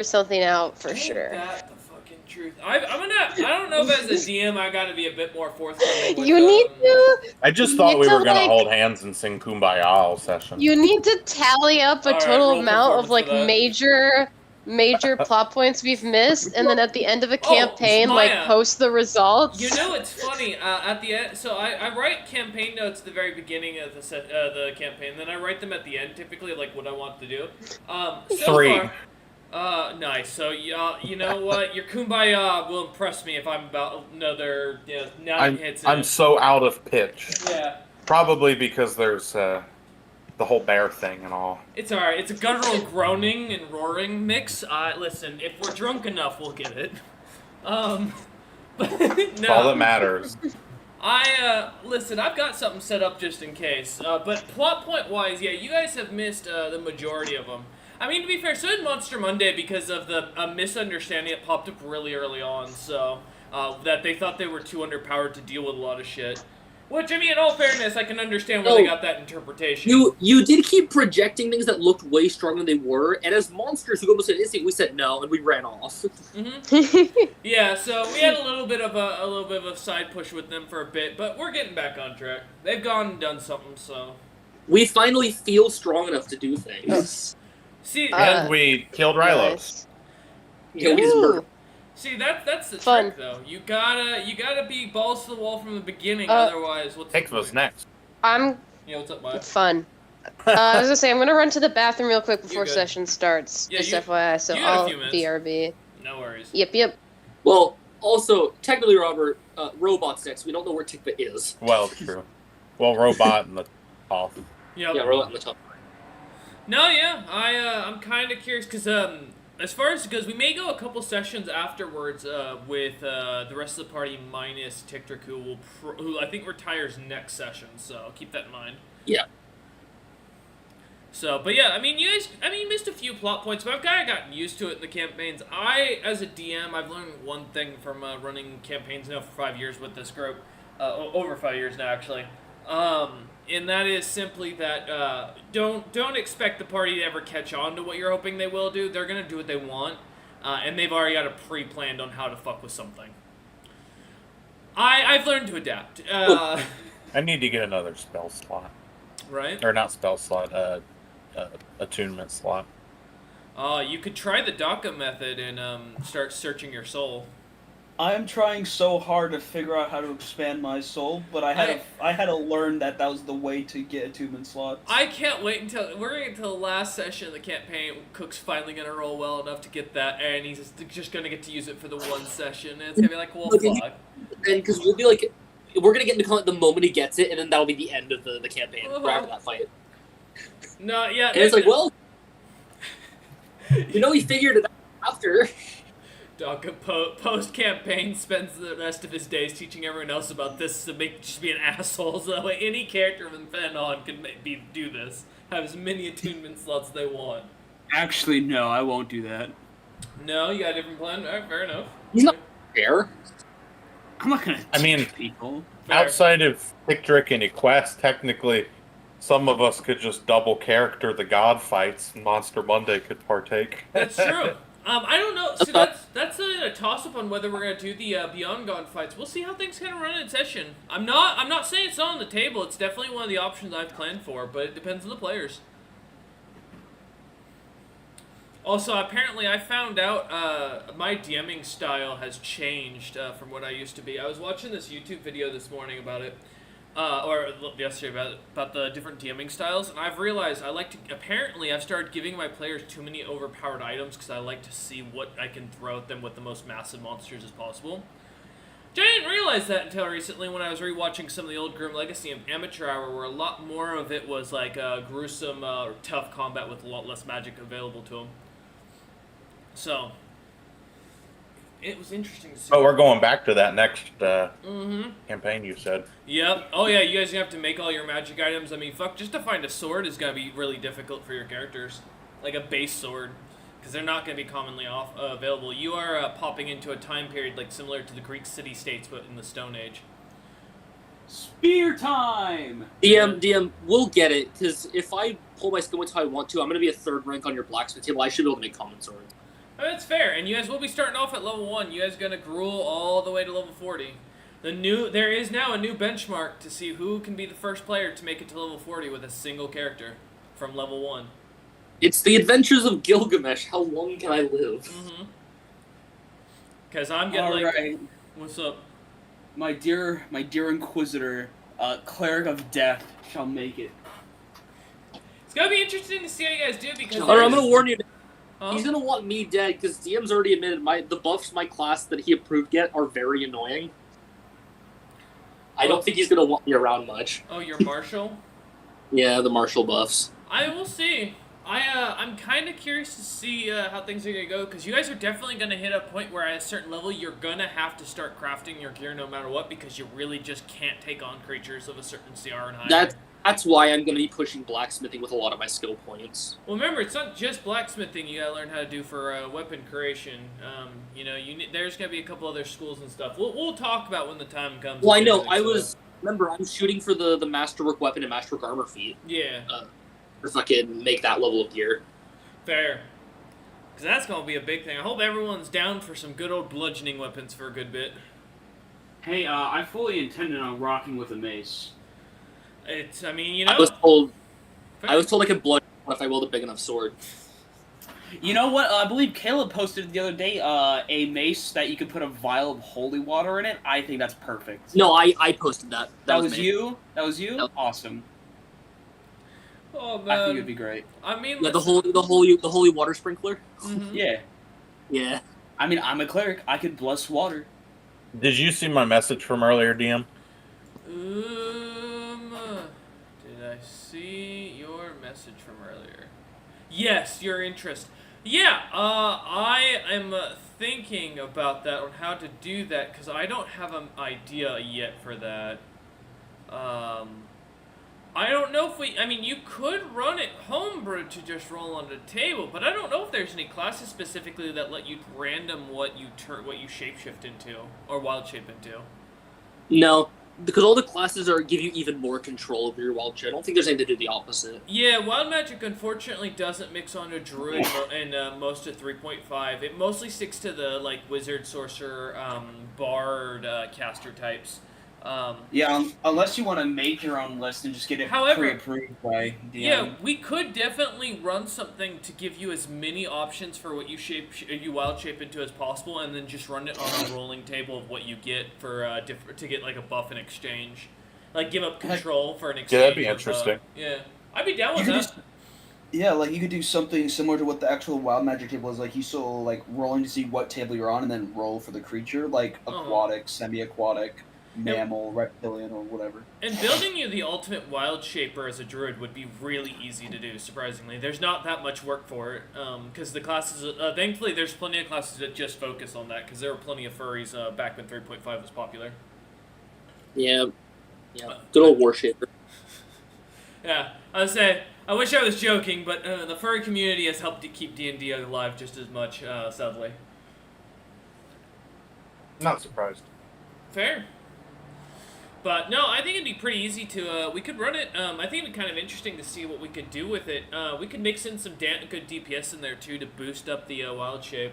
something out for Ain't sure. that the fucking truth? I don't know if as a DM I gotta be a bit more forthcoming with You need to. I just You thought need we to, were gonna like- hold hands and sing Kumbaya all session. You need to tally up a Alright, total roll amount of performance for that. major plot points we've missed, and then at the end of a Oh, campaign, Maya. post the results. You know, it's funny. At the end, so I write campaign notes at the very beginning of the campaign. Then I write them at the end, typically, like what I want to do. So 3. far, nice. So you know what? Your Kumbaya will impress me if I'm about another 9 hits. I'm so out of pitch. Yeah. Probably because there's the whole bear thing and all. It's alright. It's a guttural groaning and roaring mix. Listen, if we're drunk enough, we'll get it. But That's no. all that matters. Listen, I've got something set up just in case. But plot point wise, yeah, you guys have missed the majority of them. I mean, to be fair, so did Monster Monday because of the misunderstanding that popped up really early on. So that they thought they were too underpowered to deal with a lot of shit. Which, I mean, in all fairness, I can understand where they got that interpretation. You did keep projecting things that looked way stronger than they were, and as monsters who go to instinct, we said no, and we ran off. Yeah, so we had a little bit of a side push with them for a bit, but we're getting back on track. They've gone and done something, so We finally feel strong enough to do things. see, And we killed Rylos. Nice. Yeah, we just murdered. see that's the Fun. trick though. You gotta be balls to the wall from the beginning, otherwise what's Take the those point? next. I'm Yeah, what's up, Maya? fun. I was gonna say I'm gonna run to the bathroom real quick before good. session starts. Yeah, just you- FYI, so you got a I'll few minutes. BRB. No worries. Yep. Well, also, technically, Robert, robot's next. We don't know where Tikva is. Well, true. Well, robot and the off. Yep. Yeah, robot on the top. No, yeah, I'm kind of curious because as far as because we may go a couple sessions afterwards with the rest of the party minus Tiktrick, who I think retires next session. So keep that in mind. Yeah. So, but yeah, I mean, you guys, missed a few plot points, but I've kind of gotten used to it in the campaigns. As a DM, I've learned one thing from running campaigns now for 5 years with this group, over 5 years now, actually. And that is simply that don't expect the party to ever catch on to what you're hoping they will do. They're gonna do what they want, and they've already got a pre-planned on how to fuck with something. I've learned to adapt. I need to get another spell slot. Right? Or not spell slot, attunement slot. You could try the DACA method and start searching your soul. I'm trying so hard to figure out how to expand my soul, but I had to learn that was the way to get attunement slots. I can't wait until the last session of the campaign. Cook's finally gonna roll well enough to get that, and he's just gonna get to use it for the one session. And it's gonna be like, well, fuck. And because we'll be like, we're gonna get into combat the moment he gets it, and then that'll be the end of the campaign. Right after that fight. No, yeah. And it's like, well, he figured it out after. DACA post-campaign spends the rest of his days teaching everyone else about this to just be an asshole, so that way any character from then on can do this. Have as many attunement slots they want. Actually, no, I won't do that. No, you got a different plan? Alright, fair enough. He's not fair. I'm not gonna. I mean, people. Fair. Outside of Tiktrick and Equest, technically, some of us could just double character the god fights, and Monster Monday could partake. That's true. I don't know. See, that's a toss-up on whether we're gonna do the Beyond God fights. We'll see how things kind of run in session. I'm not saying it's not on the table. It's definitely one of the options I've planned for, but it depends on the players. Also, apparently, I found out my DMing style has changed from what I used to be. I was watching this YouTube video this morning about it, or yesterday about the different DMing styles, and I've realized apparently I've started giving my players too many overpowered items because I like to see what I can throw at them with the most massive monsters as possible. Which I didn't realize that until recently when I was rewatching some of the old Grim Legacy and Amateur Hour, where a lot more of it was like gruesome, tough combat with a lot less magic available to them. So, it was interesting to see. Oh, we're going back to that next campaign, you said. Yep. Oh, yeah, you guys have to make all your magic items. I mean, fuck, just to find a sword is going to be really difficult for your characters. Like a base sword. Because they're not going to be commonly available. You are popping into a time period like similar to the Greek city-states, but in the Stone Age. Spear time! DM, we'll get it, because if I pull my skill until I want to, I'm going to be a third rank on your blacksmith table. I should be able to make common swords. Oh, that's fair, and you guys will be starting off at level 1. You guys are gonna gruel all the way to level 40. There is now a new benchmark to see who can be the first player to make it to level 40 with a single character from level 1. It's the Adventures of Gilgamesh. How long can I live? Mm-hmm. Because I'm getting Alright, what's up? my dear Inquisitor, Cleric of Death shall make it. It's gonna be interesting to see how you guys do because. Alright, I'm gonna warn you. Huh? He's gonna want me dead because DM's already admitted the buffs my class that he approved get are very annoying. I don't think he's gonna want me around much. Oh, you're Marshall? Yeah, the martial buffs. I will see. I'm kind of curious to see how things are gonna go because you guys are definitely gonna hit a point where at a certain level you're gonna have to start crafting your gear no matter what because you really just can't take on creatures of a certain CR and higher. That's why I'm gonna be pushing blacksmithing with a lot of my skill points. Well, remember, it's not just blacksmithing you gotta learn how to do for weapon creation. There's gonna be a couple other schools and stuff. We'll talk about when the time comes. Well, I know. Remember, I'm shooting for the masterwork weapon and masterwork armor feat. Yeah. To fucking make that level of gear. Fair. Because that's gonna be a big thing. I hope everyone's down for some good old bludgeoning weapons for a good bit. Hey, I fully intended on rocking with a mace. I was told I could bludgeon if I wield a big enough sword. You know what? I believe Caleb posted the other day a mace that you could put a vial of holy water in it. I think that's perfect. No, I posted that. That was me. you? That was you? No. Awesome. Oh man. I think it'd be great. I mean, Yeah, the holy water sprinkler. Mhm. Yeah. Yeah. I mean, I'm a cleric. I could bless water. Did you see my message from earlier, DM? Did I see your message from earlier? Yes, your interest. Yeah, I am thinking about that on how to do that because I don't have an idea yet for that. I don't know if you could run it homebrew to just roll on the table, but I don't know if there's any classes specifically that let you random what you shapeshift into or wild shape into. No, because all the classes give you even more control over your wild shape. I don't think there's anything to do the opposite. Yeah, wild magic unfortunately doesn't mix onto druid and most of 3.5. It mostly sticks to the wizard, sorcerer, bard, caster types. Yeah, unless you want to make your own list and just get it pre-approved by DM. Yeah, we could definitely run something to give you as many options for what you wild shape into as possible, and then just run it on a rolling table of what you get for to get a buff in exchange, give up control for an exchange. Yeah, that'd be interesting. Yeah, I'd be down with that. You could do something similar to what the actual wild magic table is. You still rolling to see what table you're on, and then roll for the creature, aquatic, semi-aquatic, mammal, reptilian, or whatever. And building you the ultimate wild shaper as a druid would be really easy to do, surprisingly. There's not that much work for it, because the classes, thankfully there's plenty of classes that just focus on that, because there were plenty of furries back when 3.5 was popular. Yeah. Good old warshaper. Yeah, I would say, I wish I was joking, but the furry community has helped to keep D&D alive just as much, sadly. Not surprised. Fair. But no, I think it'd be pretty easy to, we could run it, I think it'd be kind of interesting to see what we could do with it. We could mix in some good DPS in there too to boost up the wild shape.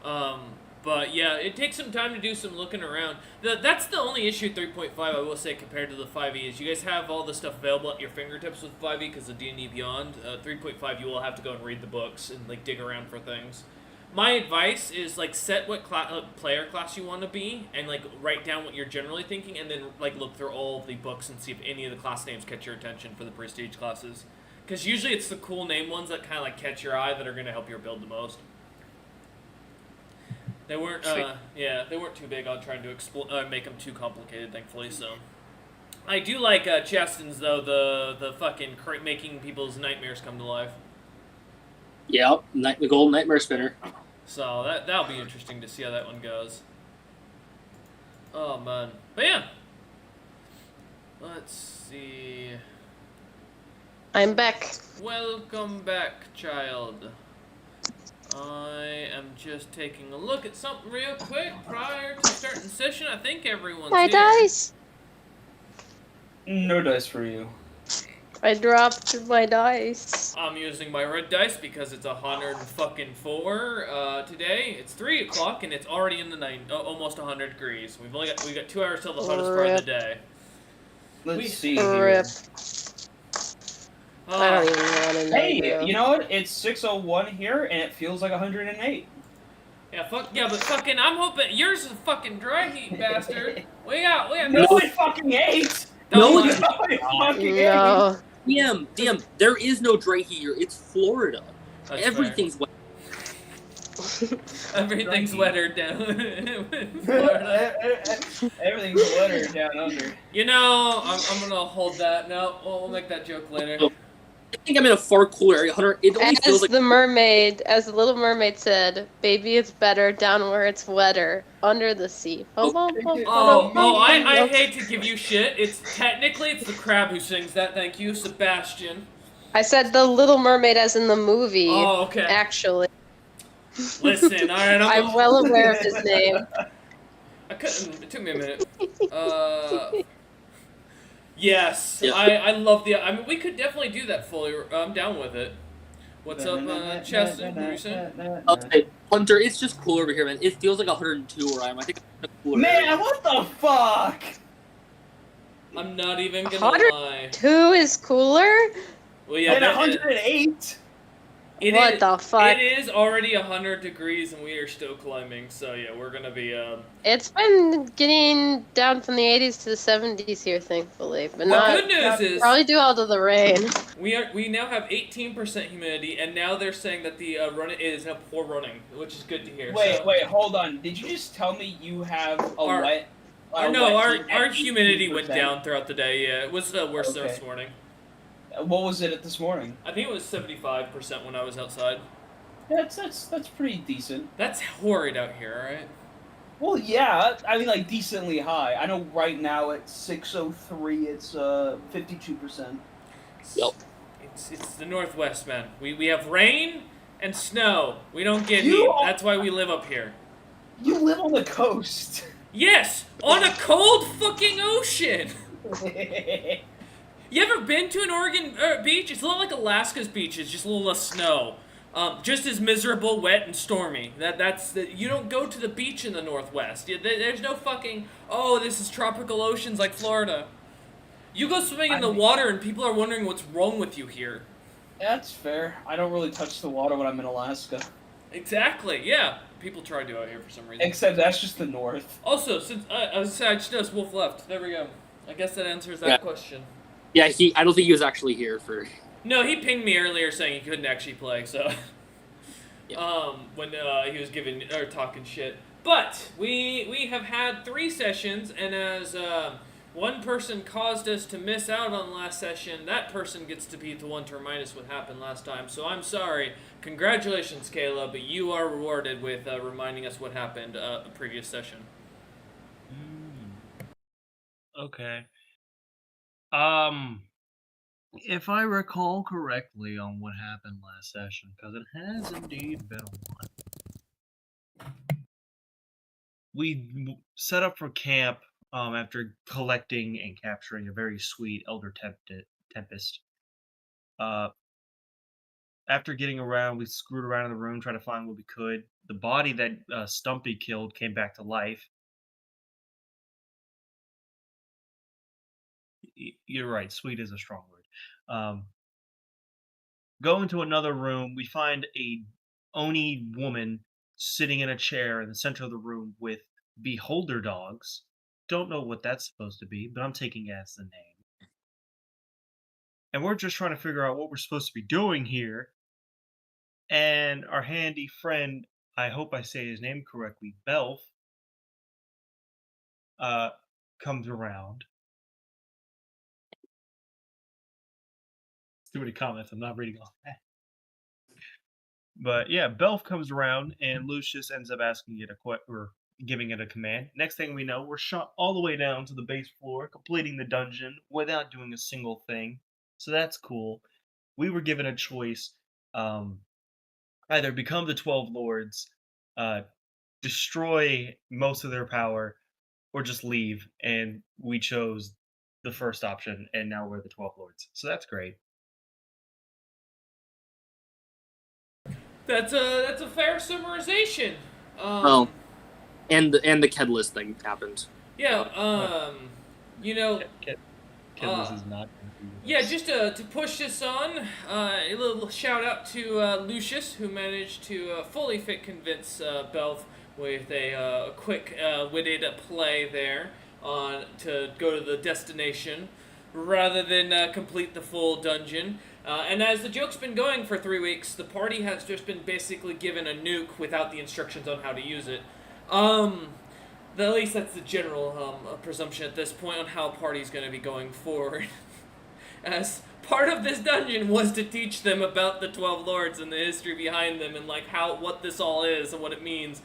But yeah, it takes some time to do some looking around. That's the only issue 3.5 I will say compared to the 5e is you guys have all the stuff available at your fingertips with 5e because of D&D Beyond. 3.5 you will have to go and read the books and dig around for things. My advice is set what player class you want to be and write down what you're generally thinking and then look through all of the books and see if any of the class names catch your attention for the prestige classes. Because usually it's the cool name ones that kind of catch your eye that are going to help your build the most. They weren't they weren't too big on trying to make them too complicated, thankfully. So I do like Cheston's though, the fucking making people's nightmares come to life. Yeah, the Golden Nightmare Spinner. So that'll be interesting to see how that one goes. Oh man, but yeah. Let's see. I'm back. Welcome back, child. I am just taking a look at something real quick prior to starting session. I think everyone's Hi, here. dice. No dice for you. I dropped my dice. I'm using my red dice because it's 104 today. It's 3 o'clock and it's already in the almost 100 degrees. We got 2 hours till the hottest part of the day. Let's see Rip. here. I don't even want to know. Hey, bro. you know what? It's 6:01 here, and it feels like 108. Yeah, but fucking, I'm hoping yours is a fucking dry heat, bastard. We got No, it fucking ate. No, Don't it's lie. No, it fucking ate. No. DM, there is no dry heat here. It's Florida. That's Everything's wet. fair. Everything's wetter down in Florida. Everything's wetter down under. You know, I'm gonna hold that. No, we'll make that joke later. I think I'm in a far cooler area, Hunter. It only As feels like the Little Mermaid said, "Baby, it's better down where it's wetter, under the sea." I hate to give you shit. It's the crab who sings that. Thank you, Sebastian. I said the Little Mermaid as in the movie. Oh, okay. Actually, Listen, all right. I'm well aware of his name. I couldn't. It took me a minute. Yes, Yeah. I love the. I mean, we could definitely do that fully. I'm down with it. What's up, Cheston? What were you saying? okay, Hunter, it's just cooler over here, man. It feels like 102 where I am. I think it's cooler. Man, what the fuck? I'm not even gonna 100? lie. 2 is cooler. Well, yeah, And that- 108. What the fuck? It is already 100 degrees and we are still climbing. So yeah, we're gonna be. It's been getting down from the 80s to the 70s here, thankfully, but The not. good news is Probably due out of the rain. we now have 18% humidity, and now they're saying that the running is now poor running, which is good to hear. Wait, so. wait, hold on. Did you just tell me you have a Our- wet? No, wet heat our at humidity went 18%? down throughout the day. Yeah, it was worse Okay. this morning. What was it at this morning? I think it was 75% when I was outside. That's pretty decent. That's horrid out here, alright? Well, yeah, I mean, like, decently high. I know right now at 6:03, it's 52%. Yep. It's the Northwest, man. We have rain and snow. We don't get You heat. are- That's why we live up here. You live on the coast. Yes, on a cold fucking ocean. You ever been to an Oregon beach? It's a lot like Alaska's beaches, just a little less snow. Just as miserable, wet, and stormy. You don't go to the beach in the Northwest. There's no fucking, oh, this is tropical oceans like Florida. You go swimming in the water and people are wondering what's wrong with you here. That's fair. I don't really touch the water when I'm in Alaska. Exactly, yeah. People try to out here for some reason. Except that's just the north. Also, since I just noticed Wolf left. There we go. I guess that answers that Yeah. question. Yeah, I don't think he was actually here for. No, he pinged me earlier saying he couldn't actually play, so Yeah. when he was talking shit. But we have had 3 sessions, and as one person caused us to miss out on the last session, that person gets to be the one to remind us what happened last time. So I'm sorry. Congratulations, Kayla, but you are rewarded with reminding us what happened a previous session. Okay. If I recall correctly on what happened last session, because it has indeed been a while. We set up for camp after collecting and capturing a very sweet Elder Tempest. After getting around, we screwed around in the room, trying to find what we could. The body that Stumpy killed came back to life. You're right, sweet is a strong word. Go into another room, we find a Oni woman sitting in a chair in the center of the room with beholder dogs. Don't know what that's supposed to be, but I'm taking it as the name. And we're just trying to figure out what we're supposed to be doing here. And our handy friend, I hope I say his name correctly, Belf, comes around. Too many comments. I'm not reading all that. But yeah, Belf comes around, and Lucius ends up asking it or giving it a command. Next thing we know, we're shot all the way down to the base floor, completing the dungeon without doing a single thing. So that's cool. We were given a choice: either become the 12 lords, destroy most of their power, or just leave. And we chose the first option, and now we're the 12 Lords. So that's great. That's a fair summarization. Oh. And the Kedlis thing happened. Yeah. You know. Kedlis is not. Yeah, just to push this on, a little shout out to Lucius, who managed to fully convince Belv with a quick witted play there to go to the destination rather than complete the full dungeon. And as the joke's been going for 3 weeks, the party has just been basically given a nuke without the instructions on how to use it. At least that's the general presumption at this point on how party's going to be going forward. As part of this dungeon was to teach them about the 12 Lords and the history behind them and like what this all is and what it means.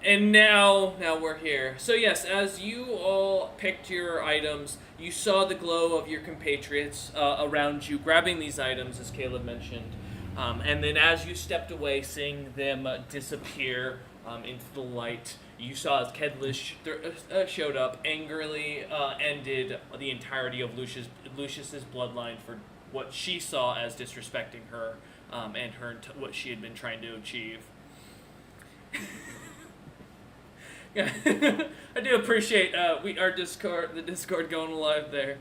And now we're here. So yes, as you all picked your items, you saw the glow of your compatriots around you grabbing these items, as Caleb mentioned. And then as you stepped away, seeing them disappear into the light, you saw as Kedlis showed up, angrily ended the entirety of Lucius's bloodline for what she saw as disrespecting her and what she had been trying to achieve. Yeah, I do appreciate the Discord going live there.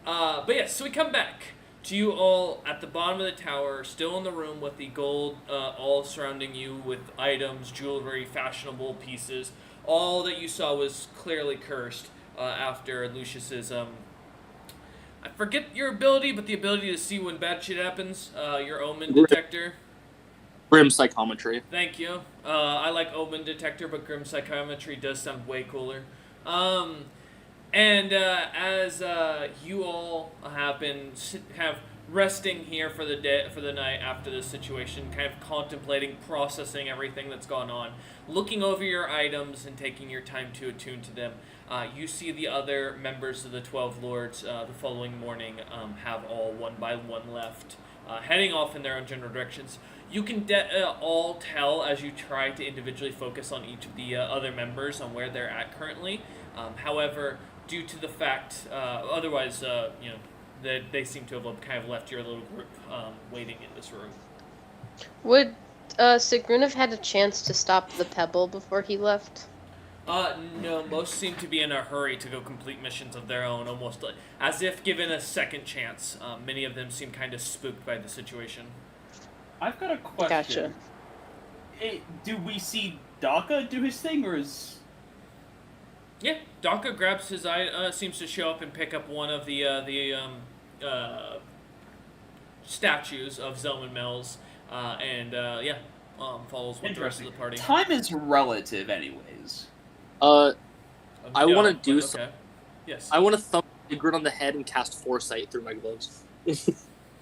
But yes, so we come back to you all at the bottom of the tower, still in the room with the gold all surrounding you with items, jewelry, fashionable pieces. All that you saw was clearly cursed after Lucius's, I forget your ability, but the ability to see when bad shit happens, your omen detector. Grim Psychometry. Thank you. I like Omen Detector, but Grim Psychometry does sound way cooler. And as you all have been resting here for the night after this situation, kind of contemplating, processing everything that's gone on, looking over your items and taking your time to attune to them, you see the other members of the 12 Lords the following morning have all one by one left, heading off in their own general directions. You can all tell as you try to individually focus on each of the other members on where they're at currently. However, due to the fact, otherwise, that they seem to have kind of left your little group waiting in this room. Would Sigrun have had a chance to stop the pebble before he left? No, most seem to be in a hurry to go complete missions of their own, almost like, as if given a second chance. Many of them seem kind of spooked by the situation. I've got a question. Gotcha. Do we see Daka do his thing, or is... Yeah, Daka grabs his eye, seems to show up and pick up one of the statues of Zelman Mills, and follows with the rest of the party. Time is relative, anyways. I Yeah, want to do but something. okay. Yes. I want to thump Sigrid on the head and cast Foresight through my gloves.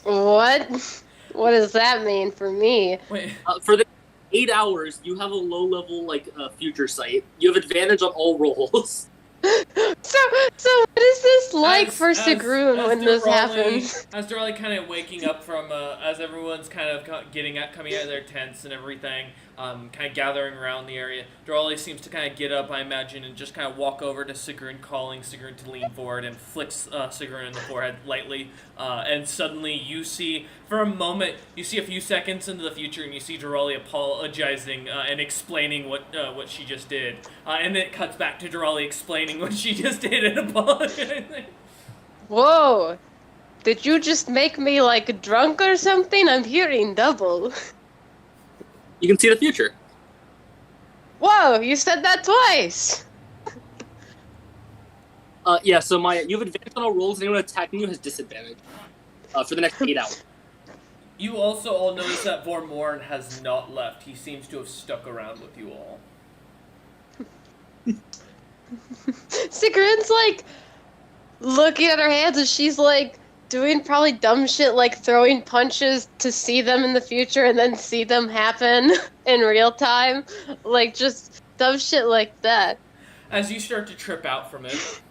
What? What does that mean for me? Wait. For the 8 hours, you have a low-level, future sight. You have advantage on all rolls. So what is this like for Sigrun when this happens? As they're like kind of waking up from, as everyone's kind of coming out of their tents and everything, kind of gathering around the area, Durali seems to kind of get up, I imagine, and just kind of walk over to Sigrun, calling Sigrun to lean forward, and flicks Sigrun in the forehead lightly, and suddenly you see, for a moment, you see a few seconds into the future, and you see Durali apologizing and explaining what she just did, and then it cuts back to Durali explaining what she just did and apologizing. Whoa! Did you just make me drunk or something? I'm hearing double. You can see the future. Whoa! You said that twice. So you have advantage on all rolls, and anyone attacking you has disadvantage for the next 8 hours. You also all notice that Vormorn has not left. He seems to have stuck around with you all. Sigrun's looking at her hands and she's doing probably dumb shit throwing punches to see them in the future and then see them happen in real time. Just dumb shit like that. As you start to trip out from it,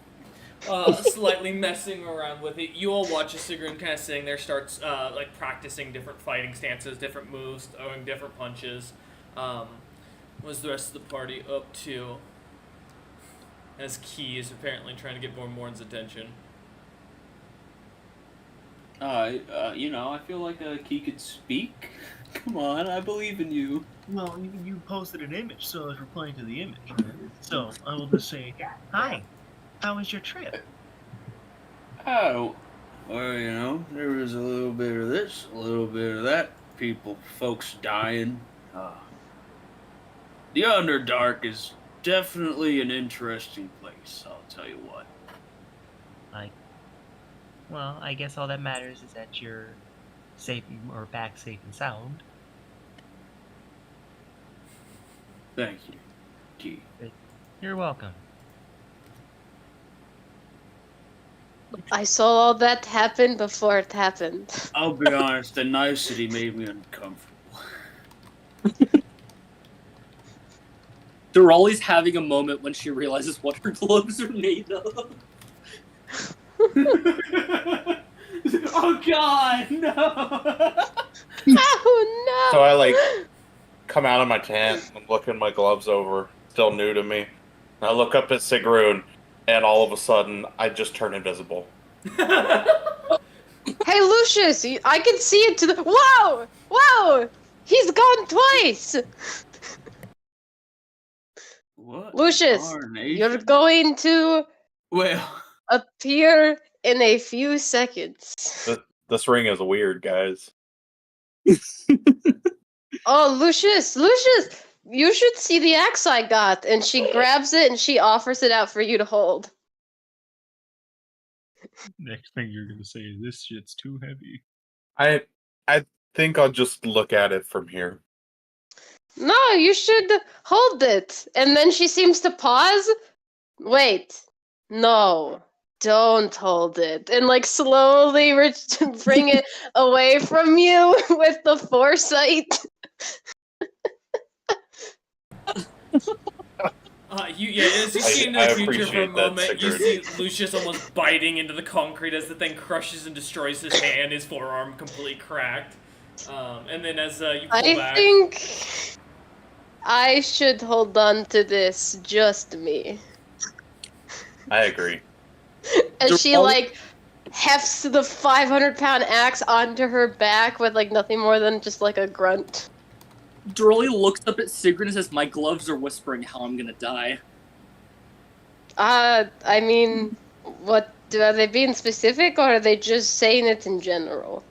slightly messing around with it, you all watch as Sigrun kind of sitting there, starts practicing different fighting stances, different moves, throwing different punches. What's the rest of the party up to? As Key is apparently trying to get Vormorn's attention. I feel like Key could speak. Come on, I believe in you. Well, you posted an image, so I was replying to the image. So I will just say, hi, how was your trip? Oh, well, there was a little bit of this, a little bit of that. Folks dying. The Underdark is definitely an interesting place, I'll tell you what. Well, I guess all that matters is that you're safe or back safe and sound. Thank you, Key. You're welcome. I saw all that happen before it happened. I'll be honest, the nicety made me uncomfortable. Durali's having a moment when she realizes what her gloves are made of. Oh God, no! Oh no! So I come out of my tent and looking my gloves over, still new to me. And I look up at Sigrun, and all of a sudden I just turn invisible. Hey Lucius, I can see it to the. Whoa! Whoa! He's gone twice. What? Lucius, you're going to appear in a few seconds. This ring is weird, guys. Oh, Lucius, you should see the axe I got. And she grabs it and she offers it out for you to hold. Next thing you're gonna say is this shit's too heavy. I think I'll just look at it from here. No, you should hold it. And then she seems to pause. Wait, no, don't hold it. And slowly bring it away from you with the foresight. As you see in the future for a moment, you see Lucius almost biting into the concrete as the thing crushes and destroys his hand, his forearm completely cracked. And then as you pull back... I think I should hold on to this, just me. I agree. And she hefts the 500-pound axe onto her back with nothing more than just a grunt. Durali looks up at Sigrun and says, "My gloves are whispering how I'm gonna die." I mean, are they being specific, or are they just saying it in general?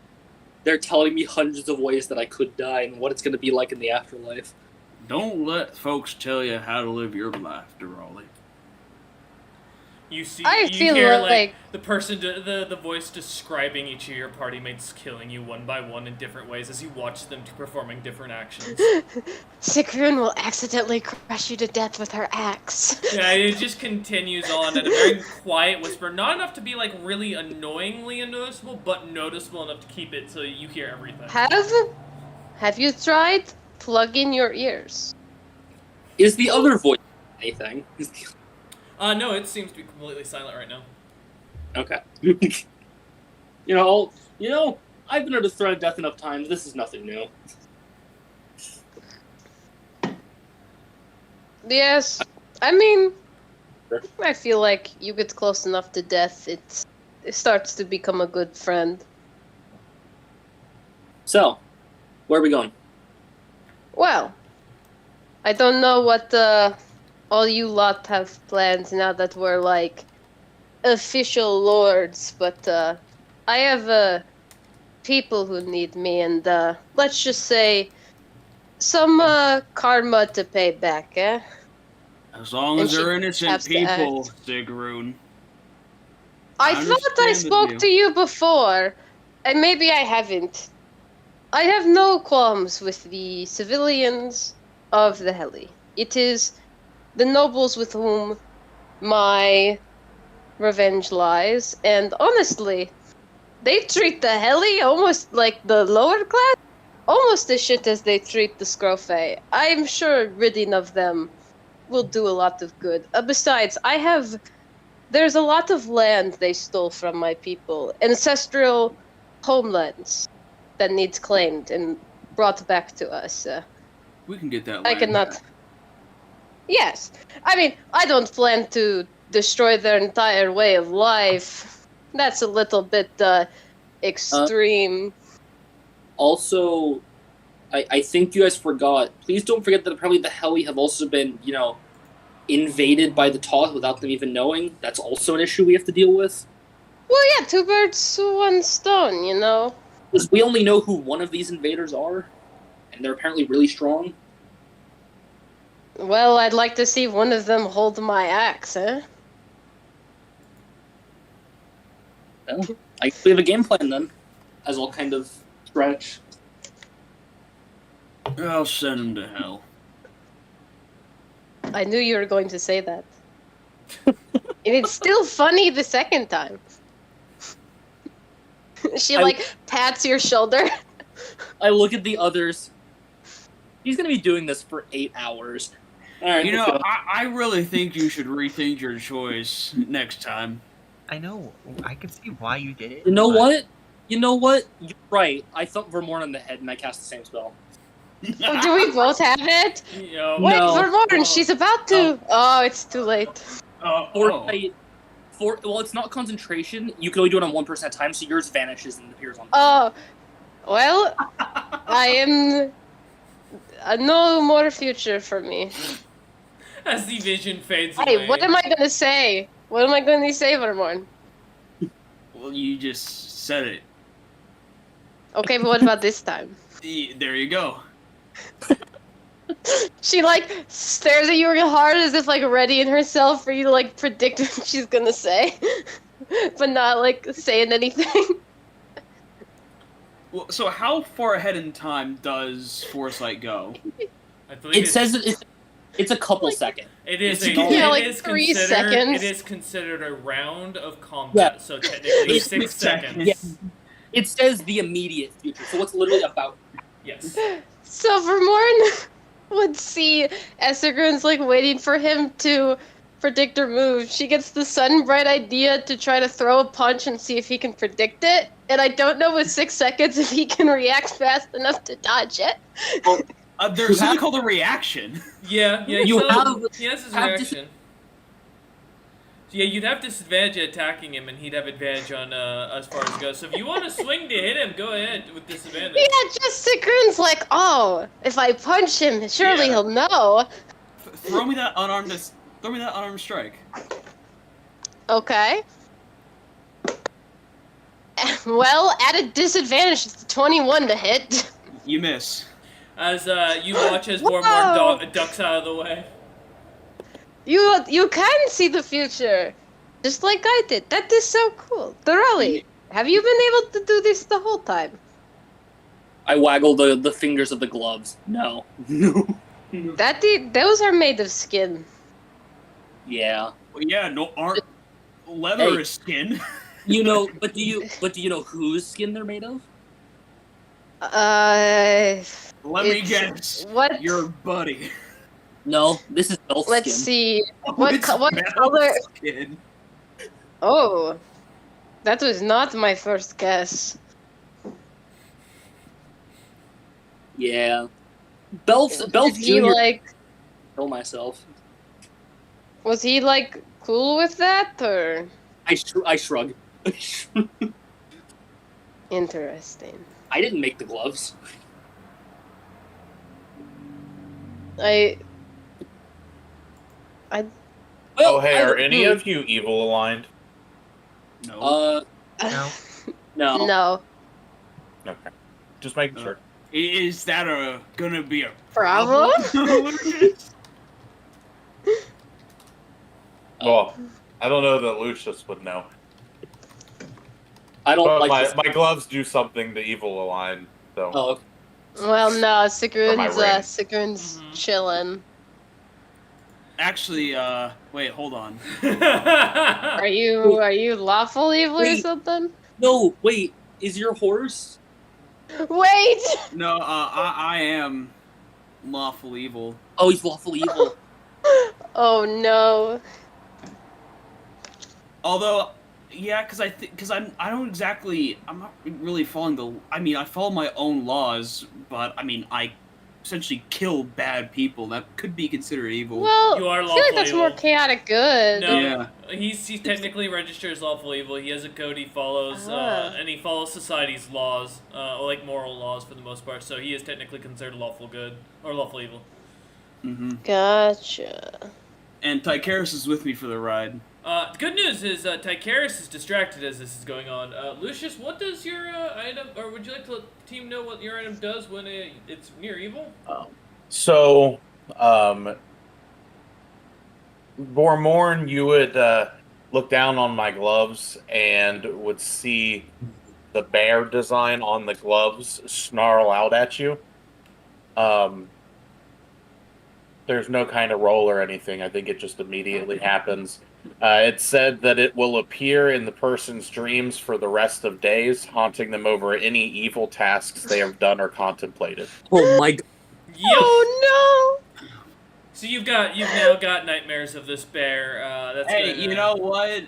They're telling me hundreds of ways that I could die and what it's gonna be like in the afterlife. Don't let folks tell you how to live your life, Durali. You see, I you feel hear like the person, the voice describing each of your party mates killing you one by one in different ways as you watch them performing different actions. Sigrun will accidentally crush you to death with her axe. Yeah, it just continues on at a very quiet whisper, not enough to be really annoyingly noticeable, but noticeable enough to keep it so you hear everything. Have you tried plugging your ears? Is the other voice anything? No, it seems to be completely silent right now. Okay. I've been under the threat of death enough times. This is nothing new. Yes. I mean, I feel like you get close enough to death, it starts to become a good friend. So, where are we going? Well, I don't know what all you lot have plans now that we're official lords, but I have people who need me, and let's just say some karma to pay back, eh? As long as they're innocent people, Sigrun. I thought I spoke to you before, and maybe I haven't. I have no qualms with the civilians of the Helly. It is the nobles with whom my revenge lies, and honestly, they treat the Helly almost like the lower class, almost as shit as they treat the Scrofey. I'm sure ridding of them will do a lot of good. Besides, there's a lot of land they stole from my people, ancestral homelands that needs claimed and brought back to us. We can get that land I cannot. back. Yes. I mean, I don't plan to destroy their entire way of life. That's a little bit extreme. Also, I think you guys forgot. Please don't forget that apparently the Heli have also been, invaded by the Toth without them even knowing. That's also an issue we have to deal with. Well, yeah, two birds, one stone, you know? Because we only know who one of these invaders are, and they're apparently really strong. Well, I'd like to see one of them hold my axe, eh? Well, I guess we have a game plan then, as I'll kind of stretch. I'll send him to hell. I knew you were going to say that. And it's still funny the second time. She, pats your shoulder. I look at the others. He's gonna be doing this for 8 hours. Alright, You know, I really think you should rethink your choice next time. I know. I can see why you did it. You know but- what? You know what? You're right. I thought Vermorn on the head and I cast the same spell. Oh, do we both have it? Yo, Wait, No. Vermorn, she's about to. Oh, it's too late. Well, it's not concentration. You can only do it on 1% at a time, so yours vanishes and appears on. Oh, well, I am. No more future for me. as the vision fades Hey, away. what am I gonna say? What am I gonna say, Vermorn? Well, you just said it. Okay, but what about this time? There you go. She stares at you real hard as if readying herself for you to predict what she's gonna say, but not saying anything. Well, so how far ahead in time does Foresight go? I believe It says it's a couple seconds. it is it's- a, Yeah, it is 3 considered- seconds. It is considered a round of combat, so technically It's 6 seconds. Yeah. It says the immediate future, so it's literally about. Yes. So Vermorn would see Essegrun's waiting for him to predict her move. She gets the sudden bright idea to try to throw a punch and see if he can predict it. And I don't know with 6 seconds if he can react fast enough to dodge it. There's something called a reaction. Yeah, You so, have- he has his have reaction. So yeah, you'd have disadvantage at attacking him, and he'd have advantage on as far as it goes. So if you want to swing to hit him, go ahead with disadvantage. Yeah, just Essegrun's oh, if I punch him, surely Yeah. he'll know. Throw me that unarmed strike. Okay. Well, at a disadvantage, it's 21 to hit. You miss. As you watch as Vormor Whoa! ducks out of the way. You can see the future, just like I did. That is so cool. Thoroughly. Have you been able to do this the whole time? I waggle the fingers of the gloves. No. Those are made of skin. Yeah. Well, yeah, no aren't leather Hey. is skin. But do you know whose skin they're made of? Let me It's- guess. What? Your buddy. No, this is elf Let's skin. see. What It's what metal color? Skin. Oh, that was not my first guess. Yeah. Belf Did he Jr. Kill myself. Was he cool with that or I shrug. interesting? I didn't make the gloves. I Oh, hey, I- are any of you evil aligned? No. No. No. no. Okay. Just making sure. Is that gonna be a Bravo? Lucas? Well, I don't know that Lucius would know. I don't But like this. my gloves do something to evil align, so. Oh, okay. Well, no. For my ring. Sigrun's chilling. Actually, wait, hold on. Are you lawful evil or Wait. something? No, wait. Is your horse? Wait. No, I am lawful evil. Oh, he's lawful evil. Oh no. Although, yeah, because I'm not really following I follow my own laws, but I mean, I essentially kill bad people. That could be considered evil. Well, You are I feel like lawful that's evil. more chaotic good. No, Yeah. he's technically registered as lawful evil. He has a code he follows, Ah. and he follows society's laws, like moral laws for the most part. So he is technically considered lawful good or lawful evil. Mm-hmm. Gotcha. And Tycharis is with me for the ride. The good news is Tycharis is distracted as this is going on. Lucius, what does your item, or would you like to let the team know what your item does when it's near evil? So, Bormorn, you would look down on my gloves and would see the bear design on the gloves snarl out at you. There's no kind of roll or anything. I think it just immediately happens. It said that it will appear in the person's dreams for the rest of days, haunting them over any evil tasks they have done or contemplated. Oh my god. Yep. Oh So you've now got nightmares of this bear. That's Hey, good. you know what?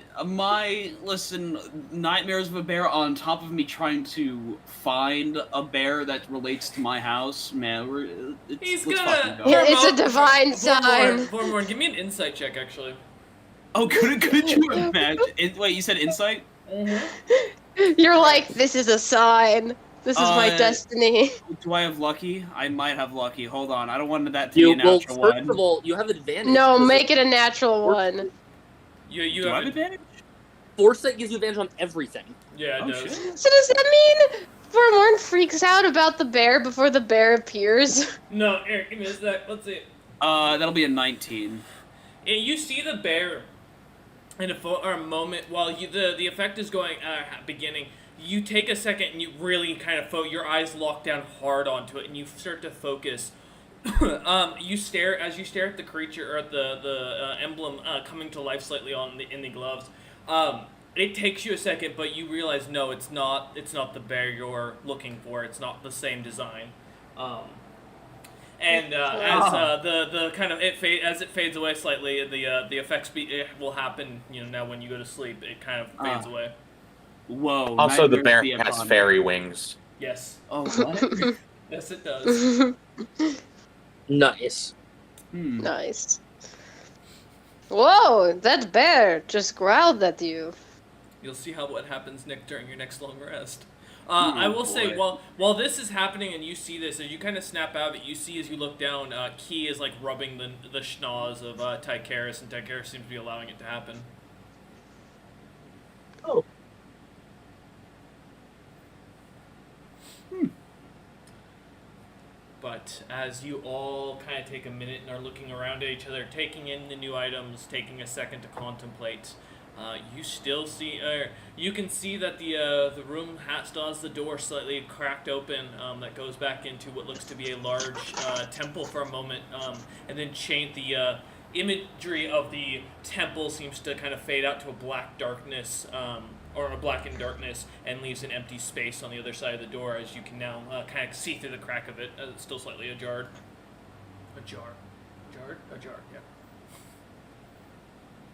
Nightmares of a bear on top of me trying to find a bear that relates to my house, man. He's let's gonna. fucking go. Yeah, it's a divine sign. Vormorn, give me an insight check, actually. Oh, could you imagine? Wait, you said insight? no! You're like, this is a sign. This is my destiny. Do I have lucky? I might have lucky. Hold on, I don't want that to be You a well, natural first one. of all, you have advantage. No, because make it a natural one. You Do I have have advantage? Foresight gives you advantage on everything. Yeah, it Oh, does. shit. So does that mean Vormorn freaks out about the bear before the bear appears? No, Eric, give me a sec. Let's see. That'll be a 19. And you see the bear in a moment while the effect is going beginning. You take a second and you really kind of your eyes lock down hard onto it, and you start to focus. You stare at the creature or at the emblem coming to life slightly in the gloves. It takes you a second, but you realize no, it's not the bear you're looking for. It's not the same design. And as the kind of as it fades away slightly, the effects will happen. You know, now when you go to sleep, it kind of fades away. Whoa. Also, the bear nightmares be has upon me. fairy wings. Yes, Oh, what? yes, it does. Nice. Nice. Whoa, that bear just growled at you. You'll see what happens, Nick, during your next long rest. I will say, boy. while this is happening and you see this, as you kind of snap out of it, you see as you look down, Key is like rubbing the schnoz of Tycharis, and Tycharis seems to be allowing it to happen. Oh. But as you all kind of take a minute and are looking around at each other, taking in the new items, taking a second to contemplate, you still see, you can see that the room still has the door slightly cracked open that goes back into what looks to be a large temple for a moment, and then the imagery of the temple seems to kind of fade out to a black darkness, or a blackened darkness, and leaves an empty space on the other side of the door, as you can now kind of see through the crack of it. It's still slightly ajar, yeah.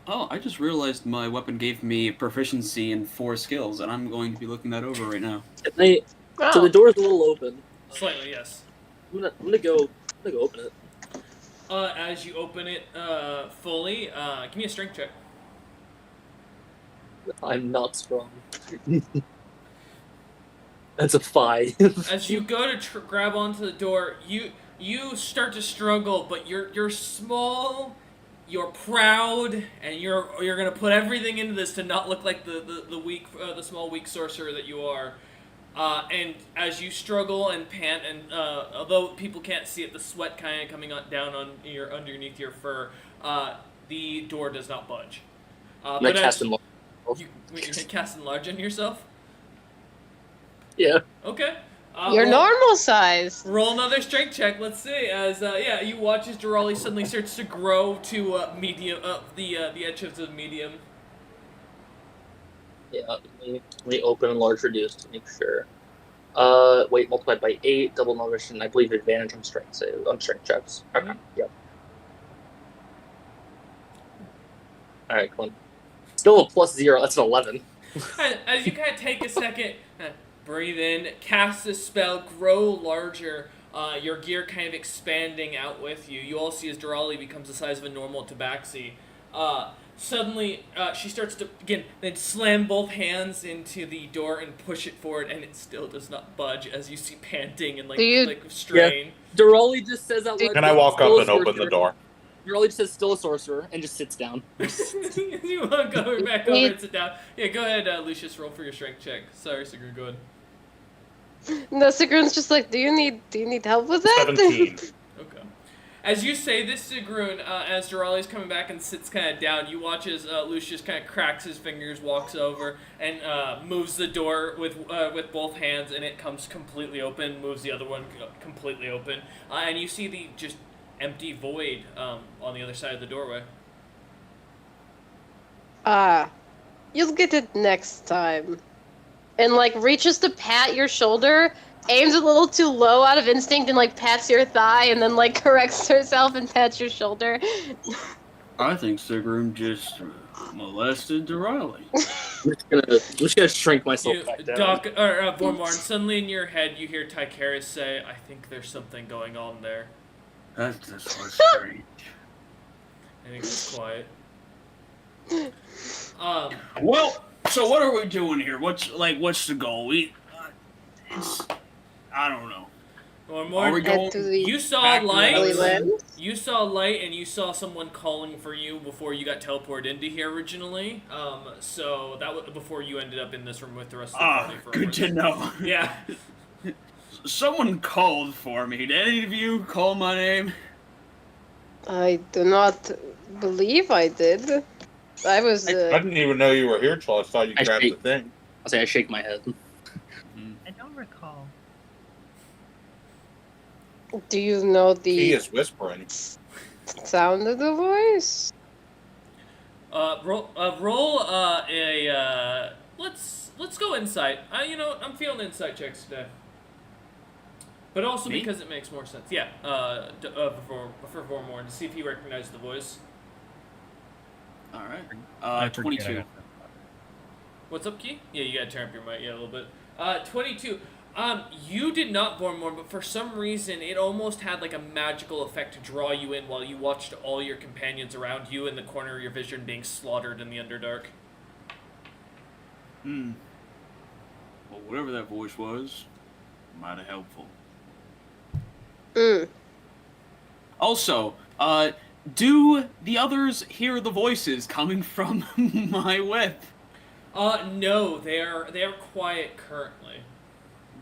Oh, I just realized my weapon gave me proficiency in 4 skills, and I'm going to be looking that over right now. So the Oh. door's a little open. Slightly, yes. I'm gonna go open it. As you open it fully, give me a strength check. I'm not strong. That's a 5. As you go to grab onto the door, you start to struggle, but you're small, you're proud, and you're gonna put everything into this to not look like the small weak sorcerer that you are. And as you struggle and pant, and although people can't see it, the sweat kind of coming down on underneath your fur, the door does not budge. I cast him. You're gonna cast enlarge on yourself? Yeah. Okay. You're normal size. Roll another strength check. Let's see. As you watch as Durali suddenly starts to grow to medium, the edge of the medium. Yeah. Let me open and large reduce to make sure. Weight multiplied by 8, double numbers, and I believe advantage on strength checks. Okay. Mhm. Yep. All right, come on. Still a +0. That's an 11. As you kind of take a second, breathe in, cast the spell, grow larger. your gear kind of expanding out with you. You all see as Durali becomes the size of a normal tabaxi. Suddenly, she starts to, again, then slam both hands into the door and push it forward, and it still does not budge as you see panting and, like strain. Durali just says out loud. Can I walk up and open the door? Durali just says, still a sorcerer, and just sits down. You want to go back over and sit down. Yeah, go ahead, Lucius, roll for your strength check. Sorry, Sigrun, go ahead. No, Sigrun's just like, do you need help with that? 17. Okay. As you say this, Sigrun, as Durali's coming back and sits kind of down, you watch as Lucius kind of cracks his fingers, walks over, and moves the door with both hands, and it comes completely open, moves the other one completely open, and you see the just empty void on the other side of the doorway. You'll get it next time. And, like, reaches to pat your shoulder, aims a little too low out of instinct, and, like, pats your thigh, and then, like, corrects herself and pats your shoulder. I think Sigrun just molested Durali. I'm just gonna shrink myself back down. Doc, or Vormorn, suddenly in your head you hear Tycheris say, I think there's something going on there. That's just so strange. I think it's quiet. Well, so what are we doing here? What's the goal? I don't know. Are we going? You saw back to light. Ellieland? You saw light, and you saw someone calling for you before you got teleported into here originally. So that was before you ended up in this room with the rest of the party. For Good to know. Yeah. Someone called for me. Did any of you call my name? I do not believe I did. I was. I didn't even know you were here till I saw you grab the thing. I'll say I shake my head. I don't recall. Do you know the He is whispering. sound of the voice? Roll let's go insight. I'm feeling insight checks today. But also Me? because it makes more sense. Yeah. For Vormorn to see if he recognizes the voice. All right. I forget I 22. got What's up, Key? Yeah, you gotta turn up your mic, a little bit. 22. You did not Vormorn, but for some reason it almost had like a magical effect to draw you in while you watched all your companions around you in the corner of your vision being slaughtered in the Underdark. Well, whatever that voice was, mighty helpful. Also, do the others hear the voices coming from my whip? No, they are quiet currently.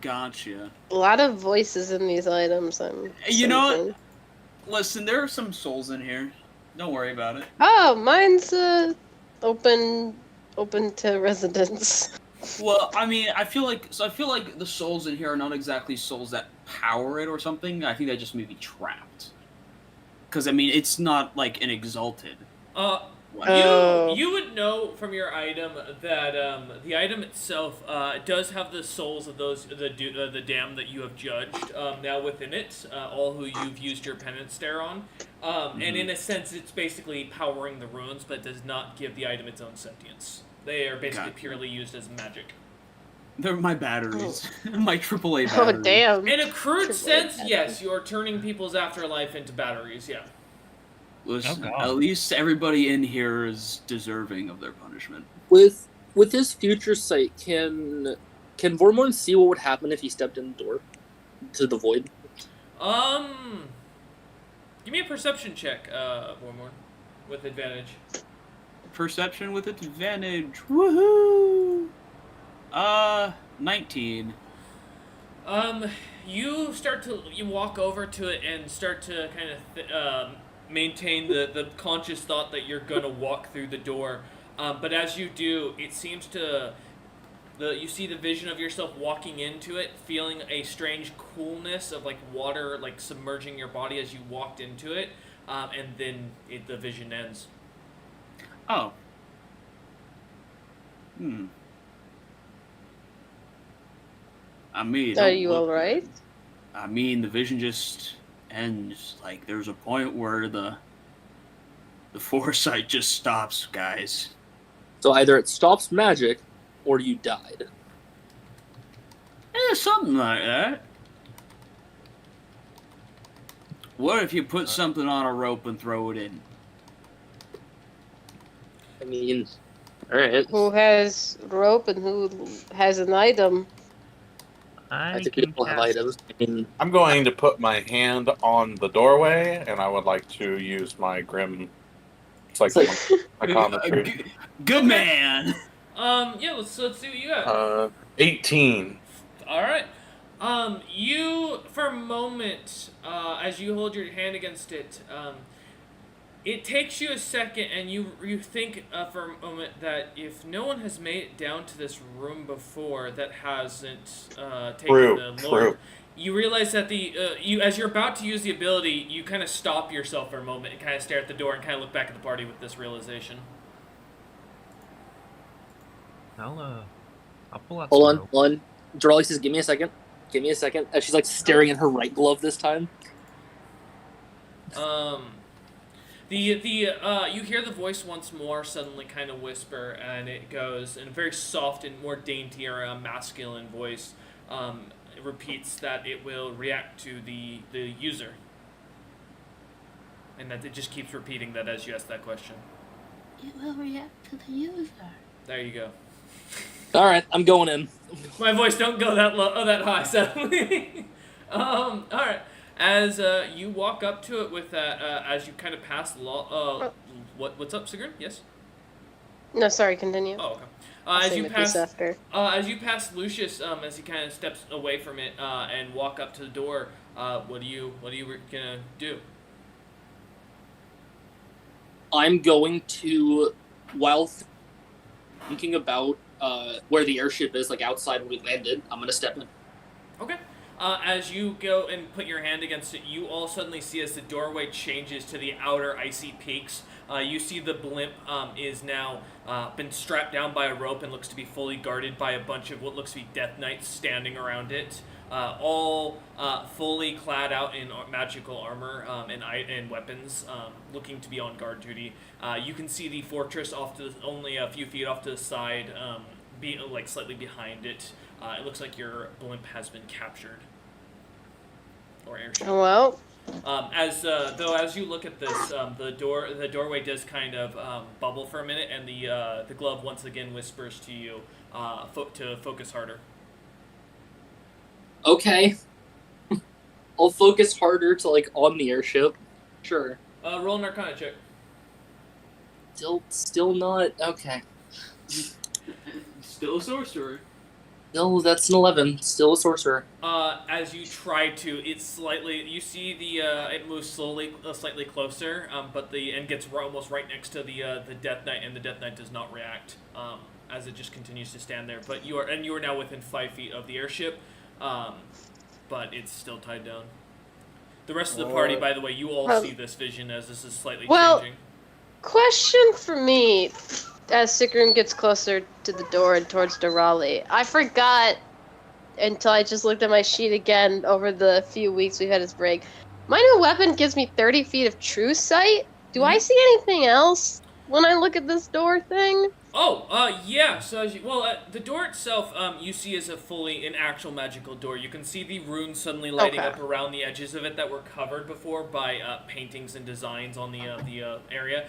Gotcha. A lot of voices in these items. You know what? Listen, there are some souls in here. Don't worry about it. Oh, mine's open to residents. Well, I mean, I feel like the souls in here are not exactly souls that power it or something. I think they just may be trapped. Because I mean, it's not like an exalted. You would know from your item that the item itself does have the souls of the damned that you have judged now within it, all who you've used your penance stare on, and in a sense, it's basically powering the runes, but does not give the item its own sentience. They are basically purely used as magic. They're my batteries, my AAA batteries. Oh damn! In a crude sense, yes, you are turning people's afterlife into batteries. Yeah. Listen, at least everybody in here is deserving of their punishment. With his future sight, can Vormorn see what would happen if he stepped in the door to the void? Give me a perception check, Vormorn, with advantage. Perception with advantage. Woohoo! 19. You walk over to it and start to kind of maintain the conscious thought that you're gonna walk through the door, but as you do, it seems to you see the vision of yourself walking into it, feeling a strange coolness of like water like submerging your body as you walked into it, and then the vision ends. Oh. I mean, are you alright? I mean, the vision just ends. Like, there's a point where the foresight just stops, guys. So either it stops magic, or you died. Something like that. What if you put something on a rope and throw it in? I mean, alright. Who has rope and who has an item? I I think can people have cast- items. I mean, I'm going to put my hand on the doorway, and I would like to use my grim psychometry. Good man. Yeah, let's see what you got. 18. All right. You, for a moment, as you hold your hand against it, it takes you a second, and you think for a moment that if no one has made it down to this room before that hasn't taken the lore, you realize that you as you're about to use the ability, you kind of stop yourself for a moment and kind of stare at the door and kind of look back at the party with this realization. I'll pull out hold some on, rope. hold on. Dorali says, give me a second. Give me a second. As she's like staring at her right glove this time. You hear the voice once more suddenly kind of whisper, and it goes in a very soft and more daintier, masculine voice. It repeats that it will react to the user, and that it just keeps repeating that as you ask that question. It will react to the user. There you go. All right, I'm going in. My voice don't go that low, that high, sadly. All right. As you walk up to it with that, as you kind of pass what's up, Sigrun? Yes. No, sorry. Continue. Oh, okay. I'll As say you my pass, piece after. as you pass Lucius, as he kind of steps away from it and walk up to the door, what are you gonna do? I'm going to, while thinking about where the airship is, like outside where we landed, I'm gonna step in. Okay. As you go and put your hand against it, you all suddenly see as the doorway changes to the outer icy peaks. You see the blimp is now been strapped down by a rope and looks to be fully guarded by a bunch of what looks to be Death Knights standing around it, all fully clad out in magical armor and weapons, looking to be on guard duty. You can see the fortress only a few feet off to the side, be like slightly behind it. It looks like your blimp has been captured. Or airship. Well, As you look at this, the doorway does kind of bubble for a minute, and the glove once again whispers to you to focus harder. Okay. I'll focus harder to like on the airship. Sure. Roll an Arcana check. Still not okay. Still a sorcerer. No, that's an 11. Still a sorcerer. As you try to, you see it moves slowly, slightly closer, and gets almost right next to the Death Knight, and the Death Knight does not react, as it just continues to stand there. But you are now within 5 feet of the airship, but it's still tied down. The rest of the party, by the way, you all see this vision as this is slightly changing. Question for me. As Sigrun gets closer to the door and towards Dorali, I forgot until I just looked at my sheet again over the few weeks we've had this break. My new weapon gives me 30 feet of true sight. Do I see anything else when I look at this door thing? Yeah. So the door itself, you see is an actual magical door. You can see the runes suddenly lighting up around the edges of it that were covered before by paintings and designs on the area.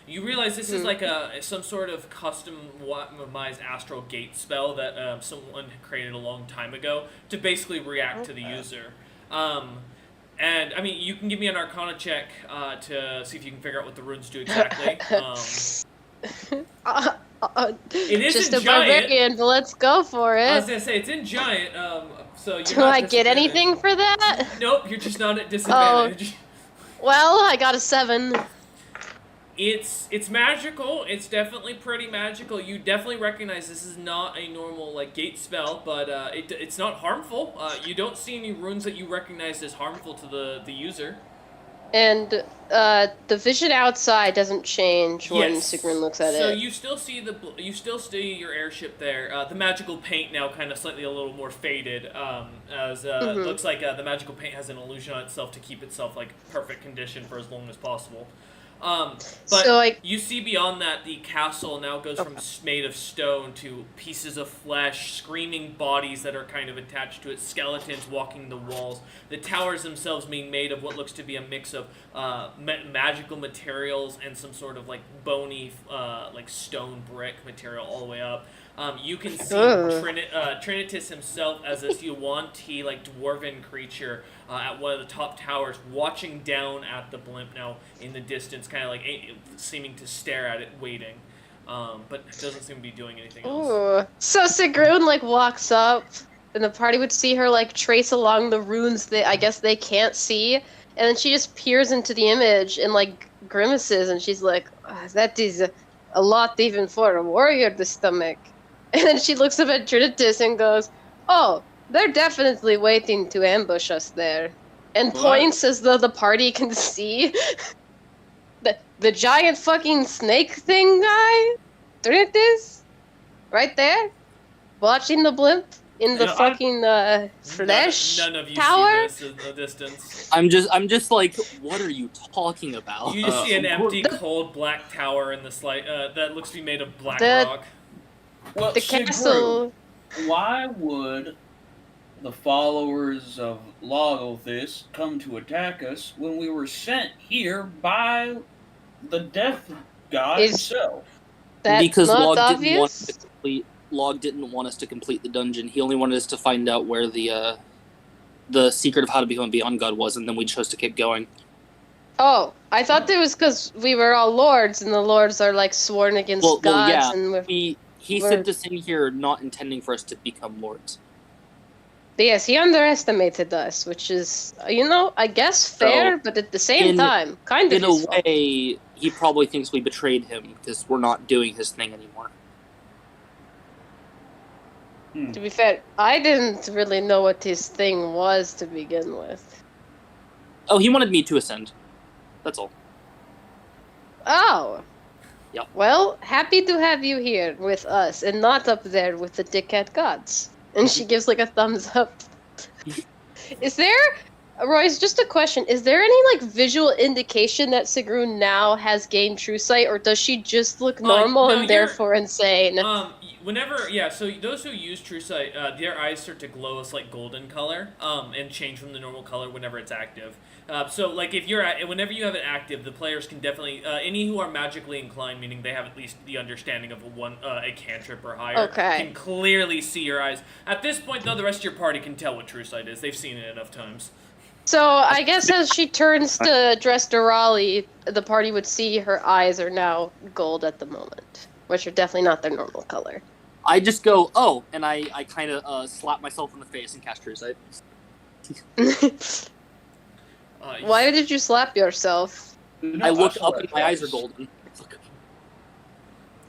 You realize this is like some sort of customized astral gate spell that someone created a long time ago to basically react to the user. And I mean, you can give me an Arcana check to see if you can figure out what the runes do exactly. It is just in a giant. barbarian, but let's go for it. I was gonna say it's in giant. So you're Do not I get anything for that? Nope, you're just not at disadvantage. Well, I got a 7. It's magical. It's definitely pretty magical. You definitely recognize this is not a normal gate spell, but it's not harmful. You don't see any runes that you recognize as harmful to the user. And the vision outside doesn't change when Sigrun looks at So it. you still see your airship there. The magical paint now kind of slightly a little more faded, as it looks like the magical paint has an illusion on itself to keep itself perfect condition for as long as possible. But So, like, you see beyond that, the castle now goes from made of stone to pieces of flesh, screaming bodies that are kind of attached to it, skeletons walking the walls. The towers themselves being made of what looks to be a mix of magical materials and some sort of like bony, like stone brick material all the way up. You can see Trinitas himself as this Yuan-Ti, like dwarven creature at one of the top towers, watching down at the blimp now in the distance, kind of like seeming to stare at it, waiting. But doesn't seem to be doing anything else. ooh. So Sigrun like walks up, and the party would see her like trace along the runes that I guess they can't see, and then she just peers into the image and like grimaces, and she's like, "That is a lot even for a warrior to stomach." And then she looks up at Trinitas and goes, "Oh, they're definitely waiting to ambush us there," and points as though the party can see the giant fucking snake thing guy, Trinitas, right there, watching the blimp in the fucking flesh None of you tower. see this in the distance. I'm just like, what are you talking about? You just see an empty, cold black tower in the that looks to be made of black The- rock. Well, The castle. why would the followers of Logothis come to attack us when we were sent here by the death god Is himself? That's Because not Log didn't want us obvious. to complete. Log didn't want us to complete the dungeon. He only wanted us to find out where the secret of how to become a Beyond God was, and then we chose to keep going. Oh, I thought it was because we were all lords, and the lords are like sworn against Well, gods, yeah. and He We're- sent us in here not intending for us to become lords. yes, he underestimated us, which is, I guess fair, but at the same in- time, kind of In a his fault. way, he probably thinks we betrayed him because we're not doing his thing anymore. To be fair, I didn't really know what his thing was to begin with. Oh, he wanted me to ascend. That's all. Oh. Yep. Well, happy to have you here with us, and not up there with the dickhead gods. And she gives like a thumbs up. Is there, Royce, just a question, is there any like visual indication that Sigrun now has gained true sight, or does she just look normal no, and you're- therefore insane? So those who use True Sight, their eyes start to glow a slight golden color, and change from the normal color whenever it's active. So, like, whenever you have it active, the players can definitely, any who are magically inclined, meaning they have at least the understanding of a cantrip or higher, Okay. can clearly see your eyes. At this point, though, the rest of your party can tell what True Sight is. They've seen it enough times. So I guess as she turns to address Durali, the party would see her eyes are now gold at the moment, which are definitely not their normal color. I just go, oh, and I kind of slap myself in the face and cast True Sight. Why did you slap yourself? I look up and my eyes are golden.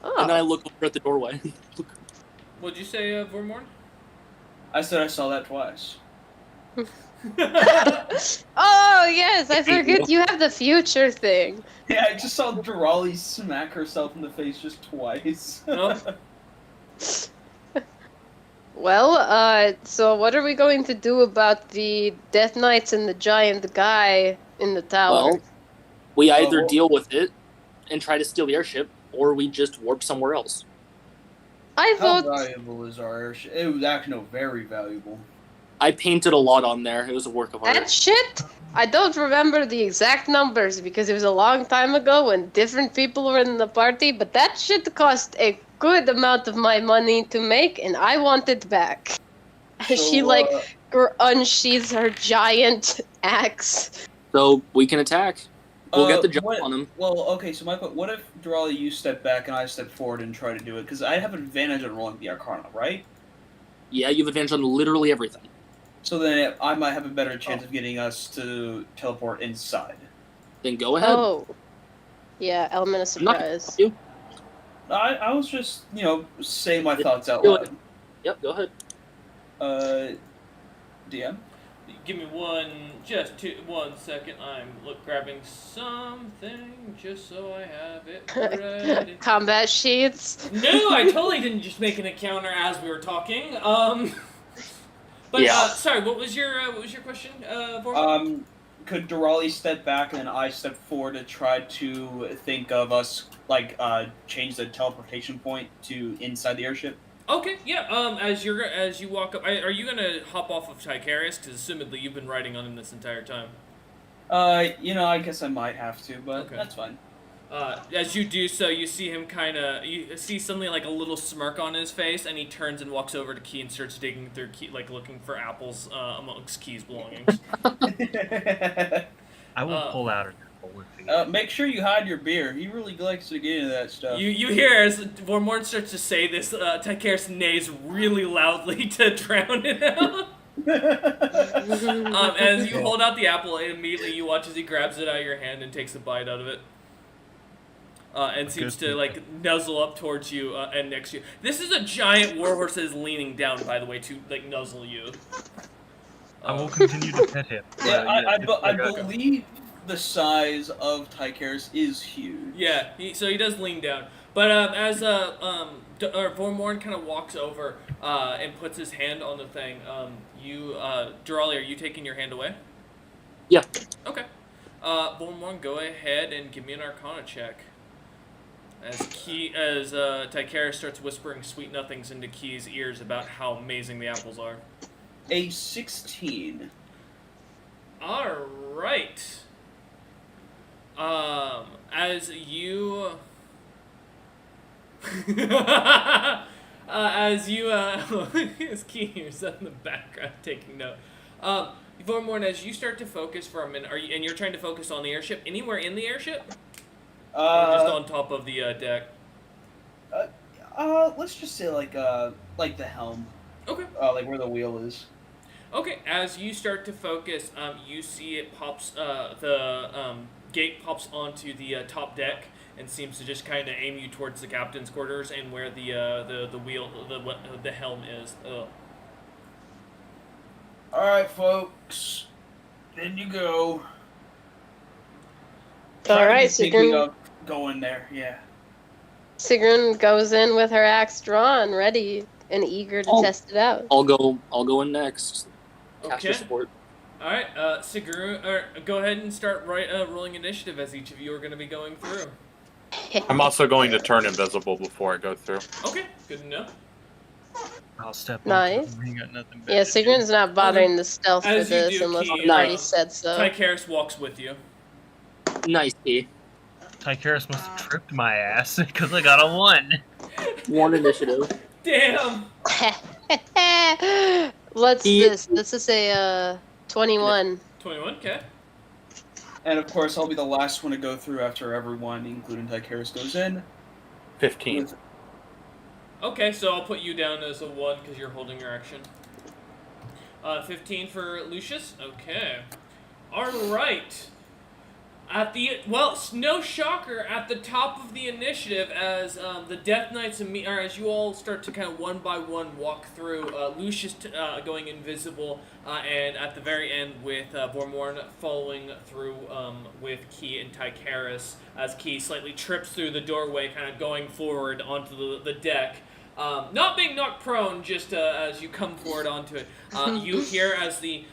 Oh. And then I look over at the doorway. What'd you say, Vormorn? I said I saw that twice. Oh yes, I forget you have the future thing. Yeah, I just saw Durali smack herself in the face just twice. Well, so what are we going to do about the Death Knights and the giant guy in the tower? Well, we either well- deal with it and try to steal the airship, or we just warp somewhere else. I How thought valuable is our airship? It was actually very valuable. I painted a lot on there. It was a work of that art. shit. I don't remember the exact numbers because it was a long time ago when different people were in the party, but that shit cost a good amount of my money to make, and I want it back. So, She unsheathes her giant axe. So we can attack. We'll get the jump what- on them. Well, okay, so what if, Durali, you step back and I step forward and try to do it? Because I have an advantage on rolling the Arcana, right? Yeah, you have advantage on literally everything. So then I might have a better chance of getting us to teleport inside. Then go ahead. Oh. Yeah, element of I'm not gonna surprise. stop you. I was just, saying my thoughts out do loud. Yep, go ahead. DM? Give me 1 second. I'm grabbing something just so I have it ready. Combat sheets. No, I totally didn't just make an encounter as we were talking. But Yeah. sorry, what was your question, Vormorn? could Durali step back and then I step forward to try to think of us change the teleportation point to inside the airship? Okay, yeah. As you walk up, are you gonna hop off of Tycharis? Because assumedly you've been riding on him this entire time. I guess I might have to, but Okay. that's fine. As you do so, you see him you see suddenly like a little smirk on his face, and he turns and walks over to Key and starts digging through Key, like looking for apples amongst Key's belongings. I will pull out an apple with you. Make sure you hide your beer. He really likes to get into that stuff. You hear as Vormorn starts to say this, Tycharis neighs really loudly to drown it out. As you hold out the apple, and immediately you watch as he grabs it out of your hand and takes a bite out of it. And seems to like nuzzle up towards you and next to you. This is a giant warhorse that is leaning down, by the way, to like nuzzle you. I will continue to pet him. I believe the size of Tycharis is huge. Yeah, he does lean down. But as Vormorn kind of walks over and puts his hand on the thing, Durali, are you taking your hand away? Yeah. Okay. Vormorn, go ahead and give me an Arcana check. As Tycharis starts whispering sweet nothings into Key's ears about how amazing the apples are. A 16. All right. As you as Key yourself in the background taking note. Vormorn, as you start to focus for a minute, you're trying to focus on the airship, anywhere in the airship? Or just on top of the deck? Let's just say like the helm. Okay. Like where the wheel is. Okay, as you start to focus, you see it pops, the gate pops onto the top deck and seems to just kind of aim you towards the captain's quarters and where the wheel, the helm is. Alright, folks. In you go. Alright, Thinking Sigrun. of going there, yeah. Sigrun goes in with her axe drawn, ready and eager to test it out. I'll go in next. Caster Okay. support. All right, Sigrun, go ahead and start rolling initiative as each of you are going to be going through. I'm also going to turn invisible before I go through. Okay, good enough. I'll step Nice. up. He got nothing Yeah, better to do. Sigrun's not bothering the stealth for As you this do, unless Key, he already Nice. said so. Tycharis walks with you. Nice, P. Tycharis must have tripped my ass because I got a 1. 1 initiative. Damn! What's this? This is a 21. 21, okay. And of course, I'll be the last one to go through after everyone, including Tycharis, goes in. 15. Okay, so I'll put you down as a 1 because you're holding your action. 15 for Lucius? Okay. Alright. No shocker, at the top of the initiative, as the Death Knights as you all start to kind of one by one walk through, Lucius going invisible, and at the very end with Vormorn following through with Key and Tycharis, as Key slightly trips through the doorway, kind of going forward onto the deck. Not being knocked prone, just as you come forward onto it, you hear as the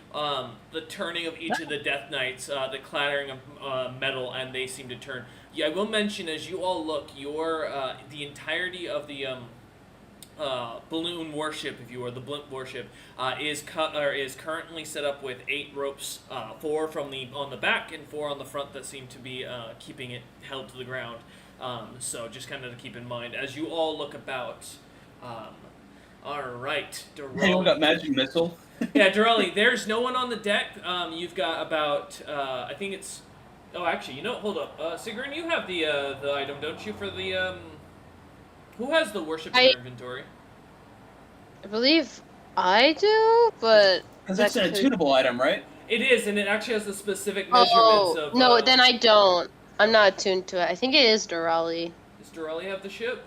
turning of each of the Death Knights, the clattering of metal, and they seem to turn. Yeah, I will mention as you all look, the entirety of the balloon warship, if you will, the blimp warship, is currently set up with 8 ropes, 4 on the back and 4 on the front that seem to be keeping it held to the ground. So just kind of to keep in mind as you all look about. All right, Anyone got Durali. magic missile? Yeah, Durali, there's no one on the deck. You've got about, I think it's. Oh, actually, hold up. Sigrun, you have the item, don't you? For the who has the worship in their inventory? I believe I do, but Because it's an attunable item, right? It is, and it actually has the specific measurements of. No, then I don't. I'm not attuned to it. I think it is Durali. Does Durali have the ship?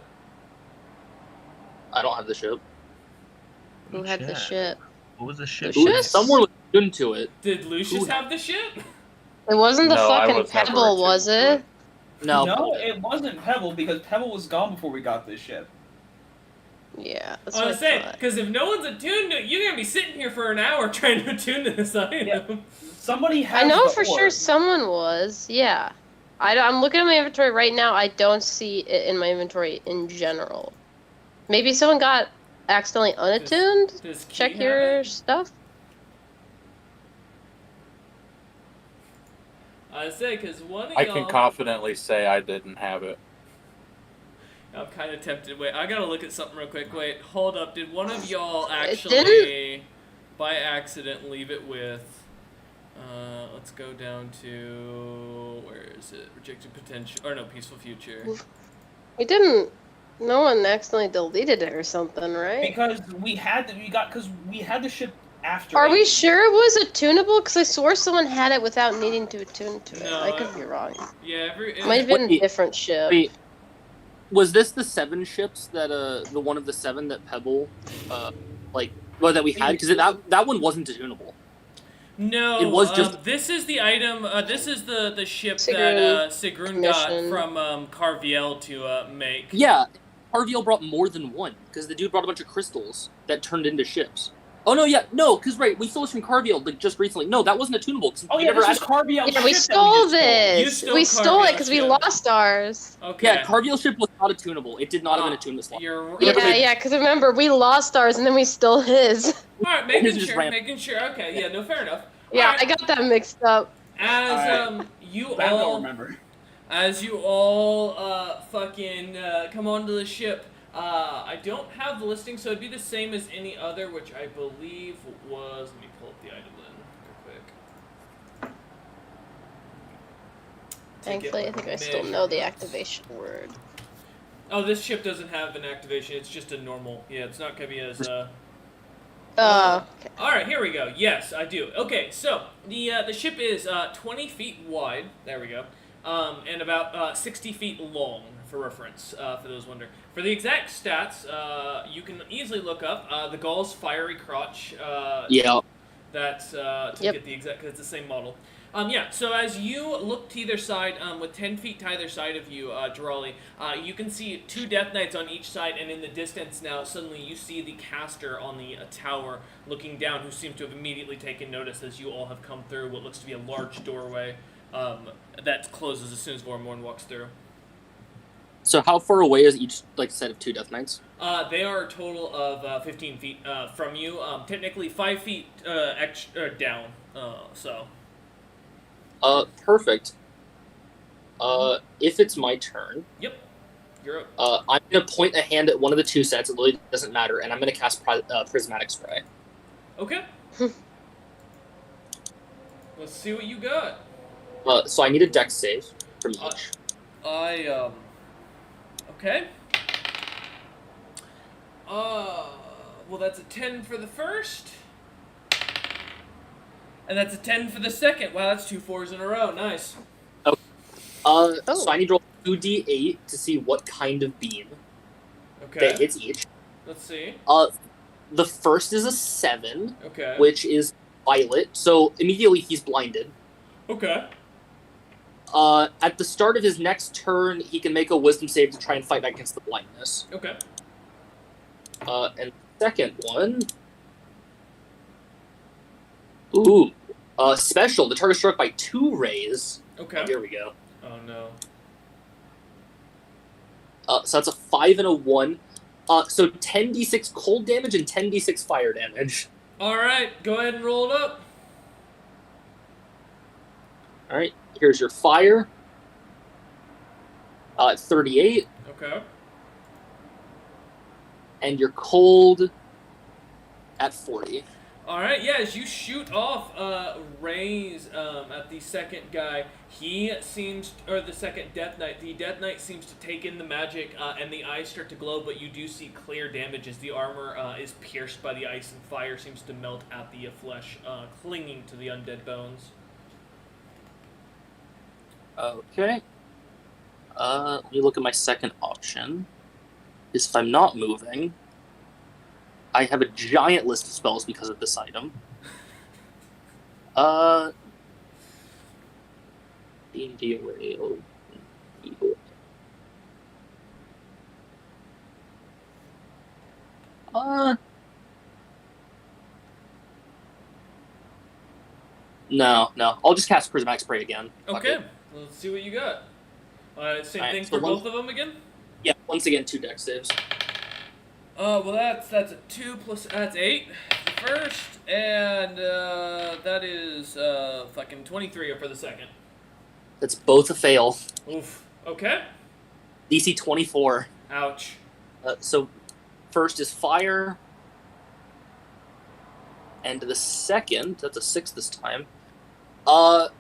I don't have the ship. Who had the ship? What was the ship? Lucius? Someone was attuned to it. Did Lucius Who- have the ship? It wasn't the No, I fucking was never Pebble, attuned was to it? No. No, it wasn't Pebble because Pebble was gone before we got this ship. Yeah, that's I what was I saying, thought. because if no one's attuned to it, you're gonna be sitting here for an hour trying to attune to this item. Yeah. Somebody has I know the for sure orb. someone was. Yeah. I'm looking at my inventory right now. I don't see it in my inventory in general. Maybe someone got accidentally unattuned? Does Key Check have your it? stuff. I say, because one of y'all... I can confidently say I didn't have it. I'm kind of tempted. Wait, I gotta look at something real quick. Wait, hold up. Did one of y'all didn't- actually, by accident, leave it with... let's go down to... Where is it? Rejected Potential... Or no, Peaceful Future. We didn't. No one accidentally deleted it or something, right? Because we had the ship after. Are we it. sure it was attunable? Because I swore someone had it without needing to attune to it. No, I could be wrong. Yeah, It might have been a Wait. different ship. Wait, was this the 7 ships that the one of the 7 that Pebble, that we had? Because that one wasn't tunable. No, It was just- this is the item, this is the ship Sigrun that Sigrun got mission. from Carviel to make. Yeah, Carviel brought more than one because the dude brought a bunch of crystals that turned into ships. Oh no, because we stole this from Carviel just recently. No, that wasn't attunable. Oh yeah, this is Carviel. Yeah, we stole this. You stole We stole it Carviel's because we ship. lost ours. Okay. Yeah, Carviel ship was not attunable. It did not have been attuned this long. You're Yeah, because remember, we lost ours and then we stole his. Alright, His making just sure, ran. making sure. Okay, yeah, no, fair enough. Yeah, Alright, I got that mixed up. as Alright. you I don't all remember. as you all come onto the ship, I don't have the listing, so it'd be the same as any other, which I believe was. Let me pull up the item then, real quick. Thankfully, I think I still know the activation word. Oh, this ship doesn't have an activation. It's just a normal. Yeah, it's not gonna be as. Okay. All right, here we go. Yes, I do. Okay, so the ship is 20 feet wide. There we go. And about 60 feet long, for reference, for those wondering. For the exact stats, you can easily look up the Gaull's fiery crotch. Yeah. That's to get the exact, because it's the same model. Yeah, so as you look to either side, with 10 feet to either side of you, Drolly, you can see 2 Death Knights on each side, and in the distance now, suddenly you see the caster on the tower looking down, who seems to have immediately taken notice as you all have come through what looks to be a large doorway that closes as soon as Vormorn walks through. So how far away is each set of 2 Death Knights? They are a total of 15 feet from you, technically 5 feet extra down, so... Perfect. If it's my turn, Yep. You're up. I'm gonna point a hand at one of the 2 sets. It really doesn't matter, and I'm gonna cast Prismatic Spray. Okay. Let's see what you got. So I need a Dex save from each. Okay. Well, that's a 10 for the first. And that's a 10 for the second. Wow, that's 2 4s in a row. Nice. So I need to roll 2d8 to see what kind of beam Okay. that hits each. Let's see. The first is a 7, Okay. which is violet, so immediately he's blinded. Okay. At the start of his next turn, he can make a wisdom save to try and fight against the blindness. Okay. And the second one... Ooh. Special. The target struck by 2 rays. Okay. Here we go. Oh, no. So that's a 5 and a 1. So 10d6 cold damage and 10d6 fire damage. Alright, go ahead and roll it up. Alright, here's your fire. 38. Okay. And your cold at 40. Alright, yeah, as you shoot off rays at the second guy, he seems, or the second Death Knight, the Death Knight seems to take in the magic and the eyes start to glow, but you do see clear damage as the armor is pierced by the ice and fire seems to melt at the flesh, clinging to the undead bones. Okay. Let me look at my second option. Is if I'm not moving, I have a giant list of spells because of this item. D&D array. No. I'll just cast Prismatic Spray again. Fuck Okay, it. let's see what you got. Same Alright, thing so for both of them again? Yeah, once again, 2 dex saves. Well, that's a 2 plus, that's 8 for the first, and that is fucking 23 for the second. That's both a fail. Oof. Okay. DC 24. Ouch. So, first is fire. And the second, that's a 6 this time. The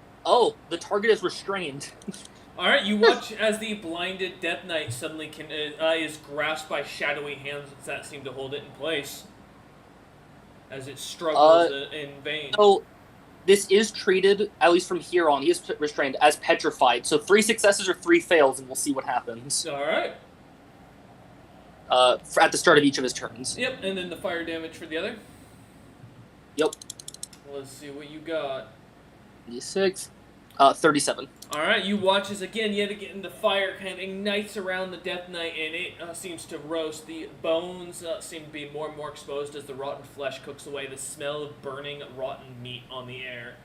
target is restrained. All right, you watch as the blinded Death Knight suddenly is grasped by shadowy hands that seem to hold it in place as it struggles in vain. So, this is treated, at least from here on, he is restrained as petrified. So 3 successes or 3 fails, and we'll see what happens. All right. At the start of each of his turns. Yep, and then the fire damage for the other. Yep. Let's see what you got. D6. 37. Alright, you watch as yet again, the fire kind of ignites around the Death Knight, and it seems to roast. The bones seem to be more and more exposed as the rotten flesh cooks away. The smell of burning, rotten meat on the air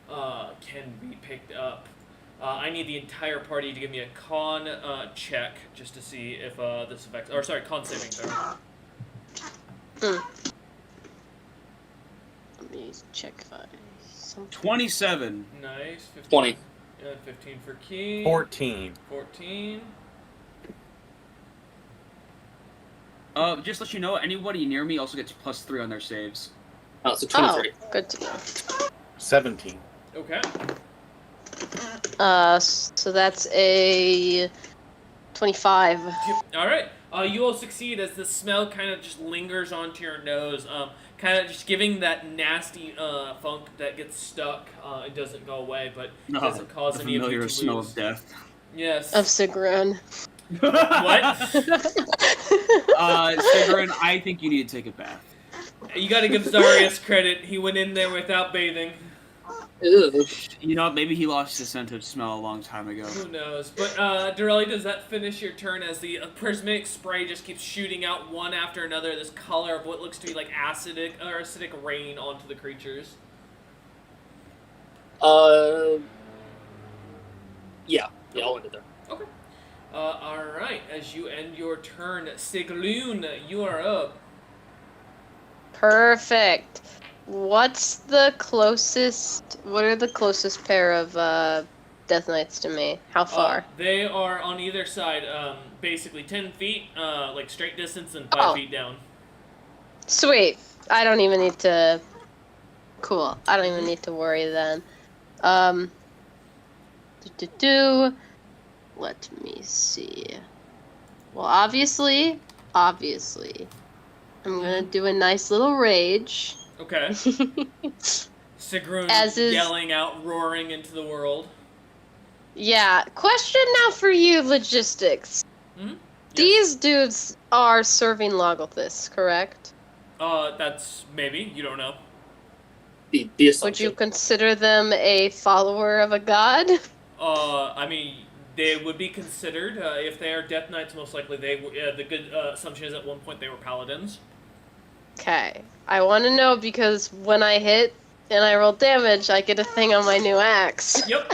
can be picked up. I need the entire party to give me a con check, just to see if this affects... Or, sorry, con saving throw. Let me check if I... 27. Nice. 15, 20. 15 for Key. 14. 14. Just to let you know, anybody near me also gets +3 on their saves. Oh, so 23. Oh, good to know. 17. Okay. So that's a 25. Alright. You all succeed as the smell kind of just lingers onto your nose, kind of just giving that nasty funk that gets stuck. It doesn't go away, but it doesn't cause any of you to lose. Smell of death. Yes. Of Sigrun. What? Sigrun, I think you need to take a bath. You gotta give Zarius credit. He went in there without bathing. Ew. You know, maybe he lost his sense of smell a long time ago. Who knows? But, Dorelli, does that finish your turn as the prismatic spray just keeps shooting out one after another, this color of what looks to be like acidic rain onto the creatures? Yeah, I'll end it there. Okay. Alright, as you end your turn, Sigloon, you are up. Perfect. What are the closest pair of Death Knights to me? How far? They are on either side, basically 10 feet, like straight distance, and 5 feet down. Sweet. I don't even need to... Cool. I don't even need to worry then. Let me see. Well, obviously, I'm gonna do a nice little rage. Okay. Sigrun yelling out, roaring into the world. Yeah. Question now for you, logistics. Mm-hmm. These dudes are serving Logothus, correct? That's maybe. You don't know. The Would you consider them a follower of a god? I mean, they would be considered. If they are Death Knights, most likely they. The good assumption is at one point they were paladins. Okay. I want to know because when I hit and I roll damage, I get a thing on my new axe. Yep.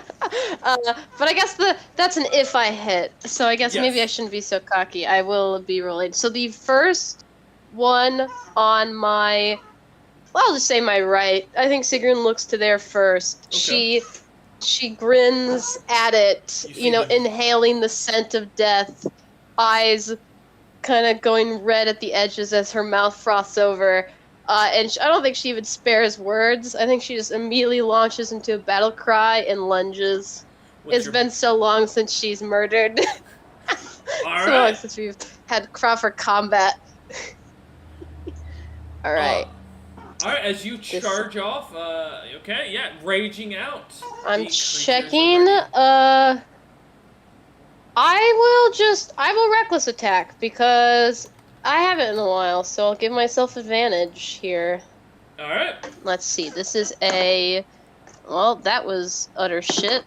But I guess that's an if I hit, so I guess maybe I shouldn't be so cocky. I will be rolling. So the first one on my, well, I'll just say my right. I think Sigrun looks to there first. Okay. She grins at it, inhaling the scent of death, eyes kind of going red at the edges as her mouth froths over. And I don't think she even spares words. I think she just immediately launches into a battle cry and lunges. It's been so long since she's murdered. All so right. long since we've had Crawford combat. All right. All right, as you charge off, raging out. I'm checking. I will reckless attack because I haven't in a while, so I'll give myself advantage here. Alright. Let's see, this is well, that was utter shit.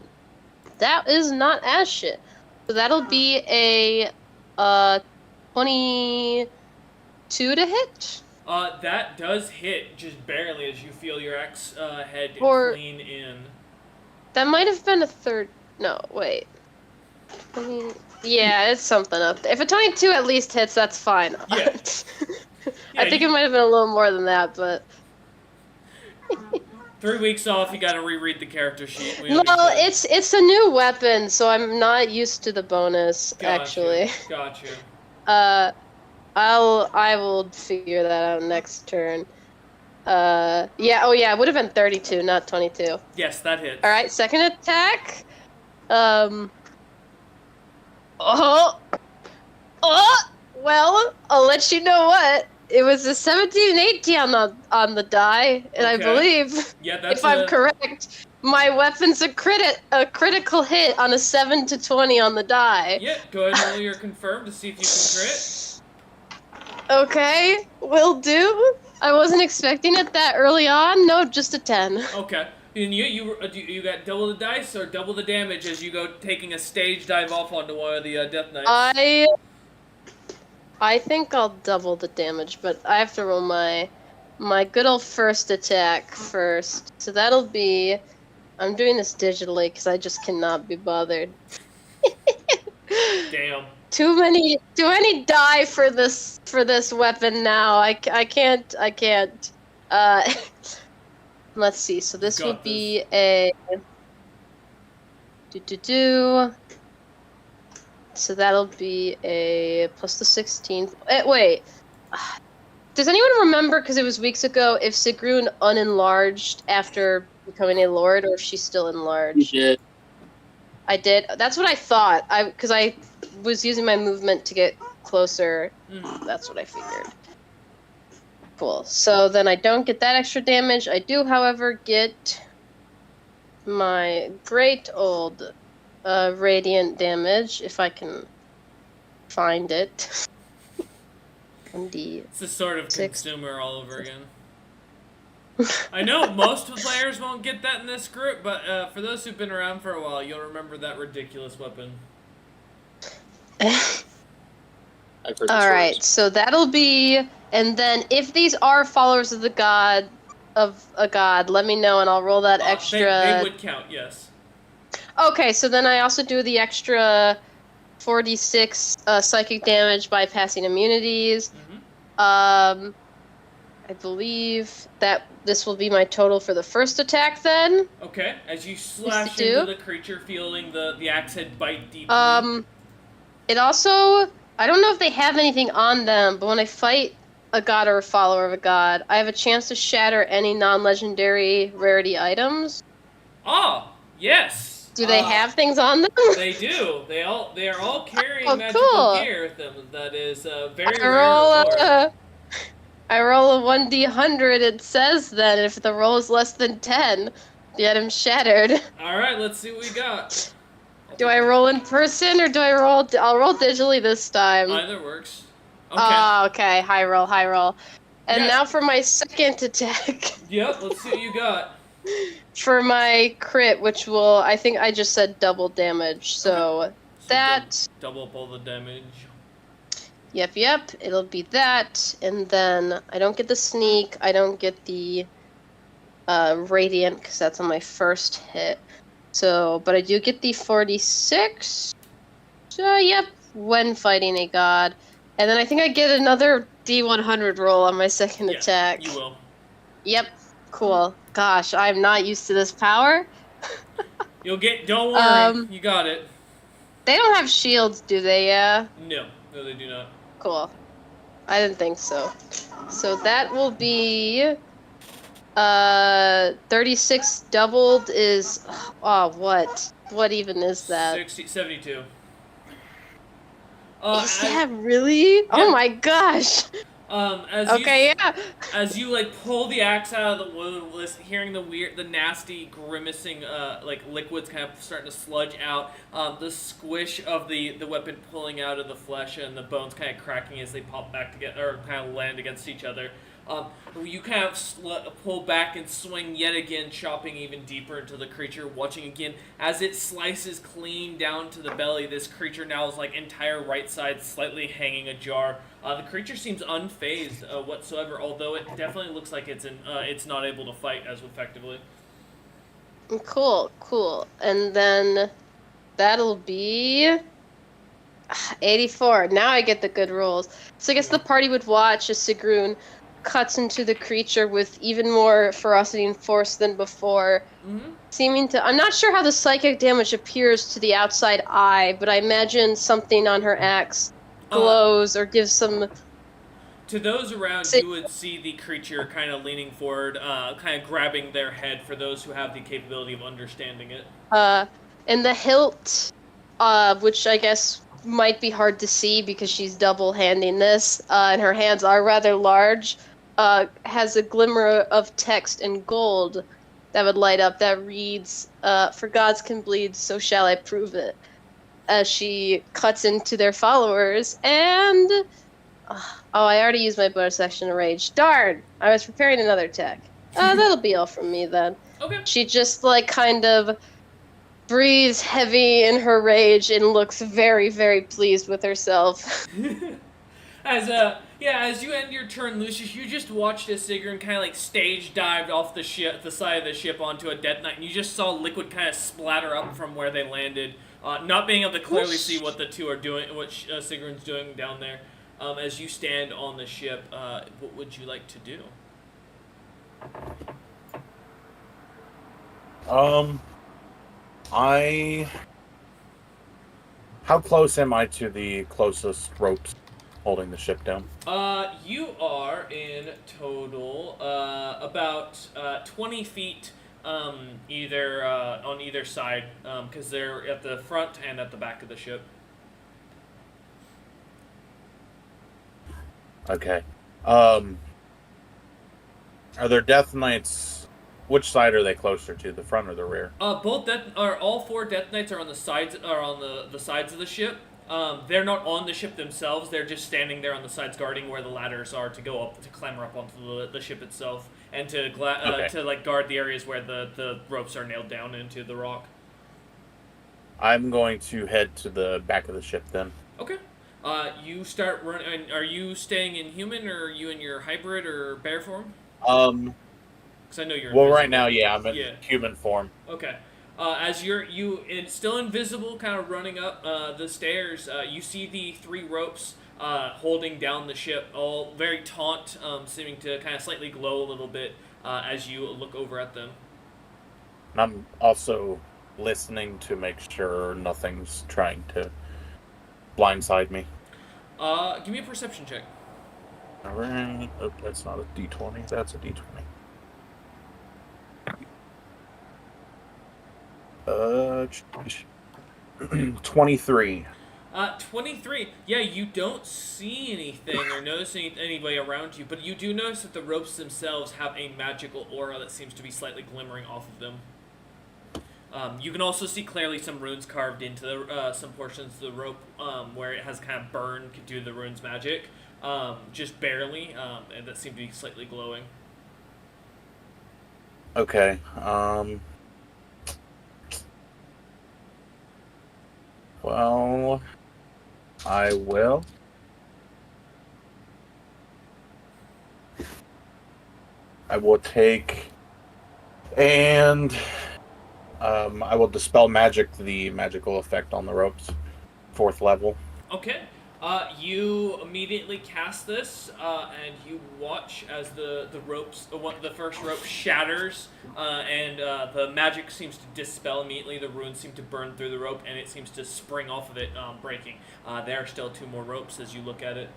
That is not as shit. So that'll be a, 20, 22 to hit? That does hit just barely as you feel your axe head Or- clean in. That might have been a third. No, wait. I mean, yeah, it's something up there. If a 22 at least hits, that's fine. Yeah. I think it might have been a little more than that, but 3 weeks off, you gotta reread the character sheet. We no, understand. it's a new weapon, so I'm not used to the bonus. Gotcha, Actually, Gotcha. I will figure that out next turn. Yeah, oh yeah, it would have been 32, not 22. Yes, that hits. All right, second attack. Oh, well, I'll let you know what. It was a 17 and 18 on the die, and I Okay. believe, Yeah, that's if I'm correct, my weapon's a critical hit on a 7 to 20 on the die. Yeah, go ahead and roll your confirm to see if you can crit. Okay, will do. I wasn't expecting it that early on. No, just a 10. Okay. And you got double the dice or double the damage as you go taking a stage dive off onto one of the Death Knights? I think I'll double the damage, but I have to roll my good old first attack first. So that'll be... I'm doing this digitally because I just cannot be bothered. Damn. Too many die for this weapon now. I can't. Let's see. So this will be a So that'll be a plus the 16th. Wait. Does anyone remember, because it was weeks ago, if Sigrun unenlarged after becoming a lord, or if she's still enlarged? You did. I did. That's what I thought. Because I was using my movement to get closer. That's what I figured. Cool. So then I don't get that extra damage. I do, however, get my great old radiant damage, if I can find it. It's a sort of consumer all over again. I know most the players won't get that in this group, but for those who've been around for a while, you'll remember that ridiculous weapon. Alright, so that'll be... And then if these are followers of a god, let me know and I'll roll that extra... They would count, yes. Okay, so then I also do the extra 46 psychic damage bypassing immunities. I believe that this will be my total for the first attack then. Okay, as you slash into the creature, feeling the axe head bite deeply. It also... I don't know if they have anything on them, but when I fight a god or a follower of a god, I have a chance to shatter any non-legendary rarity items. Ah, yes! Do they have things on them? They do. They are all carrying magical cool. gear with them. That is very I roll a 1d100. It says then if the roll is less than 10, the item's shattered. All right, let's see what we got. Do I roll in person or do I roll? I'll roll digitally this time. Either works. Okay. Okay. High roll. And now for my second attack. Yep. Let's see what you got. For my crit, which will, I think I just said double damage, so that... Double up all the damage. Yep, it'll be that, and then I don't get the sneak, I don't get the radiant, because that's on my first hit, so, but I do get the 46, so yep, when fighting a god, and then I think I get another D100 roll on my second attack. You will. Yep, cool. Gosh, I'm not used to this power. You'll get. Don't worry, you got it. They don't have shields, do they? Yeah. No, they do not. Cool. I didn't think so. So that will be 36 doubled is what even is that? 72. Is that really? Yeah. Oh my gosh. As you like pull the axe out of the wound, hearing the nasty grimacing like liquids kind of starting to sludge out, the squish of the weapon pulling out of the flesh and the bones kind of cracking as they pop back together or kind of land against each other. You kind of pull back and swing yet again, chopping even deeper into the creature, watching again as it slices clean down to the belly. This creature now is like entire right side slightly hanging ajar. The creature seems unfazed whatsoever, although it definitely looks like it's not able to fight as effectively. Cool. And then that'll be 84. Now I get the good rolls. So I guess the party would watch as Sigrun cuts into the creature with even more ferocity and force than before, seeming to... I'm not sure how the psychic damage appears to the outside eye, but I imagine something on her axe glows or gives some... To those around, you would see the creature kind of leaning forward, kind of grabbing their head for those who have the capability of understanding it. And the hilt, which I guess might be hard to see because she's double-handing this, and her hands are rather large, has a glimmer of text in gold that would light up that reads, "For gods can bleed, so shall I prove it," as she cuts into their followers, and... I already used my bonus action to rage. Darn! I was preparing another attack. That'll be all from me then. Okay. She just, like, kind of breathes heavy in her rage and looks very, very pleased with herself. As you end your turn, Lucius, you just watched as Sigrun kind of like stage dived off the side of the ship onto a Death Knight, and you just saw liquid kind of splatter up from where they landed, not being able to clearly see what the two are doing, what Sigrun's doing down there. As you stand on the ship, what would you like to do? How close am I to the closest ropes holding the ship down? You are in total about 20 feet either on either side, because they're at the front and at the back of the ship. Okay. Are there Death Knights? Which side are they closer to, the front or the rear? All four Death Knights are on the sides, the sides of the ship. They're not on the ship themselves. They're just standing there on the sides, guarding where the ladders are to go up, to clamber up onto the ship itself, and to guard the areas where the ropes are nailed down into the rock. I'm going to head to the back of the ship then. Okay. You start running. Are you staying in human, or are you in your hybrid or bear form? Because I know you're. Well, right now, yeah, I'm in human form. Okay. As it's still invisible, kind of running up the stairs, you see the three ropes holding down the ship, all very taut, seeming to kind of slightly glow a little bit as you look over at them. And I'm also listening to make sure nothing's trying to blindside me. Give me a perception check. Alright. Oh, that's not a D20. That's a D20. 23. 23. Yeah, you don't see anything or notice anybody around you, but you do notice that the ropes themselves have a magical aura that seems to be slightly glimmering off of them. You can also see clearly some runes carved into some portions of the rope where it has kind of burned due to the rune's magic, just barely, and that seem to be slightly glowing. Okay. Well, I will. I will take and I will dispel magic, the magical effect on the ropes, 4th level. Okay. You immediately cast this, and you watch as the first rope shatters, and the magic seems to dispel immediately. The runes seem to burn through the rope, and it seems to spring off of it, breaking. There are still 2 more ropes as you look at it.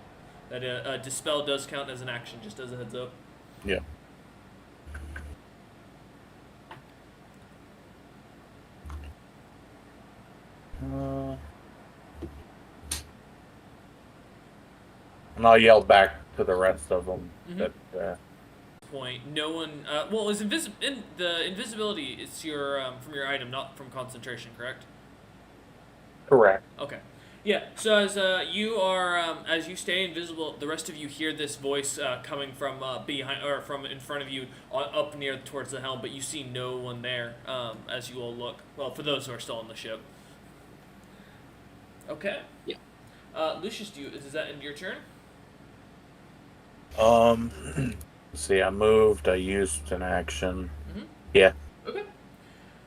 That dispel does count as an action, just as a heads up. Yeah. And I'll yell back to the rest of them that. Point. No one. Well, is the invisibility is your from your item, not from concentration, correct? Correct. Okay. Yeah. So as you stay invisible, the rest of you hear this voice coming from behind or from in front of you, up near towards the helm, but you see no one there. As you all look, well, for those who are still on the ship. Okay. Yeah. Lucius, does that end your turn? Let's see, I moved. I used an action. Mm-hmm. Yeah. Okay.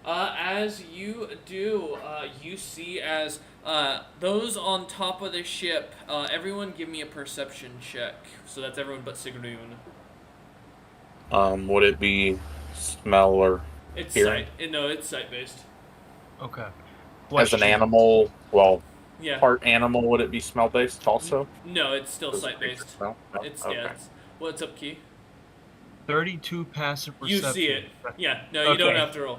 As you do, you see as those on top of the ship. Everyone, give me a perception check. So that's everyone but Sigrun. Would it be smell or It's hearing? sight. No, it's sight based. Okay. As an animal, well, Yeah. part animal, would it be smell based also? No, it's still Does the sight creature based. smell? No? It's Okay. yeah. What's up, Key? 32 passive You perception. see it. Yeah. No, you don't Okay. have to roll.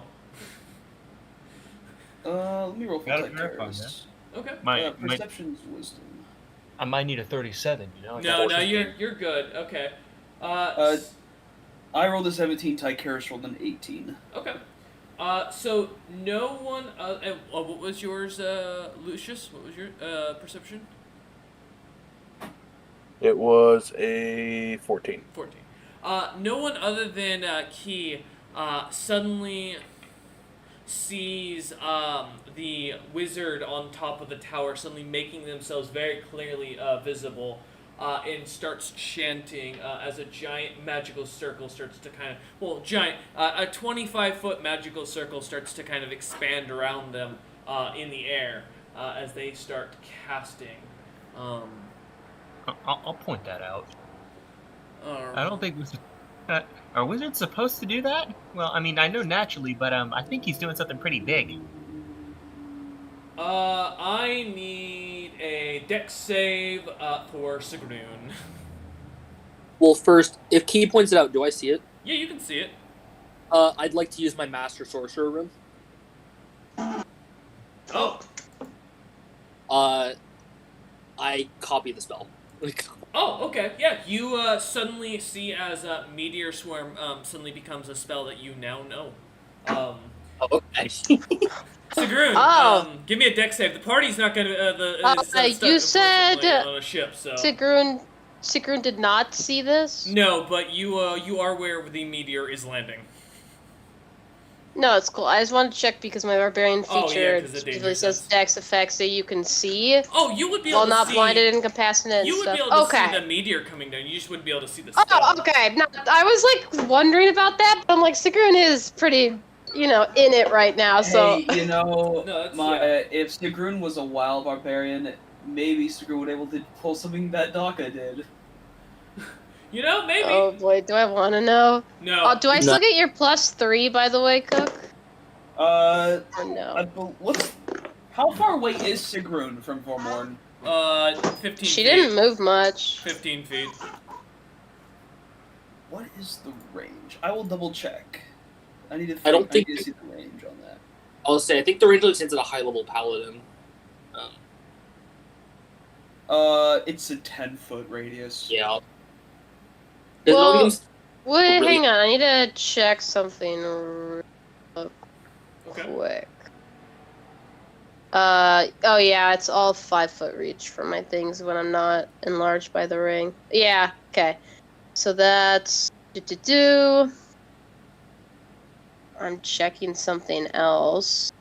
Let me roll for Gotta Tyche verify Karis. Okay. My Perception's wisdom. I might need a 37, No, you're good. Okay. I rolled a 17. Tyche Karis rolled an 18. Okay. So no one. What was yours, Lucius? What was your perception? It was a 14. 14. No one other than Key suddenly sees the wizard on top of the tower suddenly making themselves very clearly visible, and starts chanting as a giant magical circle starts to kind of, a 25-foot magical circle starts to kind of expand around them in the air as they start casting. I'll point that out. I don't think are wizards supposed to do that? Well, I mean, I know naturally, but I think he's doing something pretty big. I need a dex save for Sigrun. Well, first, if Key points it out, do I see it? Yeah, you can see it. I'd like to use my Master Sorcerer Room. Oh. I copy the spell. Oh, okay. Yeah, you suddenly see as Meteor Swarm suddenly becomes a spell that you now know. Okay. Sigrun, give me a dex save. The party's not gonna. You said on a ship, so. Sigrun did not see this? No, but you are where the meteor is landing. No, it's cool. I just wanted to check because my barbarian feature specifically says dex effects that you can see. Oh, you would be able while to not see, blinded and incapacitated. You and would stuff. be able to okay. see the meteor coming down. You just wouldn't be able to see the spell. Oh, okay. No, I was like wondering about that, but I'm like Sigrun is pretty, in it right now. So Hey, No, if Sigrun was a wild barbarian, maybe Sigrun would be able to pull something that Daka did. Maybe. Oh boy, do I want to know? No. Do I still get your +3, by the way, Cook? Or no. How far away is Sigrun from Vormorn? 15 She feet. didn't move much. 15 feet. What is the range? I will double check. I need to. I don't think need to see the range on that. I'll say I think the range stands at a high level paladin. It's a 10-foot radius. Yeah. Well, wait, hang on. I need to check something real quick. Oh yeah, it's all 5-foot reach for my things when I'm not enlarged by the ring. Yeah, okay. So that's I'm checking something else.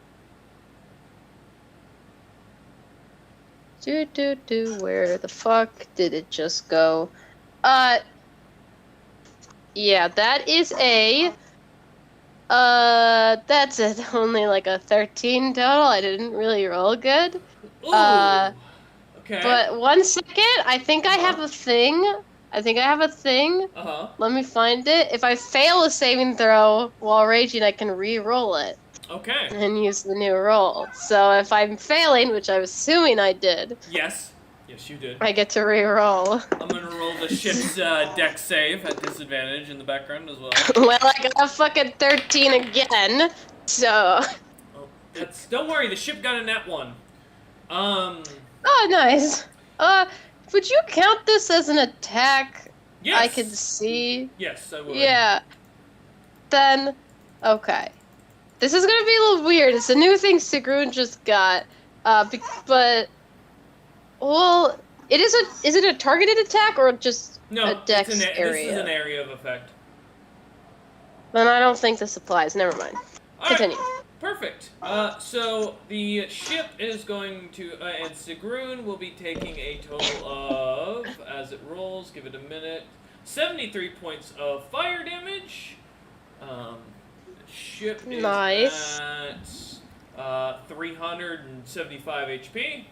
Where the fuck did it just go? Yeah, that is that's it. Only like a 13 total. I didn't really roll good. Ooh. Okay. But 1 second. I think I have a thing. Uh-huh. Let me find it. If I fail a saving throw while raging, I can re-roll it. Okay. And use the new roll. So if I'm failing, which I'm assuming I did. Yes, you did. I get to re-roll. I'm gonna roll the ship's deck save at disadvantage in the background as well. Well, I got a fucking 13 again. So. Oh, don't worry, the ship got a nat 1. Oh, nice. Would you count this as an attack? Yes. I can see. Yes, I would. Yeah. Then, okay. This is gonna be a little weird. It's a new thing Sigrun just got. But Well, is it a targeted attack or just No, a dex this area? is an area of effect. Then I don't think this applies. Never mind. Continue. Alright, perfect. So the ship is going to, and Sigrun will be taking a total of, as it rolls, give it a minute, 73 points of fire damage. The ship is Nice. at 375 HP.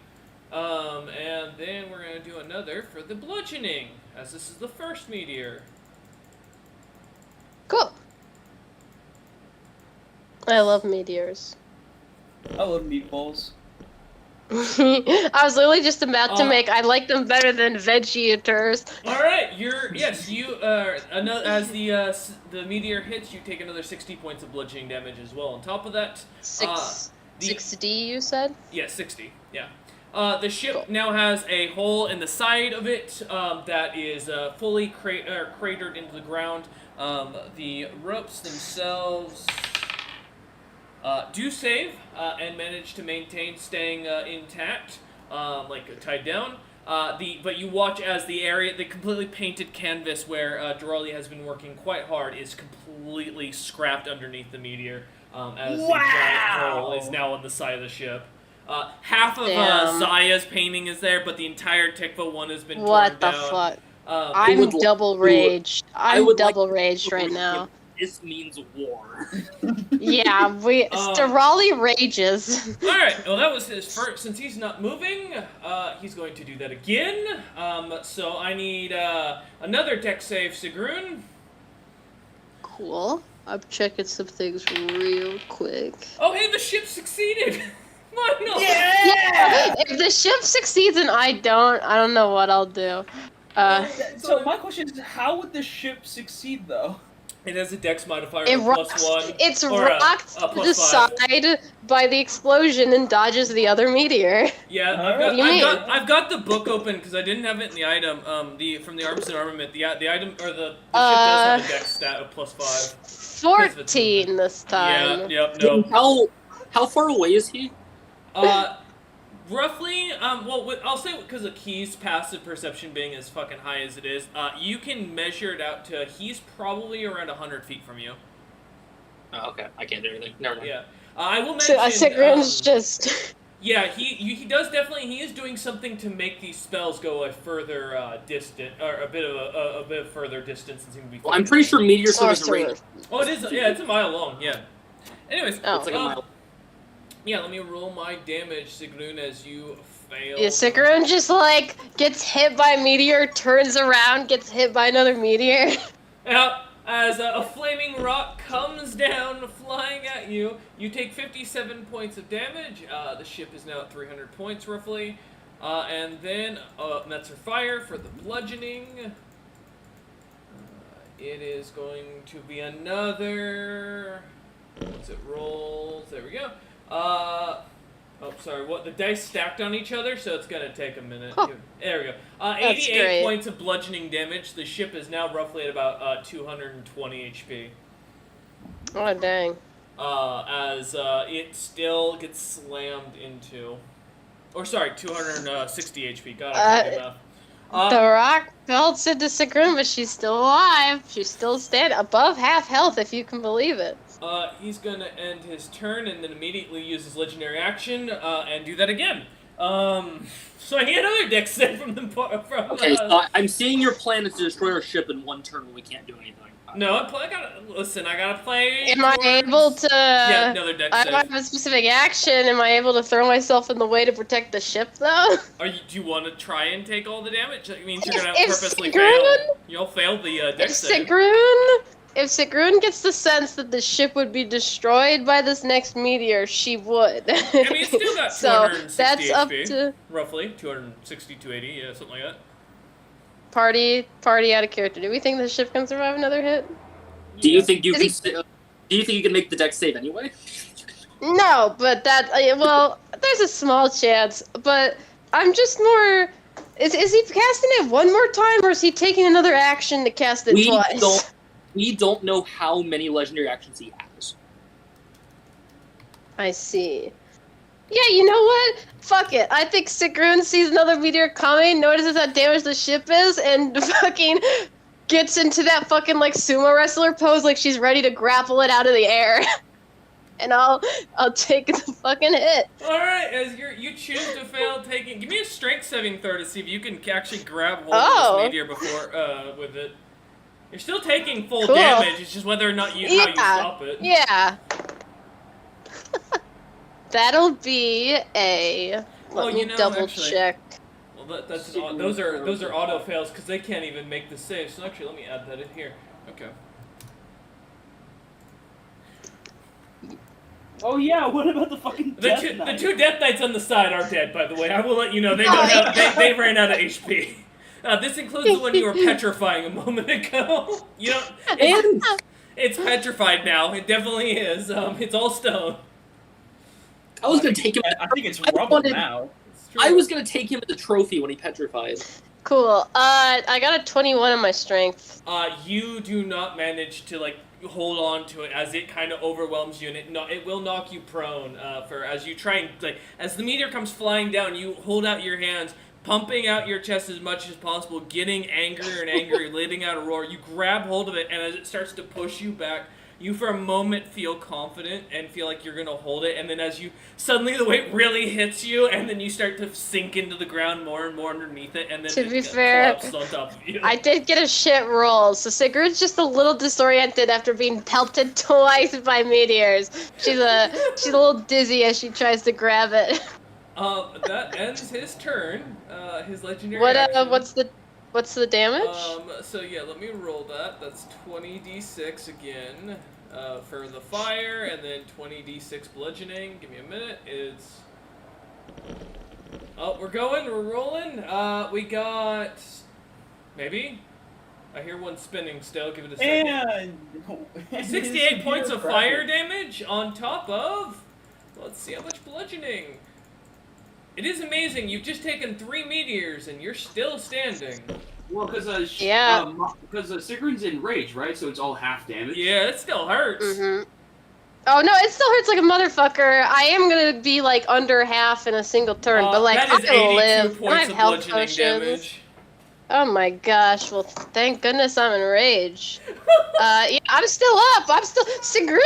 And then we're going to do another for the bludgeoning, as this is the first meteor. Cool. I love meteors. I love meatballs. I was literally just about to make. I like them better than veggie eaters. All right, you as the meteor hits, you take another 60 points of bludgeoning damage as well. On top of that, 6D, you said? Yeah, 60. Yeah. The ship now has a hole in the side of it that is fully cratered into the ground. The ropes themselves do save and manage to maintain staying intact, tied down. But you watch as the completely painted canvas where Durali has been working quite hard is completely scrapped underneath the meteor, as the giant hole is now on the side of the ship. Half of Zaya's painting is there, but the entire Tikva one has been torn down. What the fuck? I'm double raged. I'm double raged right now. This means war. Yeah, Durali rages. Alright, well that was his first. Since he's not moving, he's going to do that again. So I need another dex save, Sigrun. Cool. I'm checking some things real quick. Oh hey, the ship succeeded! Finally! Yeah! If the ship succeeds and I don't know what I'll do. So my question is, how would the ship succeed, though? It has a dex modifier It of rocks, +1. it's or rocked a to the +5. side by the explosion and dodges the other meteor. Yeah, you mean? I've got the book open because I didn't have it in the item. From the Arms and Armament, the item or the ship does have a dex stat of +5. 14 this time. Yeah, no. How far away is he? Roughly, I'll say because of Key's passive perception being as fucking high as it is, you can measure it out to, he's probably around 100 feet from you. Oh, okay. I can't do anything. Never mind. Yeah. I will mention... Sigrun's just... Yeah, he does definitely, he is doing something to make these spells go a further distant, or a bit further distance and seem to be... Well, I'm pretty sure meteor storm is a range. Oh, it is, yeah, it's a mile long, yeah. Anyways, Oh. It's like a mile. Yeah, let me roll my damage, Sigrun, as you fail. Yeah, Sigrun just, gets hit by a meteor, turns around, gets hit by another meteor. Yeah, as a flaming rock comes down, flying at you, you take 57 points of damage. The ship is now at 300 points, roughly. And then, that's her fire for the bludgeoning. It is going to be another... Once it rolls, there we go. The dice stacked on each other, so it's gonna take a minute. Huh. There we go. 88 great. points of bludgeoning damage. The ship is now roughly at about 220 HP. Oh, dang. As it still gets slammed into... 260 HP. God, I can't do math. The rock melts into Sigrun, but she's still alive. She's still standing above half health, if you can believe it. He's gonna end his turn and then immediately use his legendary action and do that again. So I need another dex save from the Okay, so I'm seeing your plan is to destroy our ship in one turn when we can't do anything. No, I gotta play. Am I able to? Yeah, another dex I save. don't have a specific action. Am I able to throw myself in the way to protect the ship, though? Do you want to try and take all the damage? That means you're gonna If purposely Sigrun- fail. You'll fail the dex save. If Sigrun gets the sense that the ship would be destroyed by this next meteor, she would. I mean, it's still got 260 so that's HP, up to roughly 260, 280, yeah, something like that. party out of character. Do we think the ship can survive another hit? Do you think you can? Do you think you can make the dex save anyway? No, but there's a small chance. But I'm just more. Is he casting it one more time, or is he taking another action to cast it twice? We don't know how many legendary actions he has. I see. Yeah, you know what? Fuck it. I think Sigrun sees another meteor coming, notices how damaged the ship is, and fucking gets into that fucking like sumo wrestler pose like she's ready to grapple it out of the air. And I'll take the fucking hit. Alright, as you choose to fail taking... Give me a strength saving throw to see if you can actually grab hold of this meteor before, with it. You're still taking full damage, it's just whether or not how you stop it. Yeah. That'll be a... Let me double check. Well, those are auto fails because they can't even make the save. So actually, let me add that in here. Okay. Oh yeah, what about the fucking Death Knight? The two Death Knights on the side are dead, by the way. I will let you know they don't have, they ran out of HP. This includes the one you were petrifying a moment ago. You know, it's petrified now. It definitely is. It's all stone. I was gonna take him. I think it's rubble now. I was gonna take him as a trophy when he petrified. Cool. I got a 21 on my strength. You do not manage to like hold on to it as it kind of overwhelms you, and it will knock you prone. As you try and as the meteor comes flying down, you hold out your hands, pumping out your chest as much as possible, getting angrier and angrier, letting out a roar. You grab hold of it, and as it starts to push you back, you for a moment feel confident and feel like you're gonna hold it, and then as you suddenly the weight really hits you, and then you start to sink into the ground more and more underneath it, and then to be fair, collapses on top of you. I did get a shit roll, so Sigrun's just a little disoriented after being pelted twice by meteors. She's a little dizzy as she tries to grab it. That ends his turn. His legendary action. What's the damage? So yeah, let me roll that. That's 20d6 again for the fire, and then 20d6 bludgeoning. Give me a minute. It's... Oh, we're rolling. We got... Maybe? I hear one spinning still. Give it a second. And 68 points of fire damage on top of... Let's see how much bludgeoning. It is amazing. You've just taken 3 meteors and you're still standing. Well, because Sigrun's in rage, right? So it's all half damage. Yeah, it still hurts. Mm-hmm. Oh no, it still hurts like a motherfucker. I am gonna be like under half in a single turn, but like that is I'll live. Points I have of health bludgeoning potions. damage. Oh my gosh! Well, thank goodness I'm in rage. Yeah, I'm still up. Sigrun.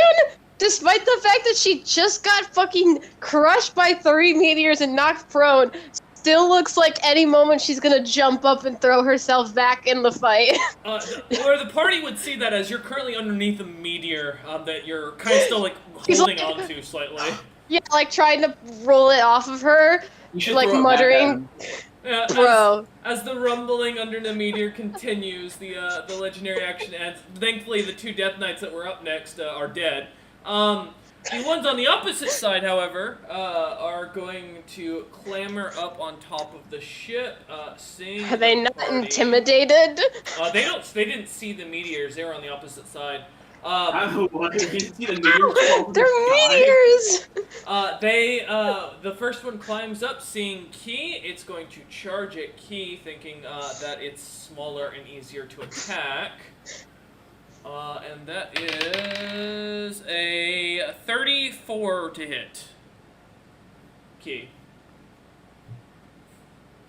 Despite the fact that she just got fucking crushed by 3 meteors and knocked prone, still looks like any moment she's gonna jump up and throw herself back in the fight. Or the party would see that as you're currently underneath a meteor that you're kind of still like holding on to slightly. Yeah, like trying to roll it off of her, like muttering. Bro. As the rumbling under the meteor continues, the legendary action ends. Thankfully, the 2 Death Knights that were up next are dead. The ones on the opposite side, however, are going to clamber up on top of the ship, seeing... Are they not intimidated? They didn't see the meteors. They were on the opposite side. What? You didn't see the meteors? They're meteors! The first one climbs up, seeing Key. It's going to charge at Key, thinking that it's smaller and easier to attack. And that is a 34 to hit. Key.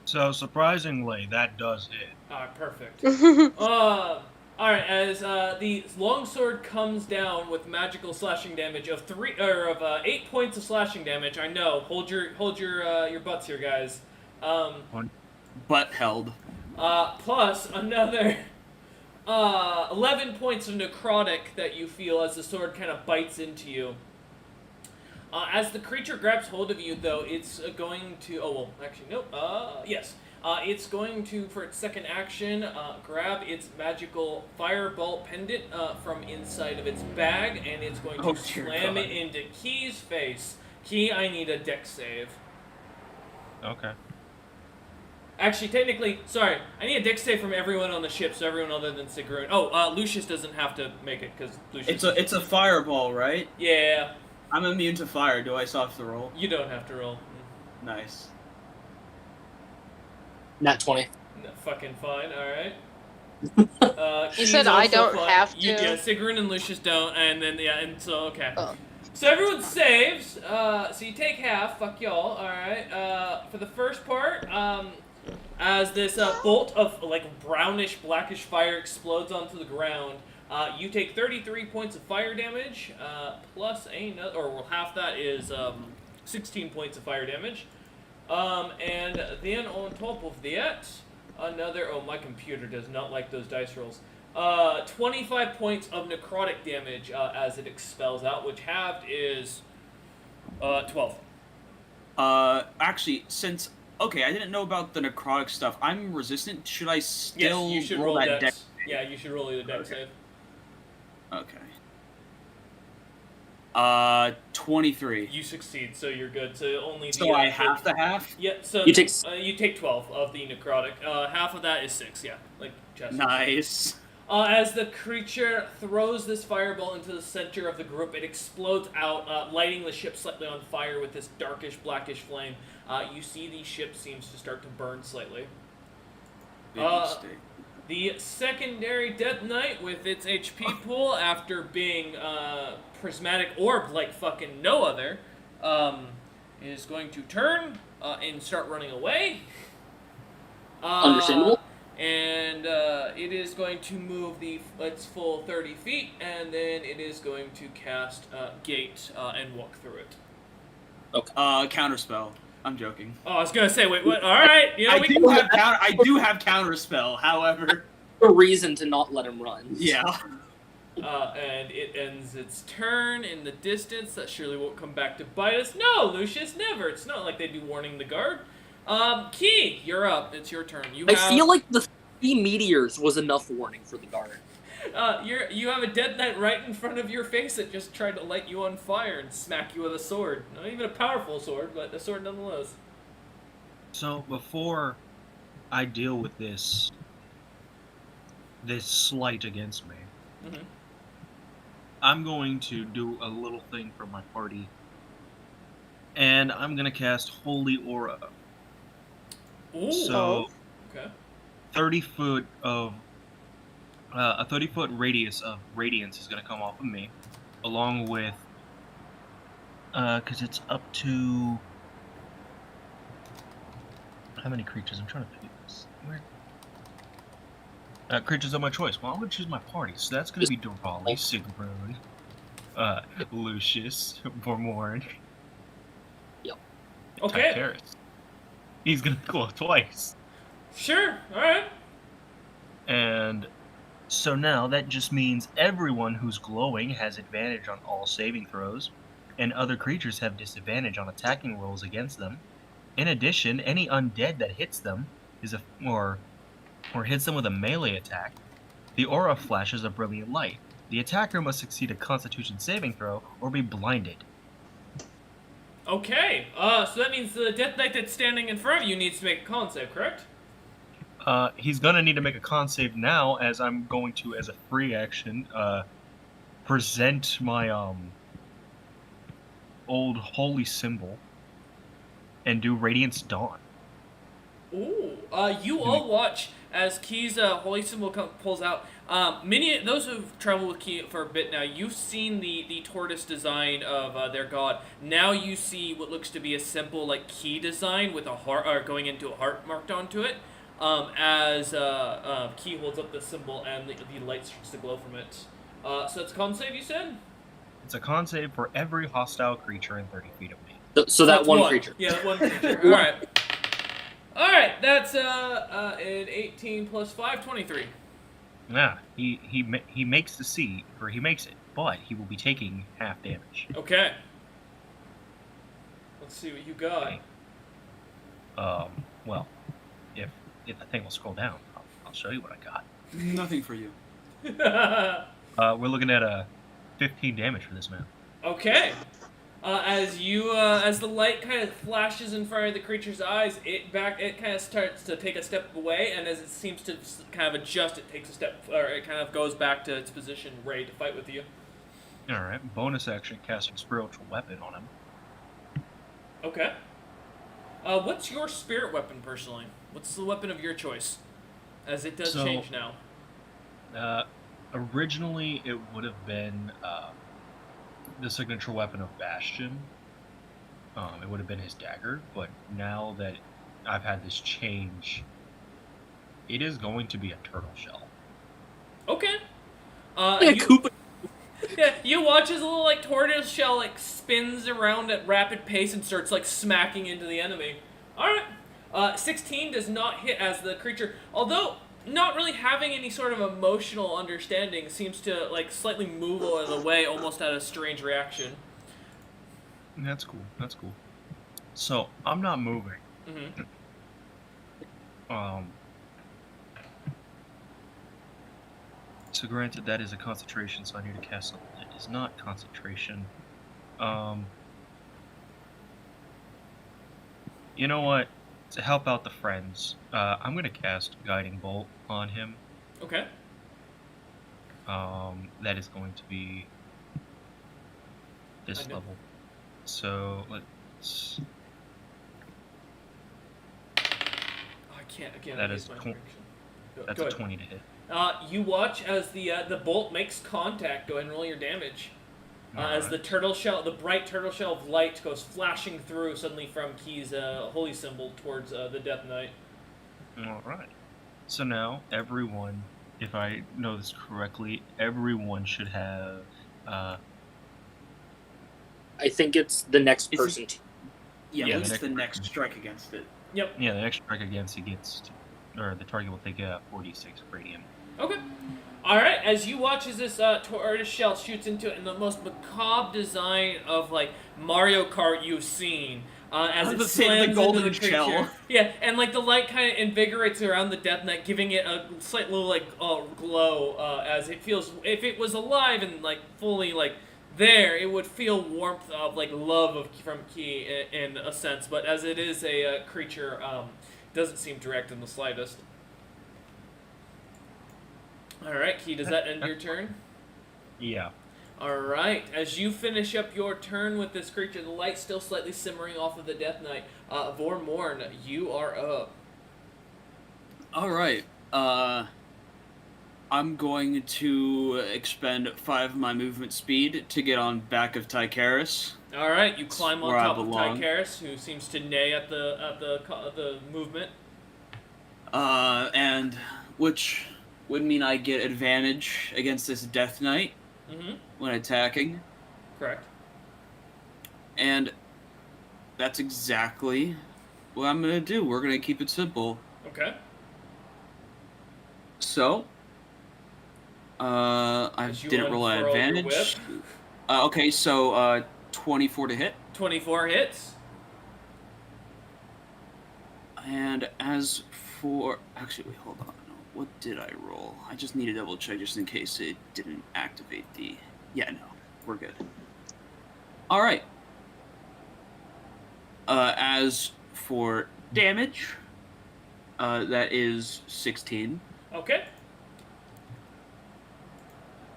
So, surprisingly, that does hit. Alright, perfect. Alright, as the longsword comes down with magical slashing damage of 8 points of slashing damage. I know. Hold your butts here, guys. Butt held. Plus another 11 points of necrotic that you feel as the sword kind of bites into you. As the creature grabs hold of you, though, it's going to... Oh, well, actually, nope. Yes. It's going to, for its second action, grab its magical firebolt pendant from inside of its bag, and it's going to slam it into Key's face. Key, I need a dex save. Okay. Actually, technically, sorry, I need a dex save from everyone on the ship, so everyone other than Sigrun. Oh, Lucius doesn't have to make it, because Lucius... It's a fireball, right? Yeah. I'm immune to fire. Do I still have to roll? You don't have to roll. Nice. Nat 20. No, fucking fine, alright. You said I don't have to? Yeah, Sigrun and Lucius don't, and then, yeah, and so, okay. Oh. So everyone saves. So you take half. Fuck y'all. All right. For the first part, as this bolt of like brownish, blackish fire explodes onto the ground, you take 33 points of fire damage. Plus another, or well, half that is 16 points of fire damage. And then on top of that, another. Oh, my computer does not like those dice rolls. 25 points of necrotic damage as it expels out, which halved is 12. Actually, since okay, I didn't know about the necrotic stuff. I'm resistant. Should I still Yes, you should roll that dex. dex? Yeah, you should roll the dex save. Okay. 23. You succeed, so you're good. So only. So I have the half. Yeah. So You take you take 12 of the necrotic. Half of that is 6. Yeah, like chest. Nice. As the creature throws this fireball into the center of the group, it explodes out, lighting the ship slightly on fire with this darkish, blackish flame. You see the ship seems to start to burn slightly. Big mistake. The secondary Death Knight with its HP pool, after being prismatic orb like fucking no other, is going to turn and start running away. Understandable. And it is going to move its full 30 feet, and then it is going to cast Gate and walk through it. Okay. Counterspell. I'm joking. Oh, I was gonna say, wait, what? All right, you know, I do have counterspell. However, a reason to not let him run. Yeah. And it ends its turn in the distance. That surely won't come back to bite us. No, Lucius, never. It's not like they'd be warning the guard. Key, you're up. It's your turn. I feel like the 3 meteors was enough warning for the guard. You have a Dead Knight right in front of your face that just tried to light you on fire and smack you with a sword. Not even a powerful sword, but a sword nonetheless. So before I deal with this slight against me, I'm going to do a little thing for my party, and I'm going to cast Holy Aura. Ooh. So, okay. 30-foot of a 30-foot radius of radiance is going to come off of me, along with because it's up to how many creatures? I'm trying to pick this. Where? Creatures of my choice. Well, I'm going to choose my party, so that's going to be Dorvali, Sigrun, Lucius, Vormorn. Yep. Okay. Tyteris. He's going to go twice. Sure. All right. And so now that just means everyone who's glowing has advantage on all saving throws, and other creatures have disadvantage on attacking rolls against them. In addition, any undead that hits them or hits them with a melee attack, the aura flashes a brilliant light. The attacker must succeed a Constitution saving throw or be blinded. Okay. So that means the Death Knight that's standing in front of you needs to make a con save, correct? He's gonna need to make a con save now, as I'm going to, as a free action, present my old holy symbol and do Radiance Dawn. Ooh. You all watch as Key's holy symbol pulls out. Many those who've traveled with Key for a bit now, you've seen the tortoise design of their god. Now you see what looks to be a simple like key design with a heart, going into a heart marked onto it. As Key holds up the symbol and the light starts to glow from it. So it's a con save, you said? It's a con save for every hostile creature in 30 feet of me. So that one creature. Yeah, that one creature. Alright. Alright, that's an 18 plus 5, 23. Yeah, he makes the seed, or he makes it, but he will be taking half damage. Okay. Let's see what you got. Well, if the thing will scroll down, I'll show you what I got. Nothing for you. We're looking at 15 damage for this man. Okay. As the light kind of flashes in front of the creature's eyes, it kind of starts to take a step away, and as it seems to kind of adjust, it takes a step, or it kind of goes back to its position, ready to fight with you. All right. Bonus action: casting spiritual weapon on him. Okay. What's your spirit weapon, personally? What's the weapon of your choice? As it does change now. Originally, it would have been the signature weapon of Bastion. It would have been his dagger, but now that I've had this change, it is going to be a turtle shell. Okay. Koopa. Yeah, you watch as a little like tortoise shell like spins around at rapid pace and starts like smacking into the enemy. All right. 16 does not hit as the creature, although not really having any sort of emotional understanding, seems to like slightly move out of the way, almost at a strange reaction. That's cool. That's cool. So I'm not moving. Mm-hmm. So granted, that is a concentration, so I need to cast something that is not concentration. You know what? To help out the friends, I'm gonna cast Guiding Bolt on him. Okay. That is going to be this level. So let's. I can't. That is that's a 20 to hit. You watch as the bolt makes contact. Go ahead and roll your damage. As the turtle shell, the bright turtle shell of light goes flashing through suddenly from Key's holy symbol towards the Death Knight. All right. So now everyone, if I know this correctly, everyone should have. I think it's the next person. Yeah, at least the next strike against it. Yep. Yeah, the next strike against it gets, or the target will take 46 radiant. Okay. Alright, as you watch as this tortoise shell shoots into it in the most macabre design of, like, Mario Kart you've seen. As it slams into the creature. Shell. Yeah, and, like, the light kind of invigorates around the Death Knight, giving it a slight little, like, glow, as it feels, if it was alive and, like, fully, like, there, it would feel warmth of, like, love from Key in a sense, but as it is a creature, doesn't seem direct in the slightest. Alright, Key, does that end your turn? Yeah. Alright, as you finish up your turn with this creature, the light still slightly simmering off of the Death Knight, Vormorn, you are up. Alright, I'm going to expend 5 of my movement speed to get on back of Tycharis. Alright, you climb on top of Tycharis, who seems to neigh at the movement. And which would mean I get advantage against this Death Knight when attacking. Correct. And that's exactly what I'm gonna do. We're gonna keep it simple. Okay. So, I didn't roll an advantage. Okay, so 24 to hit. 24 hits. And as for actually, wait, hold on. What did I roll? I just need to double check just in case it didn't activate the. Yeah, no, we're good. All right. As for damage, that is 16. Okay.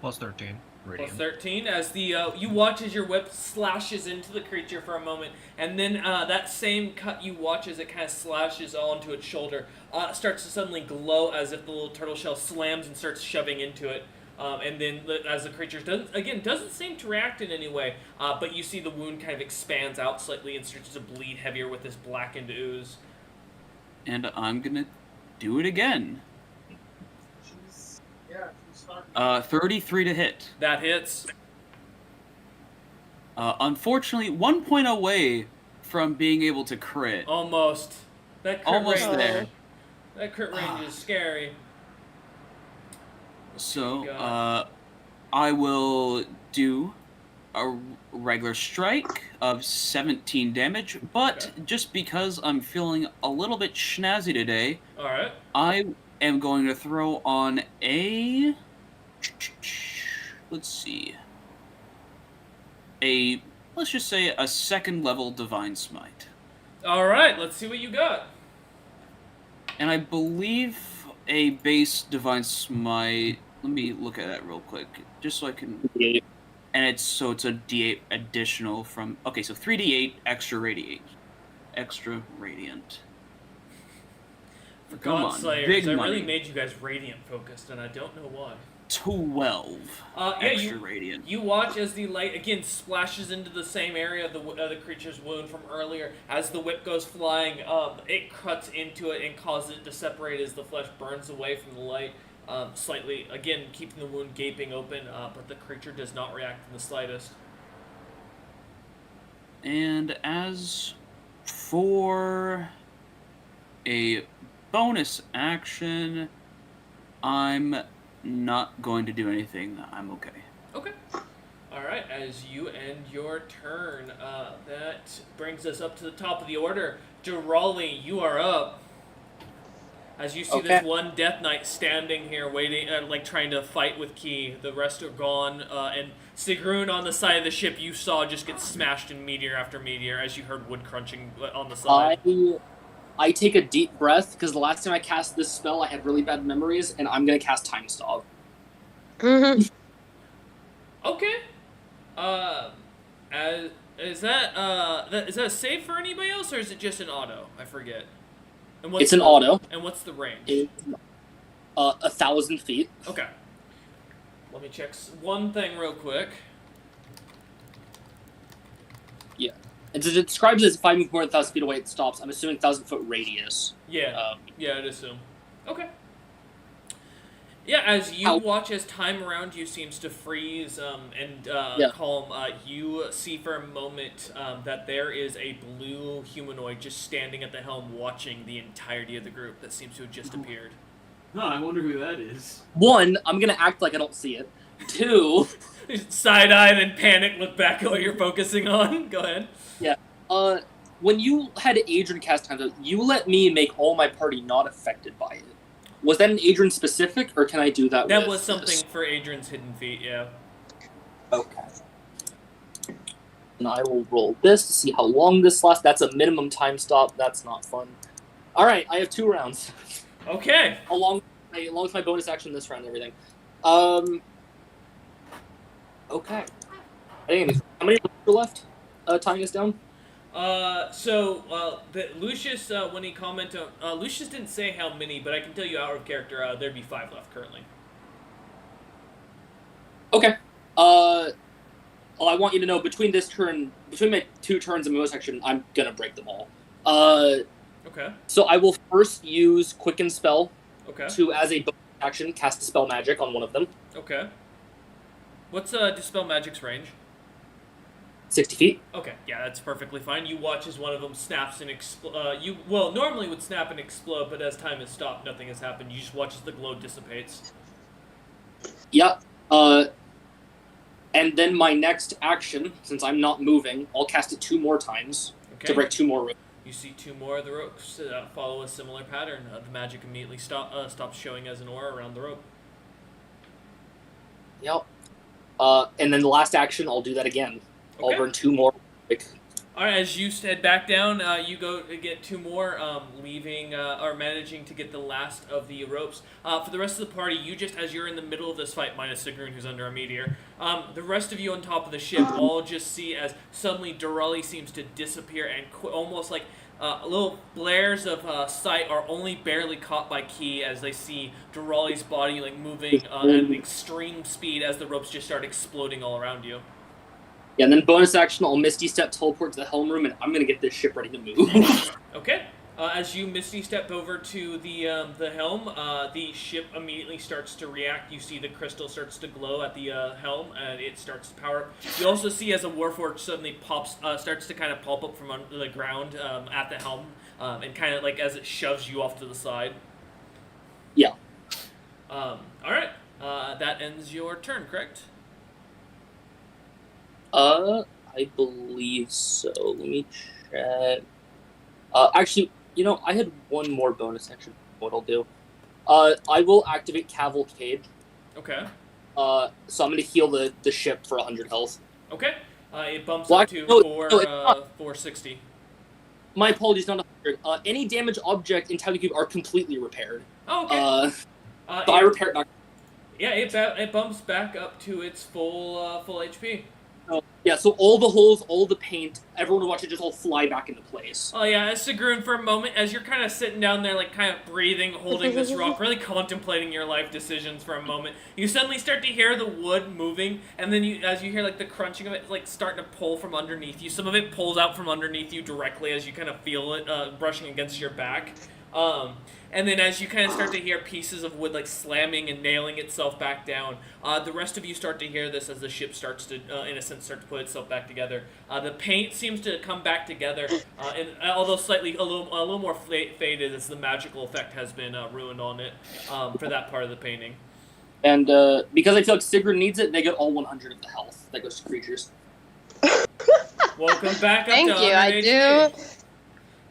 Plus 13. Radiant. Plus 13, as the you watch as your whip slashes into the creature for a moment, and then that same cut you watch as it kind of slashes onto its shoulder starts to suddenly glow as if the little turtle shell slams and starts shoving into it. And then as the creature doesn't seem to react in any way, but you see the wound kind of expands out slightly and starts to bleed heavier with this blackened ooze. And I'm gonna do it again. 33 to hit. That hits. Unfortunately, 1 point away from being able to crit. Almost. That crit Almost range, there. That crit range is scary. So, I will do a regular strike of 17 damage, but just because I'm feeling a little bit schnazzy today, Alright. I am going to throw on a... Let's see. Let's just say a 2nd level Divine Smite. Alright, let's see what you got. And I believe a base Divine Smite... Let me look at that real quick, just so I can... And it's a D8 additional from... Okay, so 3D8 extra radiate. Extra radiant. For Come God on, Slayers, big I money. really made you guys radiant focused, and I don't know why. 12 extra you, radiant. You watch as the light again splashes into the same area of the creature's wound from earlier. As the whip goes flying, it cuts into it and causes it to separate as the flesh burns away from the light, slightly, again, keeping the wound gaping open, but the creature does not react in the slightest. And as for a bonus action, I'm not going to do anything. I'm okay. Okay. Alright, as you end your turn, that brings us up to the top of the order. Durali, you are up. As you see this one Death Knight standing here waiting, trying to fight with Key. The rest are gone, and Sigrun on the side of the ship you saw just get smashed in meteor after meteor as you heard wood crunching on the side. I take a deep breath, because the last time I cast this spell I had really bad memories, and I'm going to cast Time Stop. Mm-hmm. Okay. Is that a save for anybody else, or is it just an auto? I forget. And It's an auto. And what's the range? It's 1,000 feet. Okay. Let me check one thing real quick. Yeah. It describes it as if I move more than 1,000 feet away, it stops. I'm assuming 1,000-foot radius. Yeah. Yeah, I'd assume. Okay. Yeah, as you watch as time around you seems to freeze and calm, you see for a moment that there is a blue humanoid just standing at the helm watching the entirety of the group that seems to have just appeared. Huh, I wonder who that is. 1, I'm going to act like I don't see it. 2... Side-eye, then panic, look back at what you're focusing on. Go ahead. Yeah. When you had Adrian cast Time, you let me make all my party not affected by it. Was that an Adrian specific, or can I do that? That was something for Adrian's hidden feat. Yeah. Okay. And I will roll this to see how long this lasts. That's a minimum time stop. That's not fun. All right, I have 2 rounds. Okay. Along with my bonus action this round and everything. Okay. How many are left? Tying us down. Lucius, when he commented, Lucius didn't say how many, but I can tell you out of character, there'd be 5 left currently. Okay. I want you to know between my 2 turns and my bonus action, I'm gonna break them all. Okay. So I will first use Quicken Spell. Okay. To, as a bonus action, cast Dispel Magic on one of them. Okay. What's Dispel Magic's range? 60 feet. Okay, yeah, that's perfectly fine. You watch as one of them snaps and normally would snap and explode, but as time has stopped, nothing has happened. You just watch as the glow dissipates. Yeah. And then my next action, since I'm not moving, I'll cast it 2 more times to break 2 more ropes. You see 2 more of the ropes follow a similar pattern. The magic immediately stops showing as an aura around the rope. Yep. And then the last action, I'll do that again. Okay. I'll burn 2 more. Alright, as you head back down, you go to get 2 more, leaving, or managing to get the last of the ropes. For the rest of the party, you just, as you're in the middle of this fight, minus Sigrun, who's under a meteor, the rest of you on top of the ship all just see as suddenly Durali seems to disappear and almost like little blares of sight are only barely caught by Key as they see Durali's body like moving at an extreme speed as the ropes just start exploding all around you. Yeah, and then bonus action, I'll Misty Step teleport to the helm room, and I'm gonna get this ship ready to move. Okay. As you Misty Step over to the helm, the ship immediately starts to react. You see the crystal starts to glow at the helm, and it starts to power up. You also see as a Warforged suddenly starts to kind of pulp up from under the ground at the helm, and kind of like as it shoves you off to the side. Yeah. All right. That ends your turn, correct? I believe so. Let me check. Actually, I had 1 more bonus action. What I'll do. I will activate Cavalcade. Okay. So I'm gonna heal the ship for 100 health. Okay. It bumps up to 460. My apologies, not 100. Any damaged object in Title Cube are completely repaired. Oh, okay. So I repaired. Yeah, it bumps back up to its full HP. So Yeah, so all the holes, all the paint, everyone will watch it just all fly back into place. Oh yeah, Sigrun, for a moment, as you're kind of sitting down there, like kind of breathing, holding this rock, really contemplating your life decisions for a moment, you suddenly start to hear the wood moving, and then as you hear like the crunching of it, like starting to pull from underneath you. Some of it pulls out from underneath you directly as you kind of feel it brushing against your back. And then as you kind of start to hear pieces of wood like slamming and nailing itself back down, the rest of you start to hear this as the ship starts to, in a sense, start to put itself back together. The paint seems to come back together, and although slightly a little more faded, as the magical effect has been ruined on it for that part of the painting. And because I feel like Sigrun needs it, they get all 100 of the health that goes to creatures. Welcome back up Thank to you, I HP. do.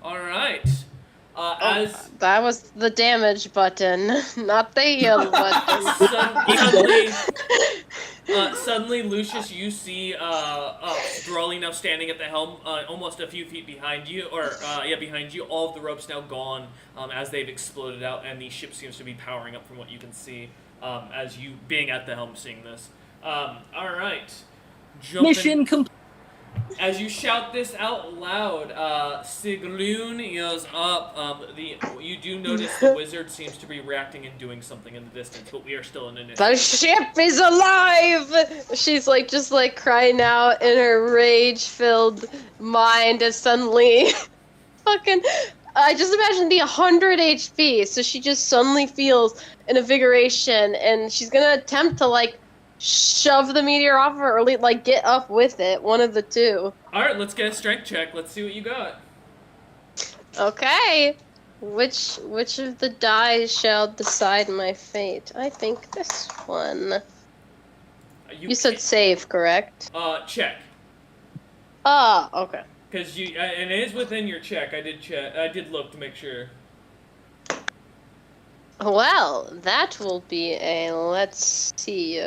All right. That was the damage button, not the heal button. Suddenly, Lucius, you see Drolly now standing at the helm, almost a few feet behind you, behind you. All of the ropes now gone as they've exploded out, and the ship seems to be powering up from what you can see as you being at the helm seeing this. All right. Mission complete. As you shout this out loud, Sigrun is up. You do notice the wizard seems to be reacting and doing something in the distance, but we are still in initiative. The ship is alive! She's just crying out in her rage-filled mind as suddenly fucking... I just imagine the 100 HP, so she just suddenly feels an invigoration, and she's gonna attempt to, shove the meteor off of her, or get up with it, one of the two. Alright, let's get a strength check. Let's see what you got. Okay. Which of the dice shall decide my fate? I think this one. You said save, correct? Check. Okay. Because and it is within your check. I did check. I did look to make sure. Well, that will be let's see.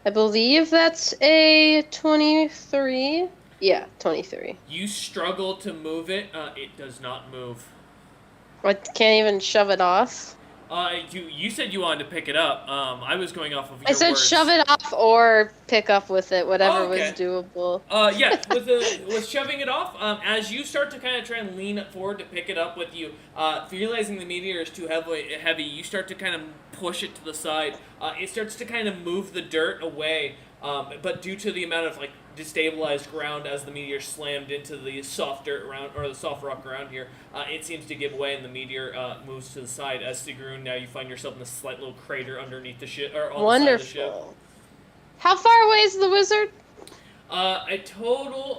I believe that's a 23. Yeah, 23. You struggle to move it. It does not move. I can't even shove it off. You said you wanted to pick it up. I was going off of your I said words. shove it off or pick up with it, whatever was okay. doable. Yeah, with shoving it off, as you start to kind of try and lean forward to pick it up with you, realizing the meteor is too heavy, you start to kind of push it to the side. It starts to kind of move the dirt away, but due to the amount of destabilized ground as the meteor slammed into the soft dirt around, or the soft rock around here, it seems to give way and the meteor moves to the side. As Sigrun, now you find yourself in this slight little crater underneath the ship, or on Wonderful. the side of the ship. How far away is the wizard? A total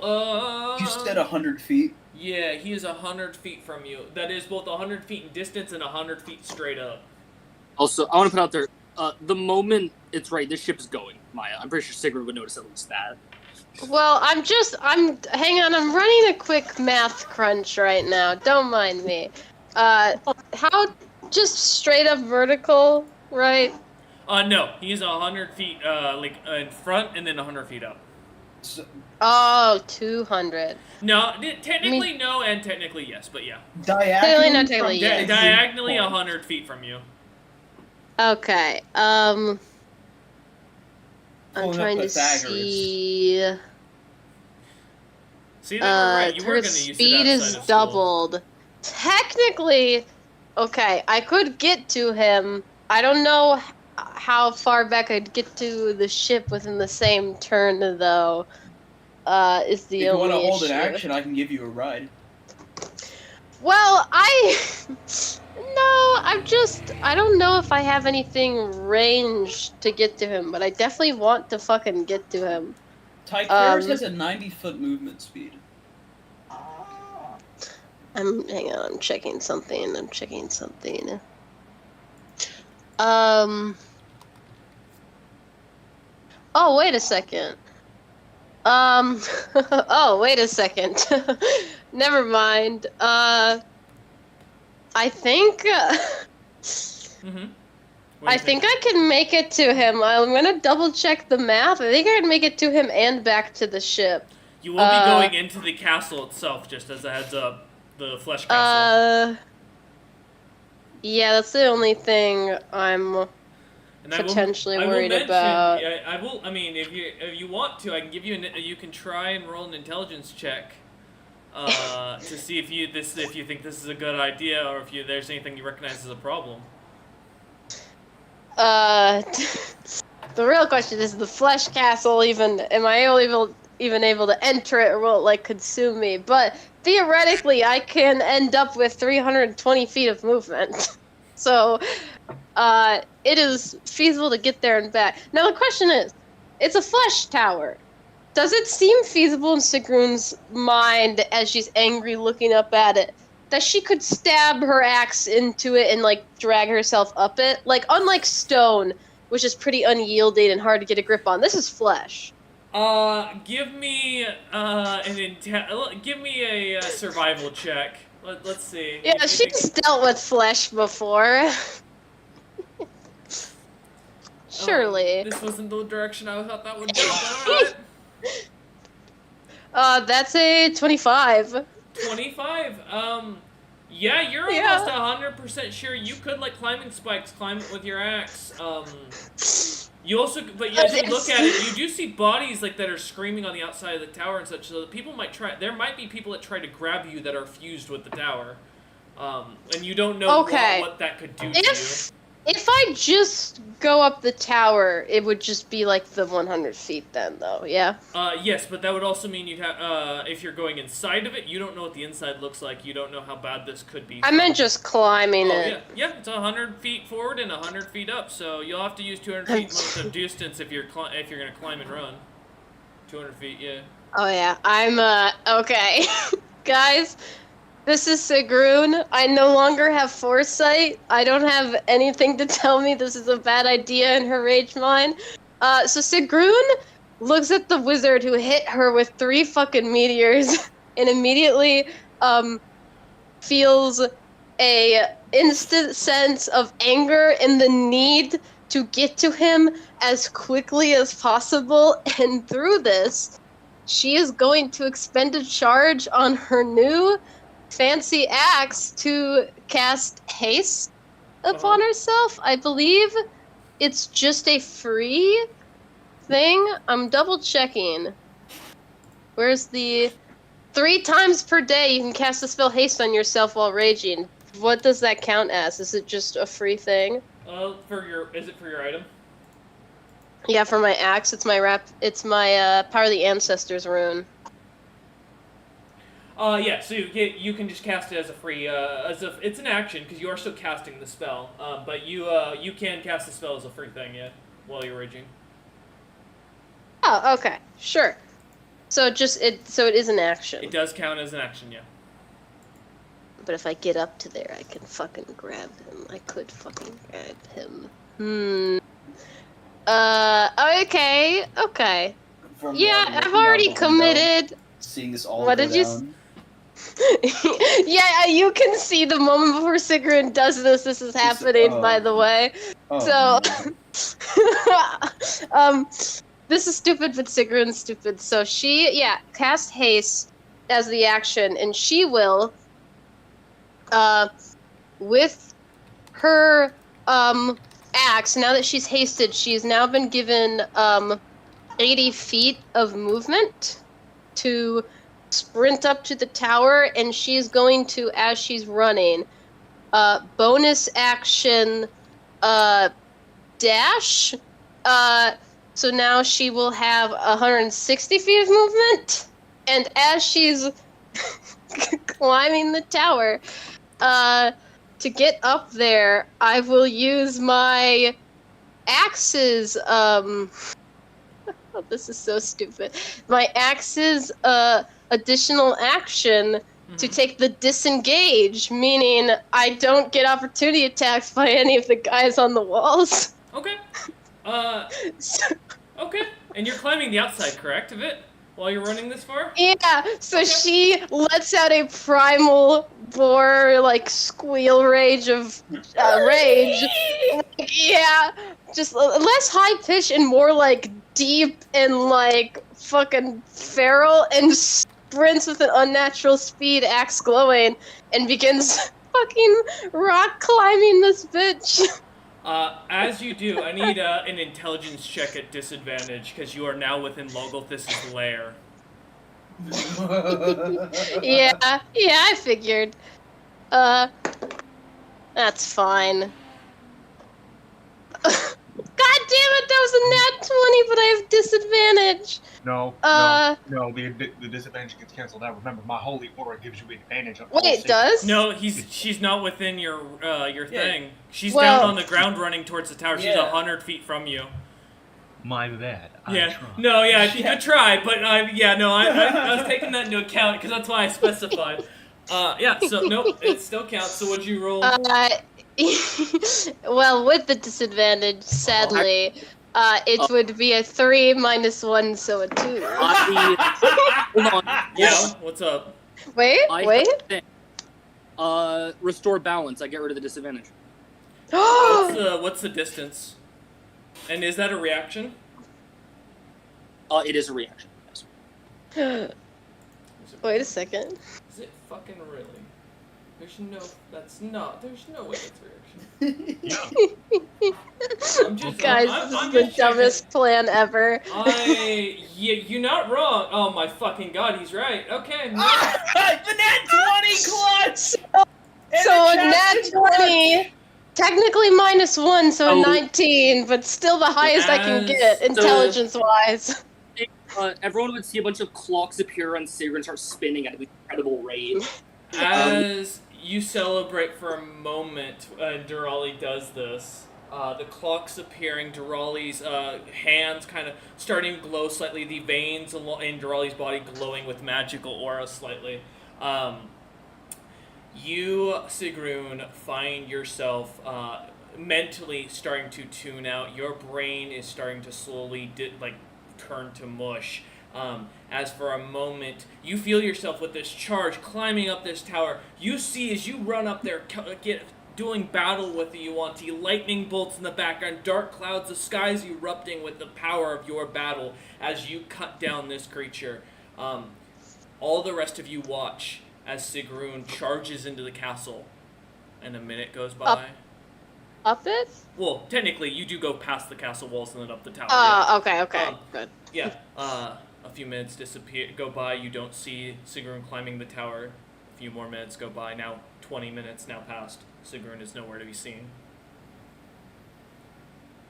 You said 100 feet. Yeah, he is 100 feet from you. That is both 100 feet in distance and 100 feet straight up. Also, I want to put out there, the moment it's right, this ship is going, Maya. I'm pretty sure Sigrun would notice at least that. Well, hang on, I'm running a quick math crunch right now. Don't mind me. How, just straight up vertical, right? No, he's 100 feet, in front and then 100 feet up. Oh, 200. No, technically no, and technically yes, but yeah. Technically, not technically, yes. Diagonally 100 feet from you. Okay, I'm Pulling trying up to see. See, they were right. You were her going to use speed it is outside of doubled. Technically, okay, I could get to him. I don't know how far back I'd get to the ship within the same turn, though. Is the If you only want to hold issue. an action, I can give you a ride. Well, I don't know if I have anything ranged to get to him, but I definitely want to fucking get to him. Tycheris has a 90-foot movement speed. Hang on, I'm checking something. Oh, wait a second. Oh, wait a second. Never mind. I think... I think I can make it to him. I'm gonna double check the math. I think I can make it to him and back to the ship. You will be going into the castle itself, just as a heads up. The flesh castle. Yeah, that's the only thing I'm And potentially I will worried mention, about. Yeah, I will. I mean, if you want to, I can give you you can try and roll an intelligence check to see if you think this is a good idea or if there's anything you recognize as a problem. The real question is the flesh castle even? Am I even able to enter it, or will it like consume me? But theoretically, I can end up with 320 feet of movement. So, it is feasible to get there and back. Now the question is, it's a flesh tower. Does it seem feasible in Sigrun's mind as she's angry looking up at it that she could stab her axe into it and like drag herself up it? Like, unlike stone, which is pretty unyielding and hard to get a grip on, this is flesh. Give me give me a survival check. Let's see. Yeah, she's dealt with flesh before. Surely. This wasn't the direction I thought that would be. Alright. That's a 25. 25? Yeah, you're almost 100% sure you could, like climbing spikes, climb it with your axe. You also, but as you look at it, you do see bodies like that are screaming on the outside of the tower and such, so that people might try, there might be people that try to grab you that are fused with the tower. And you don't know what that could do to you. If I just go up the tower, it would just be like the 100 feet then, though, yeah? Yes, but that would also mean you'd have, if you're going inside of it, you don't know what the inside looks like, you don't know how bad this could be. I meant just climbing it. Yeah, it's 100 feet forward and 100 feet up, so you'll have to use 200 feet most of distance if you're gonna climb and run. 200 feet, yeah. Oh yeah, I'm, okay. Guys, this is Sigrun. I no longer have foresight. I don't have anything to tell me this is a bad idea in her rage mind. So Sigrun looks at the wizard who hit her with 3 fucking meteors and immediately, feels a instant sense of anger and the need to get to him as quickly as possible. And through this, she is going to expend a charge on her new fancy axe to cast haste upon herself. I believe it's just a free thing. I'm double checking. Where's the 3 times per day you can cast the spell haste on yourself while raging? What does that count as? Is it just a free thing? Is it for your item? Yeah, for my axe. It's my Power of the Ancestors rune. Yeah, so you can just cast it as a free, it's an action, because you are still casting the spell, but you can cast the spell as a free thing, yeah, while you're raging. Oh, okay, sure. So it is an action. It does count as an action, yeah. But if I get up to there, I can fucking grab him. I could fucking grab him. Okay. Yeah, I've already committed. Seeing this all what go did down. Yeah, you can see the moment before Sigrun does this. This is happening, by the way. This is stupid, but Sigrun's stupid. So she, cast haste as the action, and she will, with her axe. Now that she's hasted, she's now been given 80 feet of movement to sprint up to the tower, and she's going to, as she's running, bonus action dash. So now she will have 160 feet of movement, and as she's climbing the tower, to get up there, I will use my axe's, oh, this is so stupid. My axe's, additional action to take the disengage, meaning I don't get opportunity attacks by any of the guys on the walls. Okay. Okay. And you're climbing the outside, correct, of it? While you're running this far? Yeah, so she lets out a primal boar, like, squeal rage of rage. Yeah, just less high-pitched and more, like, deep and, like, fucking feral, and sprints with an unnatural speed, axe glowing, and begins fucking rock climbing this bitch. As you do, I need an intelligence check at disadvantage because you are now within Logolthus' lair. Yeah, I figured. That's fine. God damn it, that was a nat 20, but I have disadvantage. No, the disadvantage gets canceled out. Remember, my holy aura gives you advantage on all Wait, it saves. does? No, she's not within your thing. She's Well- down on the ground running towards the tower. She's Yeah. 100 feet from you. My bad. Yeah. tried. No, yeah, she could try, but I was taking that into account because that's why I specified. Yeah, so nope, it still counts. So what'd you roll? Well, with the disadvantage, sadly, it would be a 3 minus 1, so a 2. Hold on. Yeah, what's up? Wait. Restore balance. I get rid of the disadvantage. What's the distance? And is that a reaction? It is a reaction. Yes. Wait a second. Is it fucking really? There's no way that's a reaction. Guys, this is the dumbest plan ever. You're not wrong. Oh my fucking god, he's right. Okay. No. The nat 20 clutch! So a nat 20, technically minus 1, so a 19, but still the highest I can get, intelligence-wise. Everyone would see a bunch of clocks appear on Sigrun and start spinning at an incredible rate. As you celebrate for a moment, Durali does this. The clock's appearing, Durali's hands kind of starting to glow slightly, the veins in Durali's body glowing with magical aura slightly. You, Sigrun, find yourself mentally starting to tune out. Your brain is starting to slowly turn to mush. As for a moment, you feel yourself with this charge climbing up this tower. You see as you run up there, doing battle with the Yuan-Ti, lightning bolts in the background, dark clouds, the skies erupting with the power of your battle as you cut down this creature. All the rest of you watch as Sigrun charges into the castle, and a minute goes by. Up it? Well, technically, you do go past the castle walls and then up the tower. Okay, good. Yeah, a few minutes go by, you don't see Sigrun climbing the tower. A few more minutes go by, now 20 minutes now passed. Sigrun is nowhere to be seen.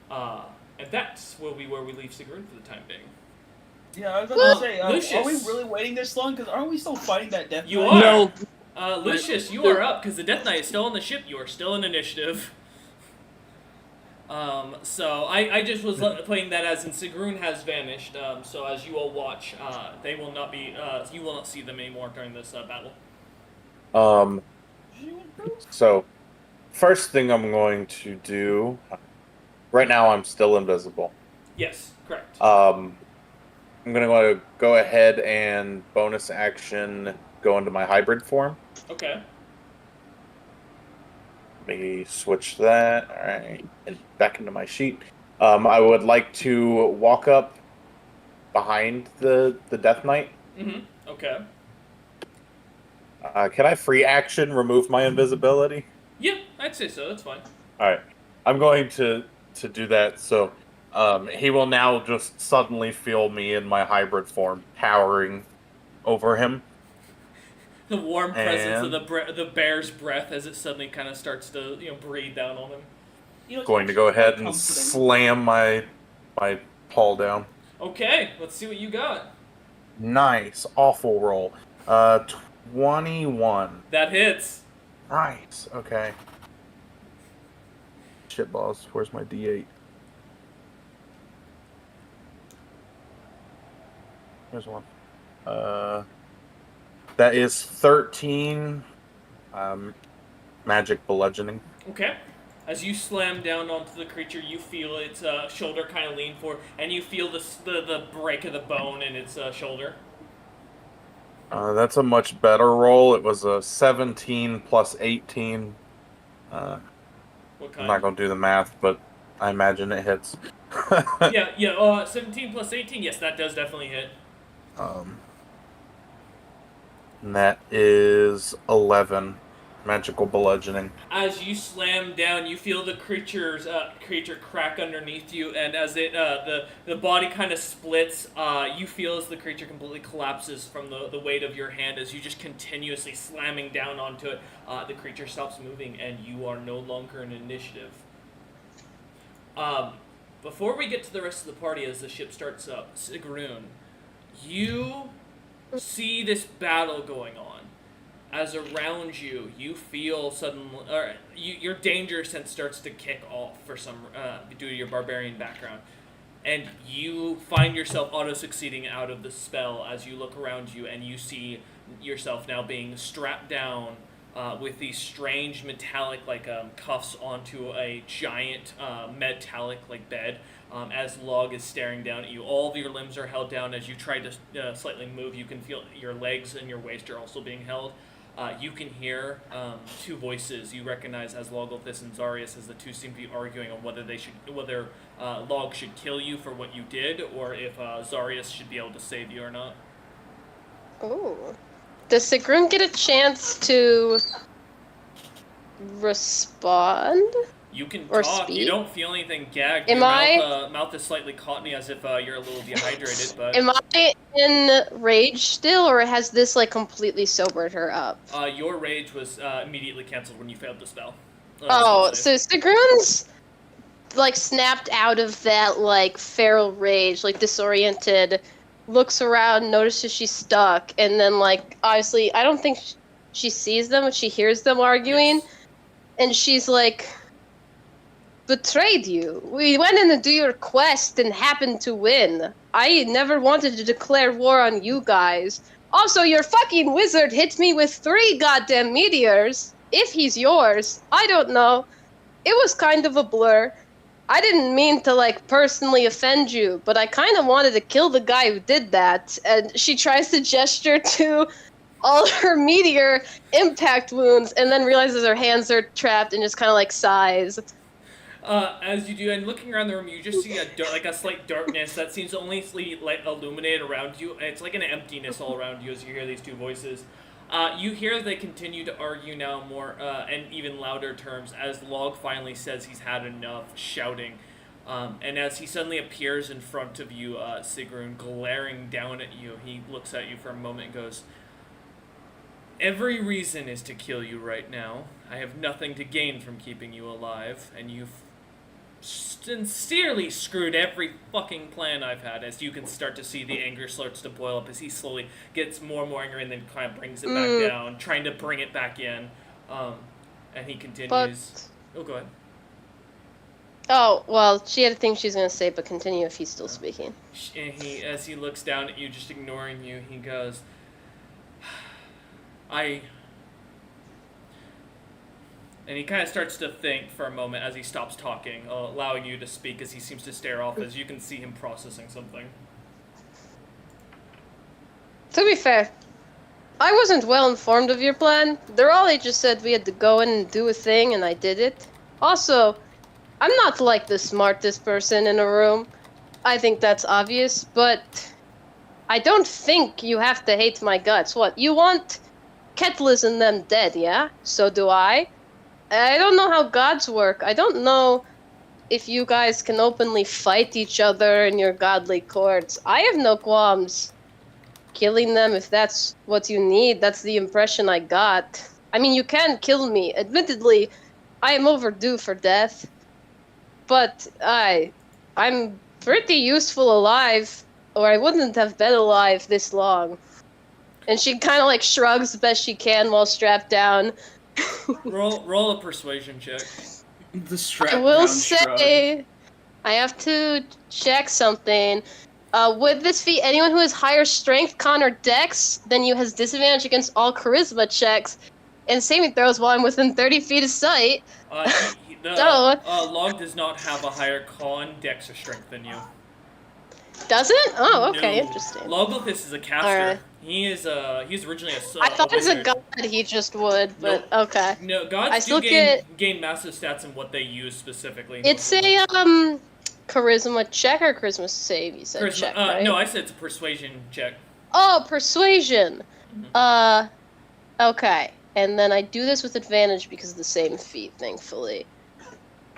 And that will be where we leave Sigrun for the time being. Yeah, I was about to say, Lucius. are we really waiting this long? Because aren't we still fighting that Death You Knight? are! No. Lucius, you are up, because the Death Knight is still on the ship. You are still in initiative. So I just was playing that as in Sigrun has vanished, so as you all watch, they will not be, you will not see them anymore during this battle. So, first thing I'm going to do, right now I'm still invisible. Yes, correct. I'm going to go ahead and bonus action go into my hybrid form. Okay. Let me switch that. All right, and back into my sheet. I would like to walk up behind the Death Knight. Mm-hmm. Okay. Can I free action remove my invisibility? Yeah, I'd say so. That's fine. All right, I'm going to do that. So he will now just suddenly feel me in my hybrid form towering over him. The warm presence of the bear's breath as it suddenly kind of starts to breathe down on him. Going to go ahead and slam my paw down. Okay, let's see what you got. Nice, awful roll. 21. That hits. Nice. Okay. Shit balls. Where's my D8? Here's one. That is 13 magic bludgeoning. Okay. As you slam down onto the creature, you feel its shoulder kind of lean forward, and you feel the break of the bone in its shoulder. That's a much better roll. It was a 17 plus 18. What kind? I'm not going to do the math, but I imagine it hits. Yeah. 17 plus 18. Yes, that does definitely hit. And that is 11 Magical bludgeoning. As you slam down, you feel the creature crack underneath you, and as it the body kind of splits, you feel as the creature completely collapses from the weight of your hand as you just continuously slamming down onto it. The creature stops moving, and you are no longer in initiative. Before we get to the rest of the party, as the ship starts up, Sigrun, you see this battle going on. As around you, you feel suddenly, your danger sense starts to kick off for some due to your barbarian background, and you find yourself auto-succeeding out of the spell as you look around you, and you see yourself now being strapped down with these strange metallic cuffs onto a giant metallic bed. As Log is staring down at you, all of your limbs are held down. As you try to slightly move, you can feel your legs and your waist are also being held. You can hear two voices you recognize as Logolthus and Zarius, as the two seem to be arguing on whether Log should kill you for what you did, or if Zarius should be able to save you or not. Ooh. Does Sigrun get a chance to respond? You can or talk. Speak? You don't feel anything gagged. Am Your mouth is slightly cottony, as if you're a little dehydrated. But am I in rage still, or has this completely sobered her up? Your rage was immediately canceled when you failed the spell. So Sigrun's snapped out of that feral rage, disoriented, looks around, notices she's stuck, and then obviously I don't think she sees them, but she hears them arguing, yes. And she's like, betrayed you. We went in to do your quest and happened to win. I never wanted to declare war on you guys. Also, your fucking wizard hit me with 3 goddamn meteors. If he's yours, I don't know. It was kind of a blur. I didn't mean to personally offend you, but I kind of wanted to kill the guy who did that. And she tries to gesture to all her meteor impact wounds, and then realizes her hands are trapped and just kind of sighs. As you do, and looking around the room, you just see a slight darkness that seems to only illuminate around you, and it's like an emptiness all around you as you hear these two voices. You hear they continue to argue now more and even louder terms as Log finally says he's had enough shouting. And as he suddenly appears in front of you, Sigrun, glaring down at you, he looks at you for a moment and goes, "Every reason is to kill you right now. I have nothing to gain from keeping you alive, and you've sincerely screwed every fucking plan I've had." As you can start to see the anger starts to boil up as he slowly gets more and more angry and then kind of brings it back down, trying to bring it back in. And he continues. Oh, go ahead. Oh, well, she had a thing she's going to say, but continue if he's still speaking. And as he looks down at you, just ignoring you, he goes, And he kind of starts to think for a moment as he stops talking, allowing you to speak as he seems to stare off, as you can see him processing something. To be fair, I wasn't well informed of your plan. The Raleigh just said we had to go in and do a thing, and I did it. Also, I'm not the smartest person in a room. I think that's obvious, but I don't think you have to hate my guts. What, you want Ketlis and them dead, yeah? So do I. I don't know how gods work. I don't know if you guys can openly fight each other in your godly courts. I have no qualms killing them if that's what you need. That's the impression I got. I mean, you can kill me. Admittedly, I am overdue for death. But I'm pretty useful alive, or I wouldn't have been alive this long. And she kind of shrugs the best she can while strapped down. roll a persuasion check. The strap I will down say, shrug. I have to check something. With this feat, anyone who has higher strength, con, or dex than you has disadvantage against all charisma checks and saving throws while I'm within 30 feet of sight. Log does not have a higher con, dex, or strength than you. Doesn't? Oh, okay, No. interesting. Logolthus is a caster. Alright. He's originally a I thought as a wizard. god he just would, but okay. No, gods I still do gain massive stats in what they use specifically. It's a charisma check or charisma save. You said check, right? No, I said it's a persuasion check. Oh, persuasion. Mm-hmm. Okay. And then I do this with advantage because of the same feat, thankfully.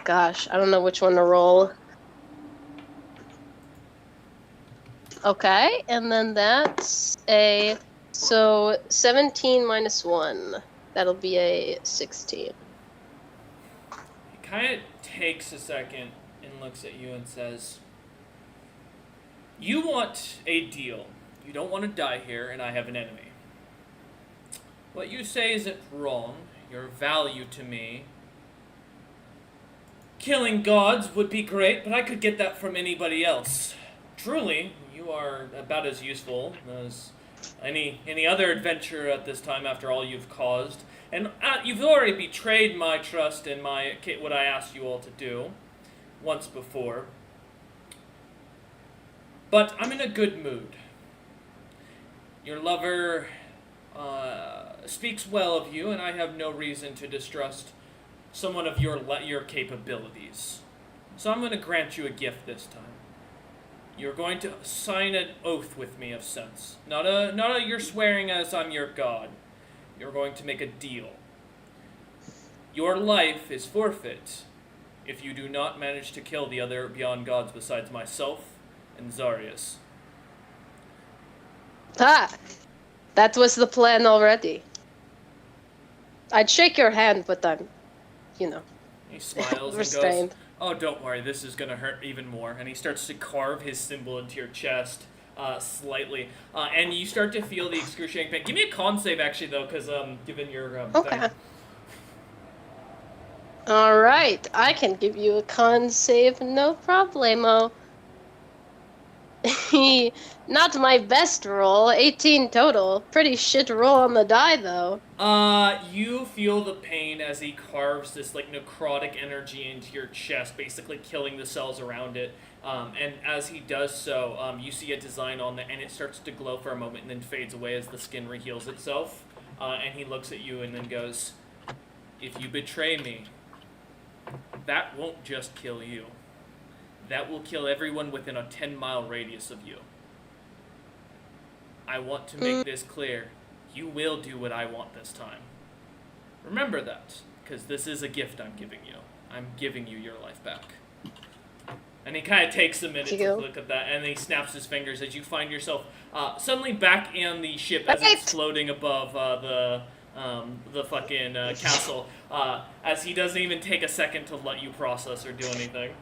Gosh, I don't know which one to roll. Okay, and then that's a... So, 17 minus 1. That'll be a 16. He kind of takes a second and looks at you and says, "You want a deal. You don't want to die here, and I have an enemy. What you say isn't wrong. Your value to me. Killing gods would be great, but I could get that from anybody else. Truly, you are about as useful as any other adventurer at this time after all you've caused. And you've already betrayed my trust and what I asked you all to do once before. But I'm in a good mood. Your lover speaks well of you, and I have no reason to distrust someone of your capabilities. So I'm going to grant you a gift this time. You're going to sign an oath with me of sense. Not a you're swearing as I'm your god. You're going to make a deal. Your life is forfeit if you do not manage to kill the other beyond gods besides myself and Zarius. Ah! That was the plan already. I'd shake your hand, but I'm, He smiles restrained. and goes, "Oh, don't worry, this is going to hurt even more." And he starts to carve his symbol into your chest slightly. And you start to feel the excruciating pain. Give me a con save, actually, though, because given your Okay. thing. Alright, I can give you a con save, no problemo. Not my best roll, 18 total. Pretty shit roll on the die, though. You feel the pain as he carves this, necrotic energy into your chest, basically killing the cells around it. And as he does so, you see a design on and it starts to glow for a moment and then fades away as the skin reheals itself. And he looks at you and then goes, "If you betray me, that won't just kill you. That will kill everyone within a 10-mile radius of you. I want to make this clear. You will do what I want this time. Remember that, because this is a gift I'm giving you. I'm giving you your life back." And he kind of takes a minute to look at that, and then he snaps his fingers as you find yourself suddenly back in the ship as it's floating above the fucking castle, as he doesn't even take a second to let you process or do anything.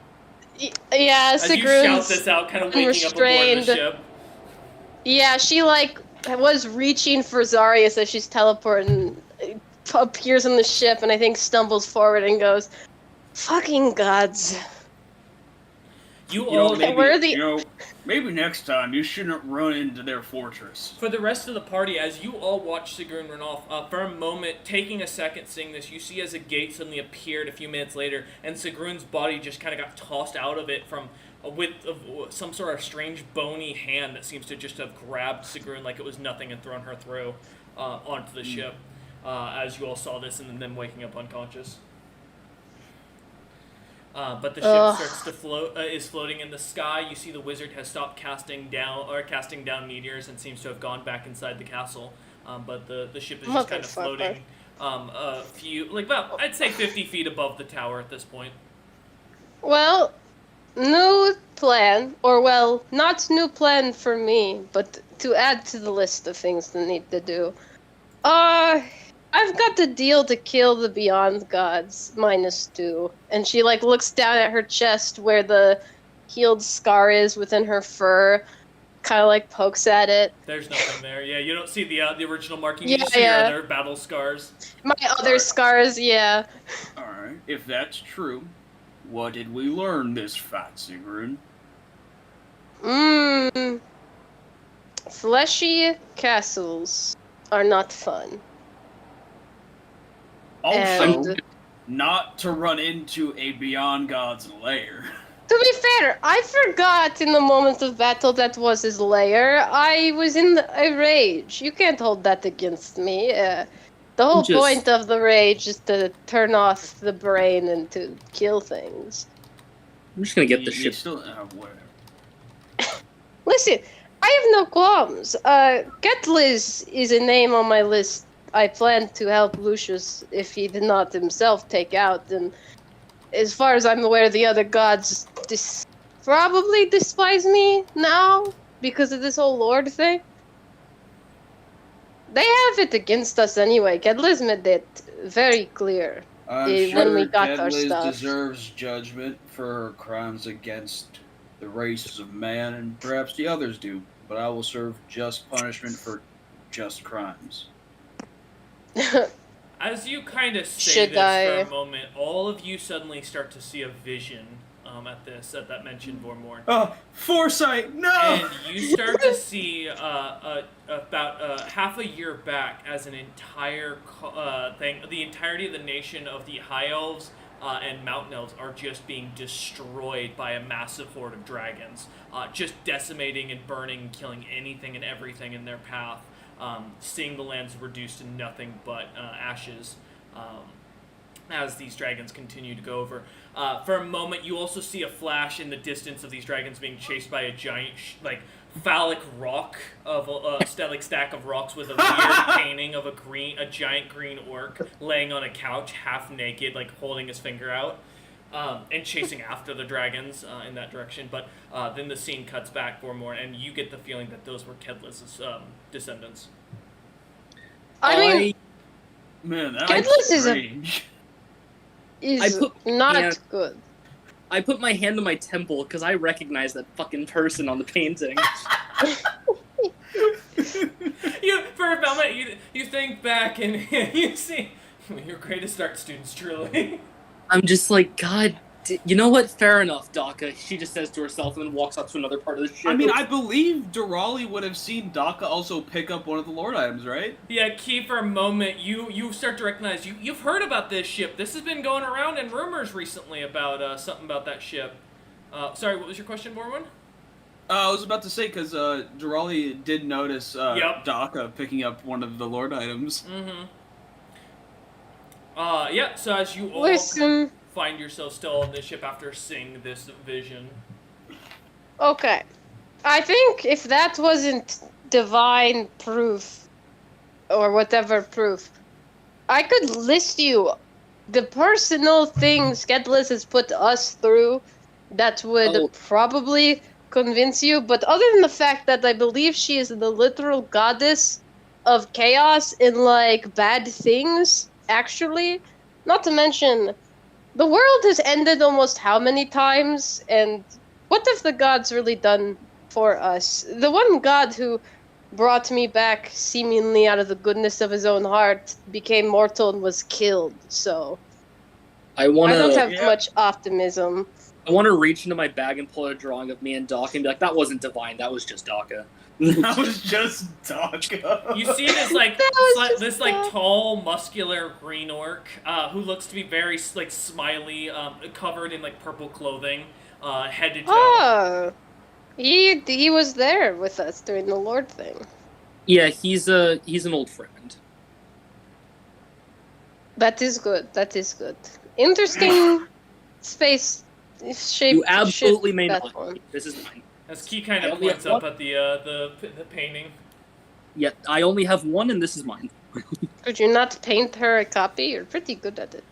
Yeah, as you shout this out, kind of waking up aboard the ship. Yeah, she was reaching for Zarius as she's teleporting, appears on the ship, and I think stumbles forward and goes, "Fucking gods." Maybe next time you shouldn't run into their fortress. For the rest of the party, as you all watch Sigrun run off, for a moment, taking a second seeing this, you see as a gate suddenly appeared a few minutes later, and Sigrun's body just kind of got tossed out of it from with some sort of strange bony hand that seems to just have grabbed Sigrun like it was nothing and thrown her through onto the ship. As you all saw this, and then waking up unconscious. But the ship starts to float, is floating in the sky. You see the wizard has stopped casting down meteors and seems to have gone back inside the castle. But the ship is just kind of floating a few, about, I'd say 50 feet above the tower at this point. Well, new plan, or not new plan for me, but to add to the list of things that need to do. I've got the deal to kill the Beyond Gods, -2. And she, looks down at her chest where the healed scar is within her fur, kind of, pokes at it. There's nothing there. Yeah, you don't see the original marking. You see your other battle scars. My other scars, yeah. Alright, if that's true, what did we learn this fight, Sigrun? Fleshy castles are not fun. Also, not to run into a Beyond Gods lair. To be fair, I forgot in the moment of battle that was his lair. I was in a rage. You can't hold that against me. The whole point of the rage is to turn off the brain and to kill things. I'm just gonna get the ship. Listen, I have no qualms. Getliz is a name on my list I plan to help Lucius if he did not himself take out. And as far as I'm aware, the other gods probably despise me now because of this whole Lord thing. They have it against us anyway. Kedlis made it very clear when we got our Kedlis stuff. deserves judgment for her crimes against the races of man, and perhaps the others do. But I will serve just punishment for just crimes. As you kind of say this for a moment, all of you suddenly start to see a vision at that mention Vormorn. Oh, foresight! No! And you start to see about half a year back as an entire thing, the entirety of the nation of the High Elves and Mountain Elves are just being destroyed by a massive horde of dragons, just decimating and burning and killing anything and everything in their path, seeing the lands reduced to nothing but ashes. As these dragons continue to go over. For a moment, you also see a flash in the distance of these dragons being chased by a giant, phallic rock of a stack of rocks with a weird painting of a giant green orc laying on a couch, half naked, holding his finger out, and chasing after the dragons in that direction. But then the scene cuts back for more, and you get the feeling that those were Kedlis' descendants. I mean, man, Kedlis is not good. I put my hand on my temple because I recognize that fucking person on the painting. For a moment, you think back and you see your greatest art students, truly. I'm just like, God, you know what? Fair enough, Daka. She just says to herself and then walks up to another part of the ship. I mean, I believe Durali would have seen Daka also pick up one of the Lord items, right? Yeah, Key, for a moment, you start to recognize, you've heard about this ship. This has been going around in rumors recently about something about that ship. Sorry, what was your question, Morwen? I was about to say, because Durali did notice Daka picking up one of the Lord items. Mm-hmm. Yeah, so as you all find yourself still on the ship after seeing this vision. Okay. I think if that wasn't divine proof, or whatever proof, I could list you the personal things Kedlis has put us through that would probably convince you, but other than the fact that I believe she is the literal goddess of chaos and, bad things, actually, not to mention, the world has ended almost how many times, and what have the gods really done for us? The one god who brought me back seemingly out of the goodness of his own heart became mortal and was killed, so I don't have much optimism. I want to reach into my bag and pull a drawing of me and Daka and be like, that wasn't divine, that was just Daka. That was just Daka. You see this tall, muscular green orc who looks to be very smiley, covered in purple clothing, head to toe. Oh, he was there with us during the Lord thing. Yeah, he's an old friend. That is good. That is good. Interesting space shape. You absolutely may not. This is mine. As Key kind of points up at the painting. Yeah, I only have one, and this is mine. Could you not paint her a copy? You're pretty good at it.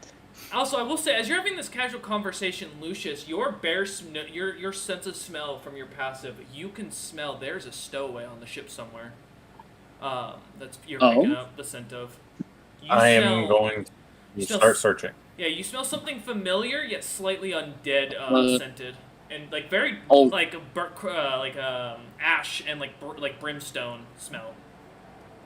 Also, I will say, as you're having this casual conversation, Lucius, your sense of smell from your passive, you can smell there's a stowaway on the ship somewhere. You're picking up the scent of. I am going to start searching. Yeah, you smell something familiar yet slightly undead scented. And very ash and brimstone smell.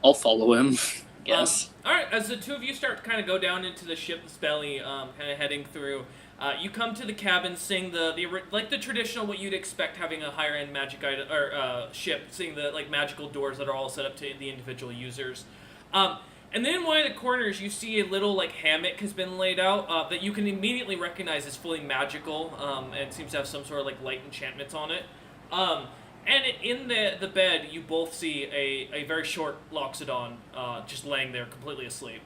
I'll follow him. Yes. All right. As the two of you start to kind of go down into the ship's belly, kind of heading through, you come to the cabin, seeing the traditional what you'd expect having a higher end magic item or ship, seeing the magical doors that are all set up to the individual users. And then in one of the corners, you see a little hammock has been laid out that you can immediately recognize as fully magical, and it seems to have some sort of light enchantments on it. And in the bed, you both see a very short Loxodon just laying there completely asleep.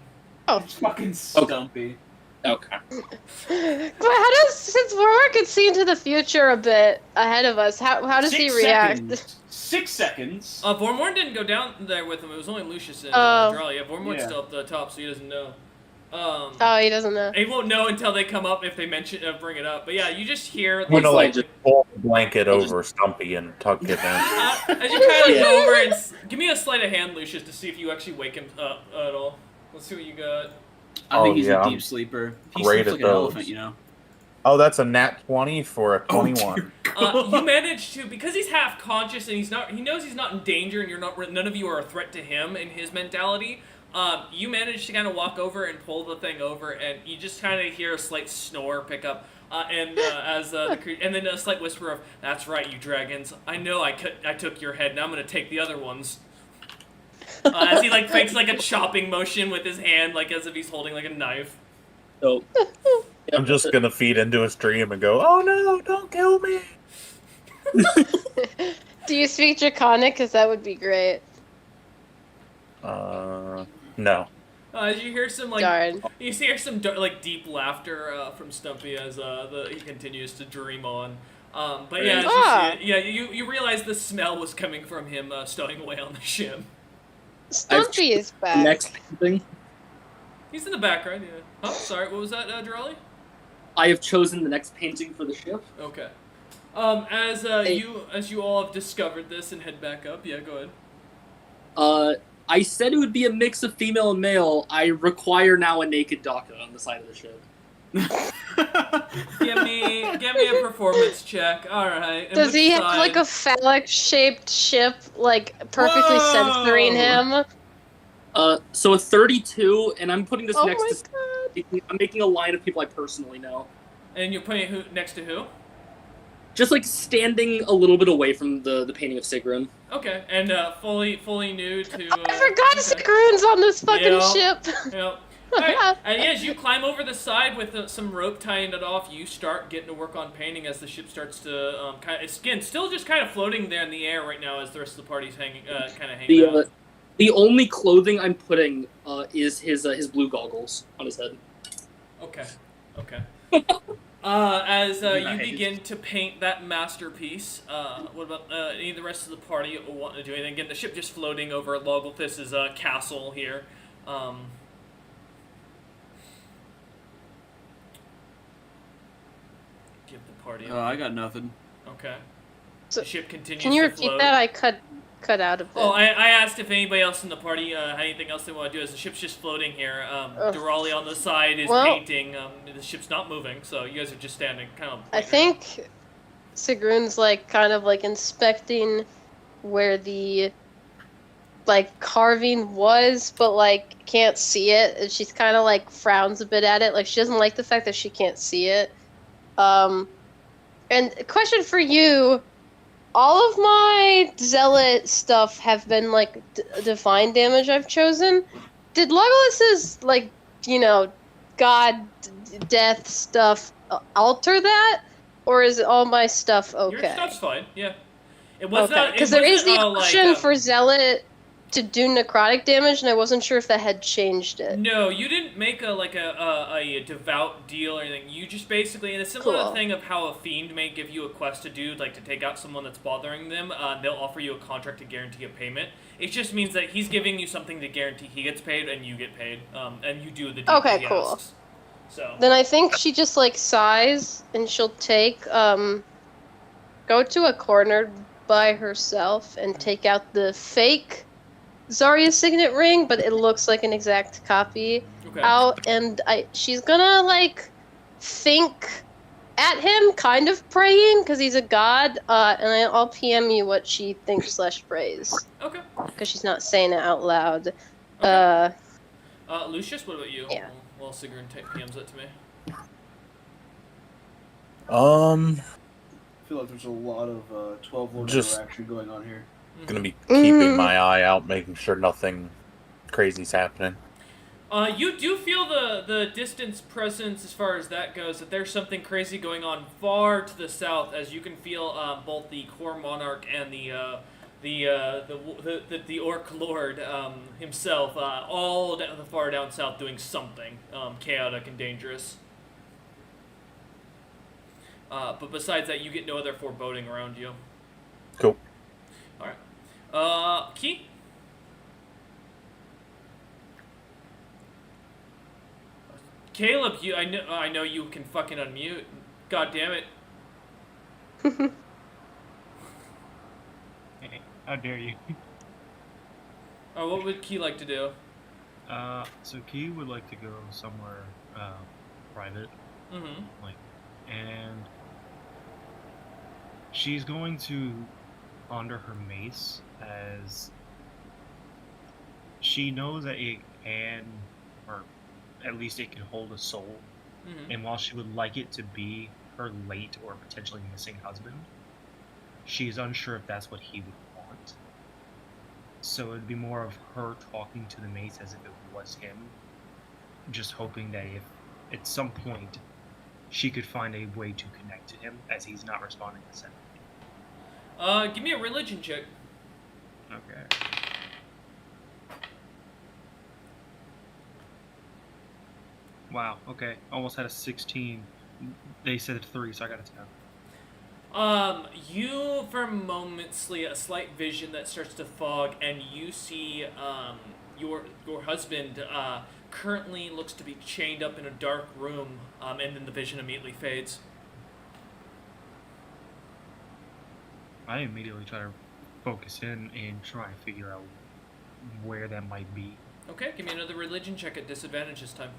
Oh, it's fucking stumpy. Okay. But since Vormorn could see into the future a bit ahead of us, how does he react? 6 seconds. Vormorn didn't go down there with him. It was only Lucius and Drali. Yeah, Vormorn's still up the top, so he doesn't know. He doesn't know. He won't know until they come up if they bring it up. But yeah, you just hear. I'm gonna just pull the blanket over Stumpy and tuck it in. As you kind of go over and give me a sleight of hand, Lucius, to see if you actually wake him up at all. Let's see what you got. I think he's a deep sleeper. He sleeps like an elephant, you know. Oh, that's a nat 20 for a 21. You managed to, because he's half conscious and he knows he's not in danger, and none of you are a threat to him in his mentality. You managed to kind of walk over and pull the thing over, and you just kind of hear a slight snore pick up, and then a slight whisper of, "That's right, you dragons. I know I took your head, now I'm gonna take the other ones." As he makes a chopping motion with his hand, as if he's holding a knife. So, I'm just gonna feed into his dream and go, "Oh no, don't kill me." Do you speak Draconic? Because that would be great. No. As you hear some you hear some deep laughter from Stumpy as he continues to dream on. But yeah, you realize the smell was coming from him stowing away on the ship. Stumpy is back. Next thing. He's in the background, yeah. Oh, sorry, what was that, Drali? I have chosen the next painting for the ship. Okay. As you all have discovered this and head back up, yeah, go ahead. I said it would be a mix of female and male. I require now a naked Daka on the side of the ship. Give me a performance check. All right. Does he have a phallic-shaped ship, perfectly censoring him? So a 32, and I'm putting this next to. God. I'm making a line of people I personally know. And you're putting next to who? Just standing a little bit away from the painting of Sigrun. Okay, and fully nude to. I forgot Sigrun's on this fucking ship. Yep. Alright, and as you climb over the side with some rope tying it off, you start getting to work on painting as the ship starts to still just kind of floating there in the air right now as the rest of the party's hanging out. The only clothing I'm putting is his blue goggles on his head. Okay. As you begin to paint that masterpiece, what about any of the rest of the party want to do anything? Again, the ship just floating over Logolthus' castle here. Give the party. I got nothing. Okay. So, the ship continues. Can you to repeat float. that? I cut out of it. Oh, I asked if anybody else in the party had anything else they want to do. As the ship's just floating here, Durali on the side is painting. The ship's not moving, so you guys are just standing, kind of. I think Sigrun's inspecting where the carving was, but can't see it, and she's kind of frowns a bit at it. She doesn't like the fact that she can't see it. And a question for you. All of my zealot stuff have been divine damage I've chosen. Did Legolas's god death stuff alter that, or is all my stuff okay? Your stuff's fine. Yeah. It was okay. Because there is the option for zealot to do necrotic damage, and I wasn't sure if that had changed it. No, you didn't make a devout deal or anything. You just basically, in a similar thing of how a fiend may give you a quest to do, to take out someone that's bothering them, they'll offer you a contract to guarantee a payment. It just means that he's giving you something to guarantee he gets paid and you get paid, and you do the deal okay, cool. Asks. So. Then I think she just sighs, and she'll go to a corner by herself and take out the fake Zarya signet ring, but it looks like an exact copy out, and she's gonna think at him, kind of praying because he's a god, and I'll PM you what she thinks / prays. Okay. Because she's not saying it out loud. Okay. Lucius, what about you? Yeah. While Sigrun PMs it to me. I feel like there's a lot of 12 Lord interaction going on here. Gonna be keeping my eye out, making sure nothing crazy's happening. You do feel the distance presence as far as that goes, that there's something crazy going on far to the south, as you can feel both the Core Monarch and the Orc Lord himself all far down south doing something chaotic and dangerous. But besides that, you get no other foreboding around you. Cool. Alright. Key? Caleb, I know you can fucking unmute. God damn it. How dare you? Oh, what would Key like to do? So Key would like to go somewhere private. Mm-hmm. And she's going to ponder her mace, as she knows that it can, or at least it can hold a soul. Mm-hmm. And while she would like it to be her late or potentially missing husband, she's unsure if that's what he would want. So it'd be more of her talking to the mace as if it was him, just hoping that if at some point she could find a way to connect to him, as he's not responding to send. Give me a religion check. Okay. Wow, okay. Almost had a 16. They said 3, so I got a 10. You for a moment see a slight vision that starts to fog, and you see your husband currently looks to be chained up in a dark room, and then the vision immediately fades. I immediately try to focus in and try and figure out where that might be. Okay, give me another religion check at disadvantage this time.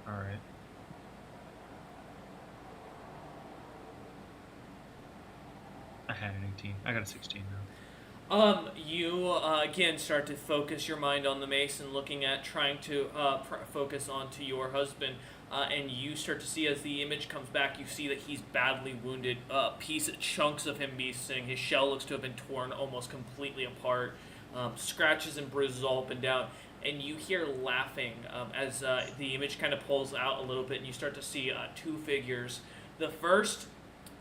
Alright. I had an 18. I got a 16 now. You again start to focus your mind on the mace and looking at trying to focus onto your husband, and you start to see as the image comes back, you see that he's badly wounded. Chunks of him missing. His shell looks to have been torn almost completely apart. Scratches and bruises all up and down. And you hear laughing as the image kind of pulls out a little bit, and you start to see 2 figures. The first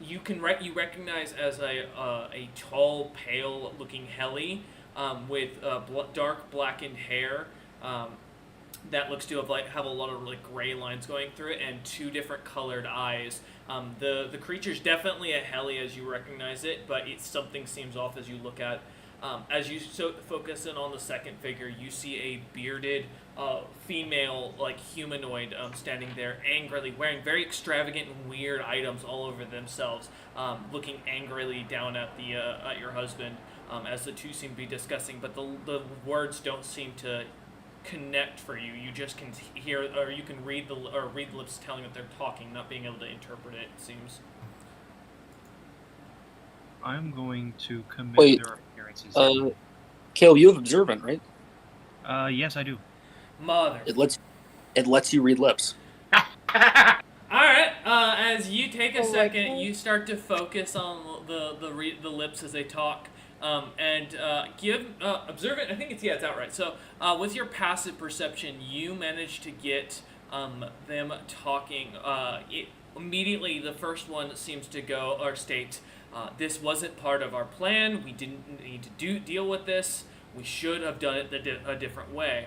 you recognize as a tall, pale-looking Helly with dark blackened hair that looks to have a lot of gray lines going through it, and 2 different colored eyes. The creature's definitely a Helly as you recognize it, but something seems off as you look at. As you focus in on the second figure, you see a bearded female, humanoid, standing there angrily, wearing very extravagant and weird items all over themselves, looking angrily down at your husband, as the 2 seem to be discussing, but the words don't seem to connect for you. You just can hear, or you can read the lips telling that they're talking, not being able to interpret it. It seems. I'm going to commit their appearances. Caleb, you have observant, right? Yes, I do. Mother. It lets you read lips. Alright, as you take a second, you start to focus on the lips as they talk, and give observant. I think it's outright. So with your passive perception, you manage to get them talking. Immediately, the first one seems to go or state, "This wasn't part of our plan. We didn't need to deal with this. We should have done it a different way."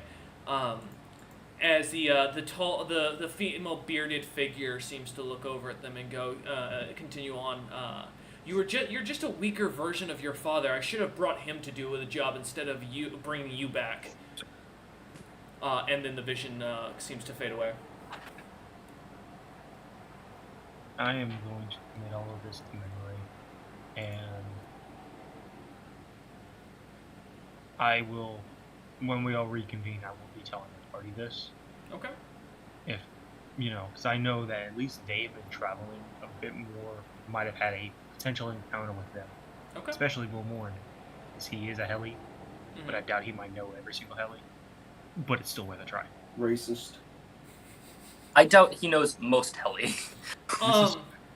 As the female bearded figure seems to look over at them and go, continue on. You're just a weaker version of your father. I should have brought him to do the job instead of bringing you back. And then the vision seems to fade away. I am going to commit all of this to memory, and I will, when we all reconvene, I will be telling the party this. Okay. If, because I know that at least they've been traveling a bit more, might have had a potential encounter with them. Okay. Especially Will Morn, because he is a Helly, but I doubt he might know every single Helly. But it's still worth a try. Racist. I doubt he knows most Helly.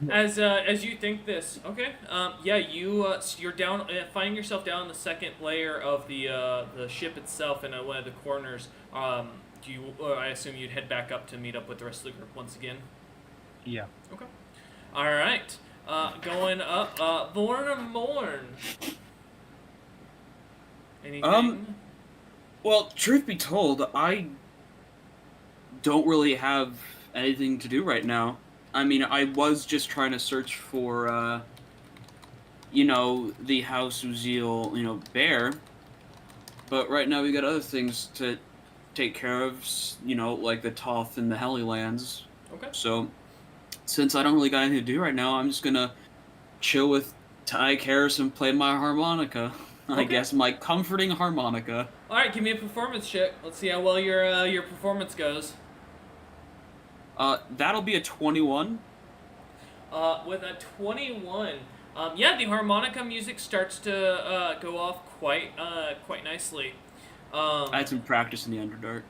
As you think this, okay, you're down, finding yourself down the second layer of the ship itself in one of the corners. I assume you'd head back up to meet up with the rest of the group once again. Yeah. Okay. All right. Going up, Morn. Anything? Well, truth be told, I don't really have anything to do right now. I mean, I was just trying to search for the House Uziel, bear. But right now we got other things to take care of, like the Toth and the Hellylands. Okay. So, since I don't really got anything to do right now, I'm just gonna chill with Ty Harris and play my harmonica. I guess my comforting harmonica. All right, give me a performance check. Let's see how well your performance goes. That'll be a 21. With a 21, yeah, the harmonica music starts to go off quite nicely. I had some practice in the Underdark.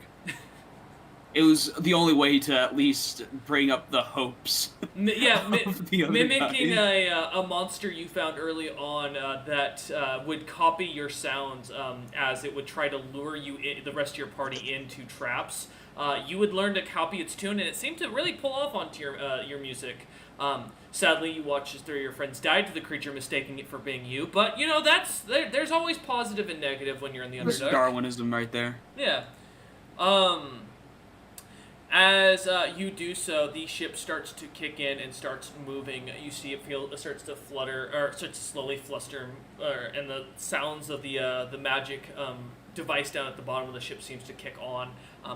It was the only way to at least bring up the hopes. Yeah, mimicking guy. a monster you found early on that would copy your sounds as it would try to lure you the rest of your party into traps. You would learn to copy its tune, and it seemed to really pull off onto your music. Sadly, you watch as 3 of your friends died to the creature, mistaking it for being you. But there's always positive and negative when you're in the There's Underdark. Darwinism right there. Yeah. As you do so, the ship starts to kick in and starts moving. You see it starts to flutter, or starts to slowly fluster, and the sounds of the magic device down at the bottom of the ship seems to kick on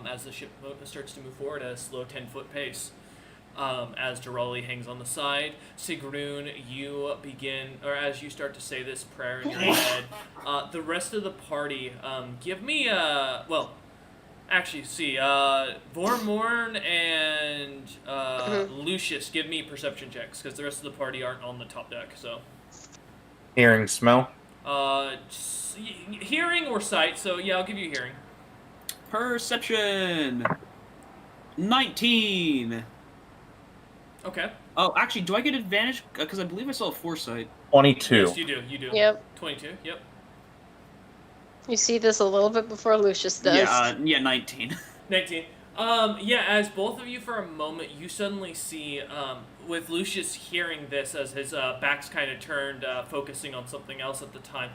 as the ship starts to move forward at a slow 10-foot pace. As Durali hangs on the side, Sigrun, you begin, or as you start to say this prayer in your head, the rest of the party, give me Vormorn and Lucius, give me perception checks, because the rest of the party aren't on the top deck, so. Hearing, smell? Hearing or sight, so yeah, I'll give you hearing. Perception! 19! Okay. Oh, actually, do I get advantage? Because I believe I saw a foresight. 22. Yes, you do. Yep. 22, yep. You see this a little bit before Lucius does. Yeah, 19. 19. As both of you for a moment, you suddenly see, with Lucius hearing this as his back's kind of turned, focusing on something else at the time,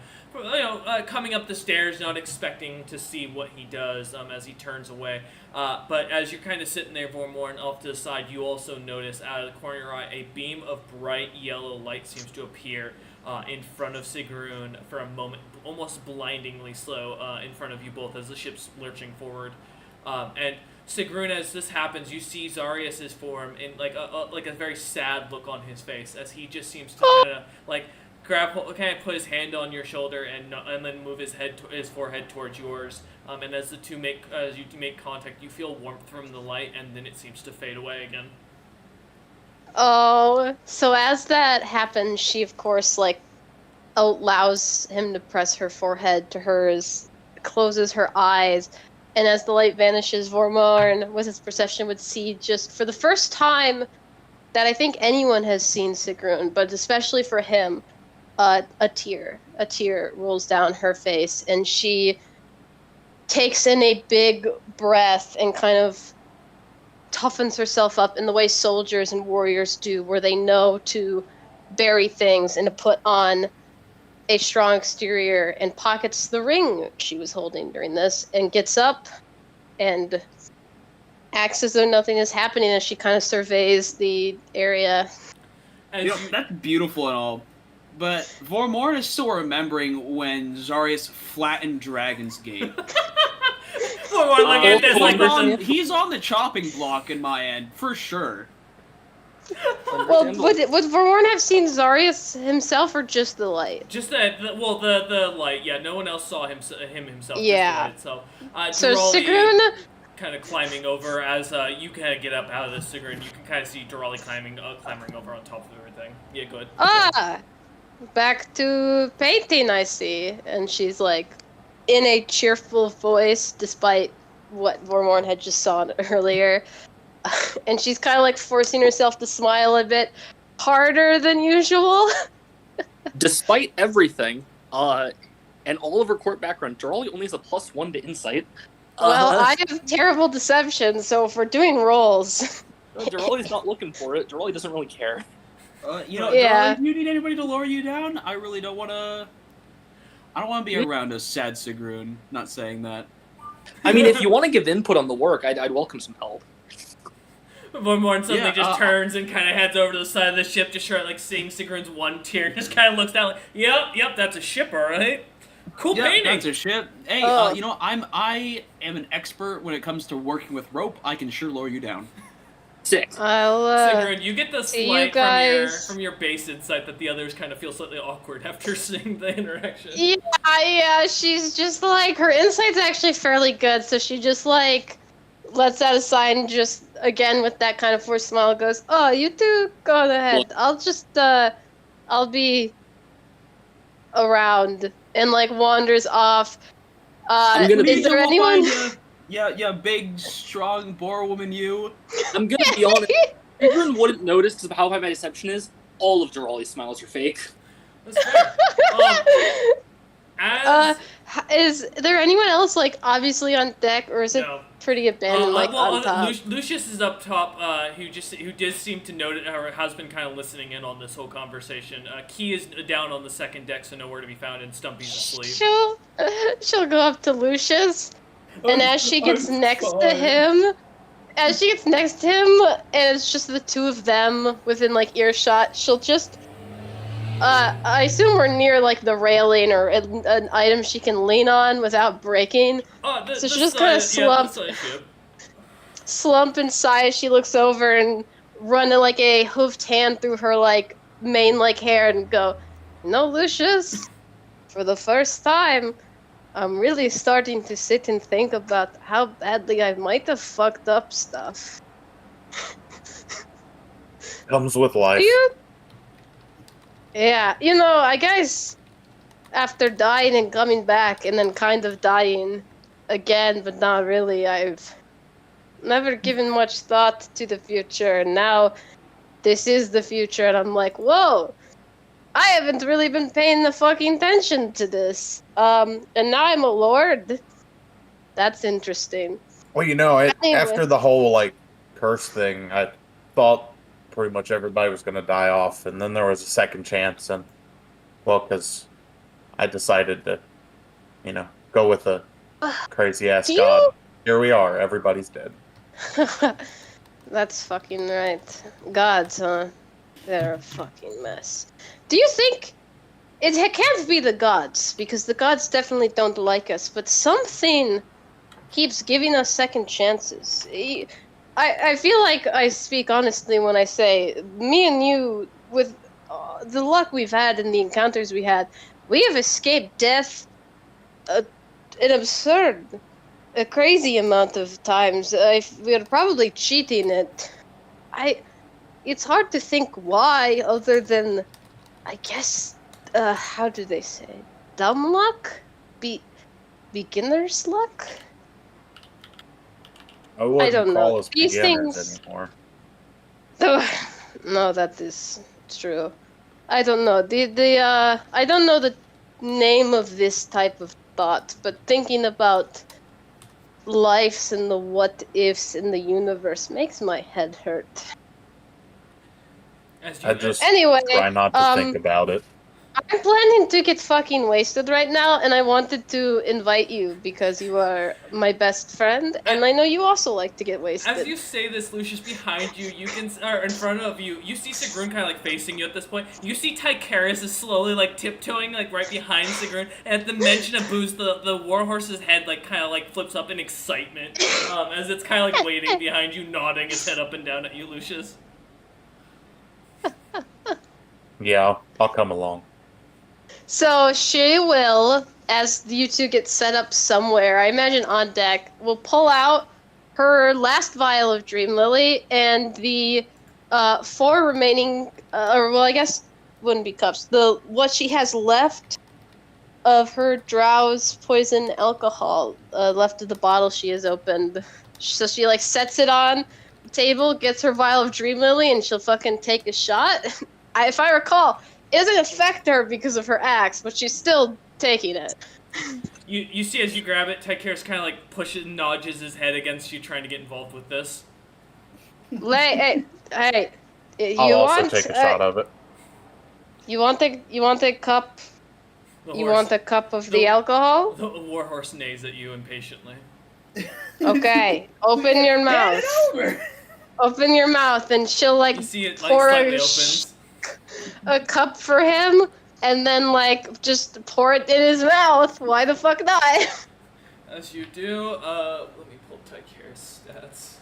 coming up the stairs, not expecting to see what he does as he turns away. But as you're kind of sitting there, Vormorn, off to the side, you also notice out of the corner of your eye, a beam of bright yellow light seems to appear in front of Sigrun for a moment, almost blindingly slow, in front of you both as the ship's lurching forward. And Sigrun, as this happens, you see Zarius' form in like a very sad look on his face as he just seems to kind of put his hand on your shoulder and then move his forehead towards yours. And as you make contact, you feel warmth from the light, and then it seems to fade away again. Oh, so as that happens, she of course allows him to press her forehead to hers, closes her eyes, and as the light vanishes, Vormorn, with his perception, would see just for the first time that I think anyone has seen Sigrun, but especially for him, a tear rolls down her face, and she takes in a big breath and kind of toughens herself up in the way soldiers and warriors do, where they know to bury things and to put on a strong exterior, and pockets the ring she was holding during this, and gets up and acts as though nothing is happening as she kind of surveys the area. That's beautiful and all, but Vormorn is still remembering when Zarius flattened Dragon's Gate. He's on the chopping block in my end, for sure. Well, would Vormorn have seen Zarius himself, or just the light? Just the light. Yeah, no one else saw him himself. Yeah. Just the light, so Sigrun kind of climbing over as you kind of get up out of this, Sigrun. You can kind of see Durali clambering over on top of everything. Yeah, good. Back to painting, I see. And she's in a cheerful voice, despite what Vormorn had just saw earlier. And she's kind of forcing herself to smile a bit harder than usual. Despite everything, and all of her court background, Durali only has a +1 to insight. Well, I have terrible deception, so if we're doing rolls... Durali's not looking for it. Durali doesn't really care. Durali, do you need anybody to lower you down? I really don't want to... I don't want to be around a sad Sigrun, not saying that. I mean, if you want to give input on the work, I'd welcome some help. Vormorn suddenly just turns and kind of heads over to the side of the ship, just like seeing Sigrun's one tear, and just kind of looks down like, yep, that's a ship, alright. Cool painting. That's a ship. Hey, you know, I am an expert when it comes to working with rope. I can sure lower you down. Sick. Sigrun, you get the slight from your base insight that the others kind of feel slightly awkward after seeing the interaction. Yeah, she's just like, her insight's actually fairly good, so she just like lets out a sign, just again with that kind of forced smile, goes, oh, you two go ahead. I'll just, I'll be around, and like wanders off. Is there anyone? Yeah, big, strong boar woman, you. I'm gonna be honest. Everyone wouldn't notice because of how high my deception is. All of Durali's smiles are fake. That's fair. Is there anyone else, like, obviously on deck, or is it pretty abandoned, on top? Lucius is up top, who did seem to note it, or has been kind of listening in on this whole conversation. Key is down on the second deck, so nowhere to be found, and Stumpy's asleep. She'll go up to Lucius, and as she gets next to him, and it's just the two of them within, like, earshot, she'll just, I assume we're near, like, the railing or an item she can lean on without breaking. So she just kind of slump inside as she looks over and run, like, a hoofed hand through her, like, mane, like, hair and go, no, Lucius, for the first time, I'm really starting to sit and think about how badly I might have fucked up stuff. Comes with life. Yeah, you know, I guess after dying and coming back and then kind of dying again, but not really, I've never given much thought to the future, and now this is the future, and I'm like, whoa, I haven't really been paying the fucking attention to this. And now I'm a lord. That's interesting. Well, you know, after the whole, like, curse thing, I thought pretty much everybody was going to die off, and then there was a second chance, and, well, because I decided to, you know, go with a crazy-ass god. Here we are, everybody's dead. That's fucking right. Gods, huh? They're a fucking mess. Do you think... It can't be the gods, because the gods definitely don't like us, but something keeps giving us second chances. I feel like I speak honestly when I say, me and you, with the luck we've had and the encounters we had, we have escaped death an absurd, a crazy amount of times. We're probably cheating it. It's hard to think why, other than, I guess, how do they say? Dumb luck? Beginner's luck? I don't know. These things anymore. No, that is true. I don't know. I don't know the name of this type of thought, but thinking about lives and the what ifs in the universe makes my head hurt. I just anyway, try not to think about it. I'm planning to get fucking wasted right now, and I wanted to invite you because you are my best friend, and I know you also like to get wasted. As you say this, Lucius, behind you, or in front of you, you see Sigrun kind of like facing you at this point. You see Tycharis is slowly like tiptoeing like right behind Sigrun, and at the mention of booze, the warhorse's head like kind of like flips up in excitement as it's kind of like waiting behind you, nodding its head up and down at you, Lucius. Yeah, I'll come along. So she will, as you two get set up somewhere, I imagine on deck, will pull out her last vial of Dream Lily and the 4 remaining, or well, I guess wouldn't be cups. What she has left of her drowse poison alcohol left of the bottle she has opened. So she like sets it on the table, gets her vial of Dream Lily, and she'll fucking take a shot. If I recall, it doesn't affect her because of her axe, but she's still taking it. You see as you grab it, Tycharis kind of like pushes and nudges his head against you, trying to get involved with this. Hey, I'll also take a shot of it. You want the cup? Want the cup of the alcohol? The warhorse neighs at you impatiently. Okay, open your mouth. open your mouth, and she'll like You see it like pour slightly opens. a cup for him, and then like just pour it in his mouth. Why the fuck not? As you do, let me pull Tyker's stats.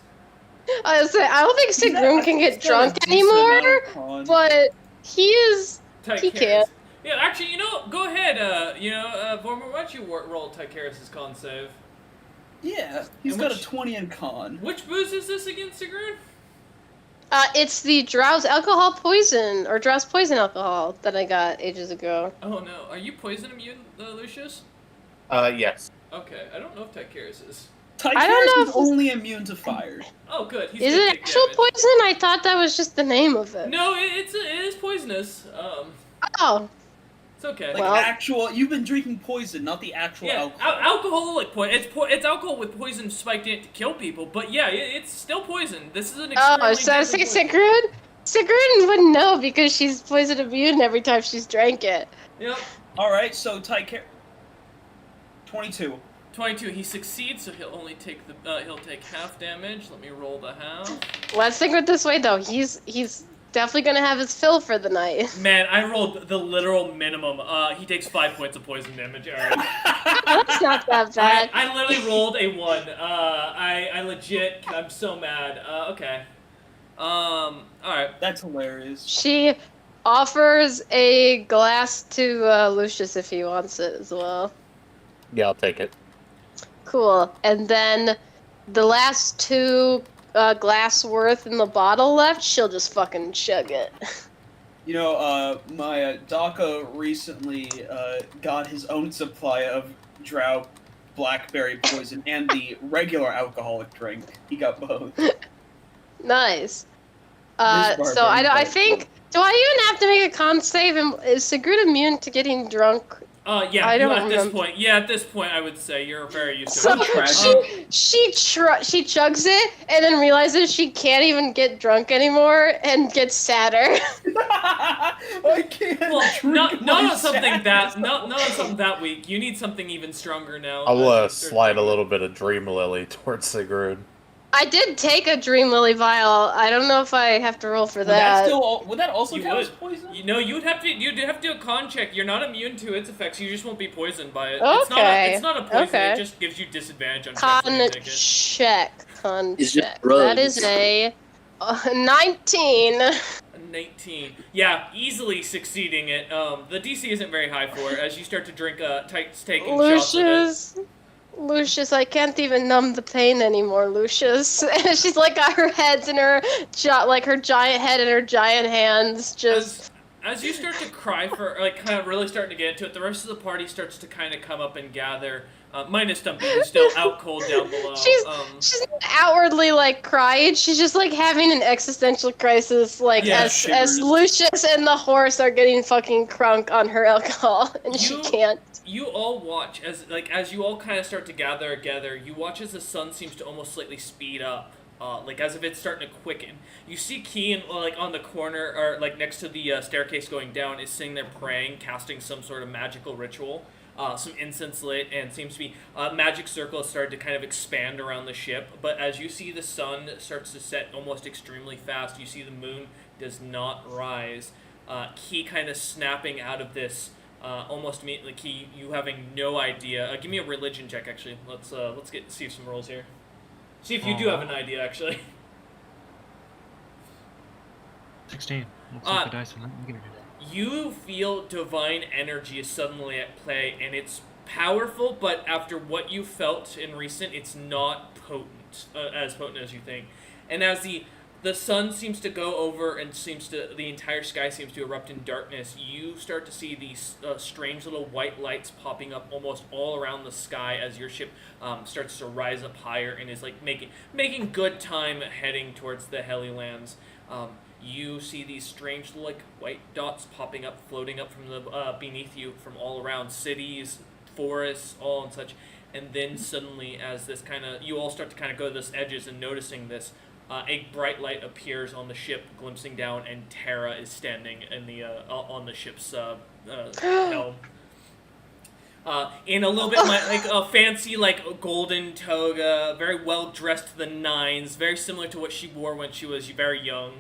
I don't think Sigrun can get drunk anymore, but he Tyker's. can. Yeah, actually, go ahead. Vormir, why don't you roll Tyker's con save? Yeah, he's got a 20 in con. Which booze is this against Sigrun? It's the Drow's alcohol poison, or Drow's poison alcohol that I got ages ago. Oh no, are you poison immune, Lucius? Yes. Okay, I don't know if Tyker's is. I don't know is only immune to fire. Oh, good. Is it actual poison? I thought that was just the name of it. No, it is poisonous. Oh. It's okay. Like you've been drinking poison, not the actual alcohol. Alcoholic poison. It's alcohol with poison spiked in it to kill people, but yeah, it's still poison. This is an extremely so I say Sigrun? Sigrun wouldn't know because she's poison immune every time she's drank it. Yep. Alright, so Tyker 22. 22. He succeeds, so he'll only take he'll take half damage. Let me roll the half. Let's think of it this way though. He's definitely gonna have his fill for the night. Man, I rolled the literal minimum. He takes 5 points of poison damage, Aaron. That's not that bad. I literally rolled a 1. I legit, I'm so mad. Okay. Alright. That's hilarious. She offers a glass to Lucius if he wants it as well. Yeah, I'll take it. Cool. And then the last 2 glass worth in the bottle left, she'll just fucking chug it. My Daka recently got his own supply of Drow blackberry poison and the regular alcoholic drink. He got both. Nice. So I think. Do I even have to make a con save? And is Sigrun immune to getting drunk? Yeah. At this point, I would say you're very used to it. So she chugs it and then realizes she can't even get drunk anymore and gets sadder. I can't. Well, not on something that weak. You need something even stronger now. I'll slide a little bit of Dream Lily towards Sigrun. I did take a Dream Lily vial. I don't know if I have to roll for that. Would that also count as poison? You'd have to do a con check. You're not immune to its effects. You just won't be poisoned by it. Okay. It's not a poison. Okay. It just gives you disadvantage on Con check. That is a 19. 19. Yeah, easily succeeding it. The DC isn't very high for it as you start to drink taking shots of it. Lucius, I can't even numb the pain anymore, Lucius. She's like got her heads in her her giant head and her giant hands just. As you start to cry for, kind of really starting to get into it, the rest of the party starts to kind of come up and gather. Minus Dumpy, who's still out cold down below. She's not outwardly crying. She's just having an existential crisis, as Lucius and the horse are getting fucking crunk on her alcohol, and she can't. You all watch as you all kind of start to gather together. You watch as the sun seems to almost slightly speed up, as if it's starting to quicken. You see Keen on the corner or next to the staircase going down is sitting there praying, casting some sort of magical ritual. Some incense lit, and seems to be a magic circle has started to kind of expand around the ship. But as you see the sun starts to set almost extremely fast, you see the moon does not rise. Key kind of snapping out of this almost immediately. Key, you having no idea. Give me a religion check, actually. Let's see some rolls here. See if you do have an idea, actually. 16. Looks like the dice are not gonna do that. You feel divine energy is suddenly at play, and it's powerful, but after what you felt in recent, it's not potent, as potent as you think. And as the sun seems to go over and the entire sky seems to erupt in darkness, you start to see these strange little white lights popping up almost all around the sky as your ship starts to rise up higher and is making good time heading towards the Helilands. You see these strange white dots popping up, floating up from the beneath you from all around cities, forests, all and such. And then suddenly, as this you all start to kind of go to this edges and noticing this, a bright light appears on the ship, glimpsing down, and Terra is standing in the on the ship's helm. in a little bit like a fancy like golden toga, very well dressed to the nines, very similar to what she wore when she was very young.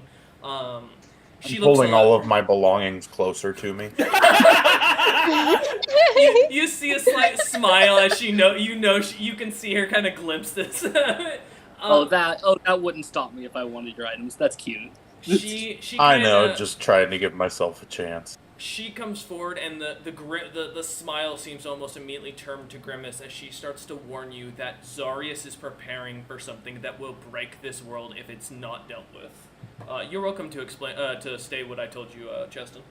She I'm looks pulling all of my belongings closer to me. you see a slight smile as you can see her kind of glimpse this. That wouldn't stop me if I wanted your items. That's cute. She I know, just trying to give myself a chance. She comes forward, and the smile seems almost immediately turned to grimace as she starts to warn you that Zarius is preparing for something that will break this world if it's not dealt with. You're welcome to explain to state what I told you, Cheston.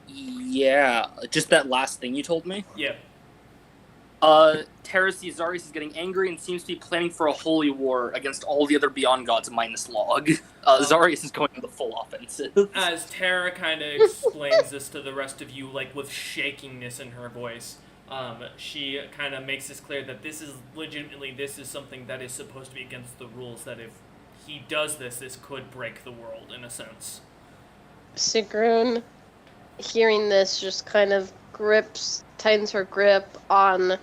Yeah, just that last thing you told me? Yeah. Terra sees Zarius is getting angry and seems to be planning for a holy war against all the other Beyond Gods minus Log. Zarius is going to the full offensive. As Terra kind of explains this to the rest of you, like with shakingness in her voice, she kind of makes this clear that this is something that is supposed to be against the rules, that if he does this could break the world, in a sense. Sigrun, hearing this, just kind of tightens her grip on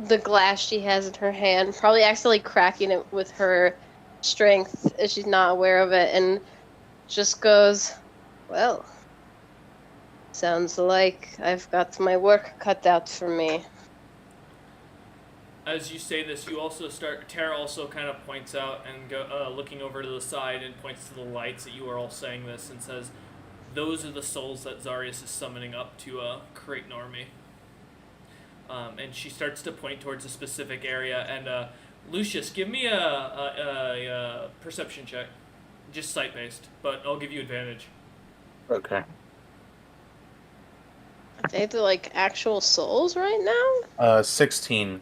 the glass she has in her hand, probably accidentally cracking it with her strength as she's not aware of it, and just goes, well, sounds like I've got my work cut out for me. As you say this, Terra also kind of points out and looking over to the side and points to the lights that you are all saying this and says, those are the souls that Zarius is summoning up to create an army. And she starts to point towards a specific area. And Lucius, give me a perception check, just sight-based, but I'll give you advantage. Okay. Are they like actual souls right now? 16.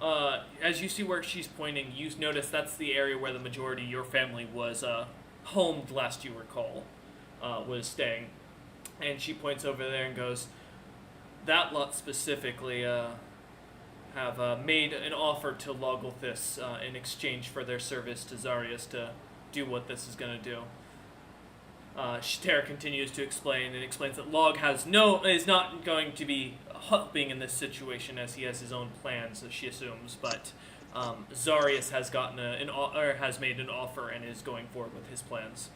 As you see where she's pointing, you notice that's the area where the majority of your family was homed last you recall. Was staying, and she points over there and goes, that lot specifically have made an offer to Logolthus in exchange for their service to Zarius to do what this is going to do. Terra continues to explain and explains that Log is not going to be helping in this situation as he has his own plans, as she assumes, but Zarius has gotten has made an offer and is going forward with his plans.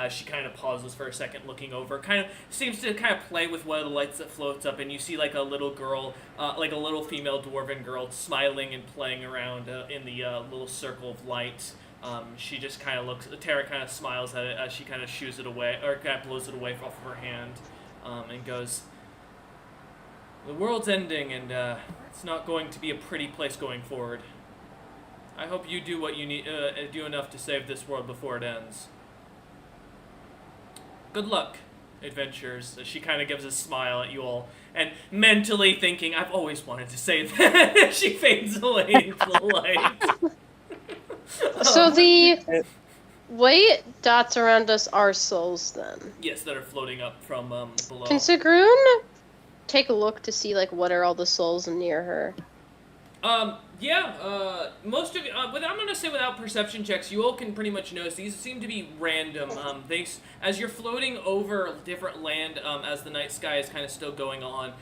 She kind of pauses for a second, looking over. Kind of seems to kind of play with one of the lights that floats up, and you see like a little girl, like a little female dwarven girl, smiling and playing around in the little circle of light. She just kind of looks. Terra kind of smiles at it as she kind of shoos it away, or kind of blows it away off of her hand, and goes, "The world's ending, and it's not going to be a pretty place going forward. I hope you do what you need, do enough to save this world before it ends. Good luck, adventurers." She kind of gives a smile at you all, and mentally thinking, I've always wanted to say that. She fades away into the light. So the white dots around us are souls, then? Yes, that are floating up from below. Can Sigrun take a look to see, like, what are all the souls near her? Most of you, I'm gonna say without perception checks, you all can pretty much notice these seem to be random. As you're floating over different land, as the night sky is kind of still going on,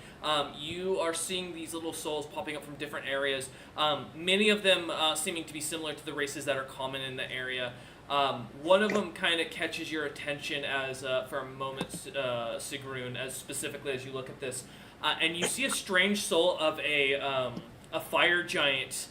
you are seeing these little souls popping up from different areas. Many of them seeming to be similar to the races that are common in the area. One of them kind of catches your attention as, for a moment, Sigrun, as specifically as you look at this, and you see a strange soul of a fire giant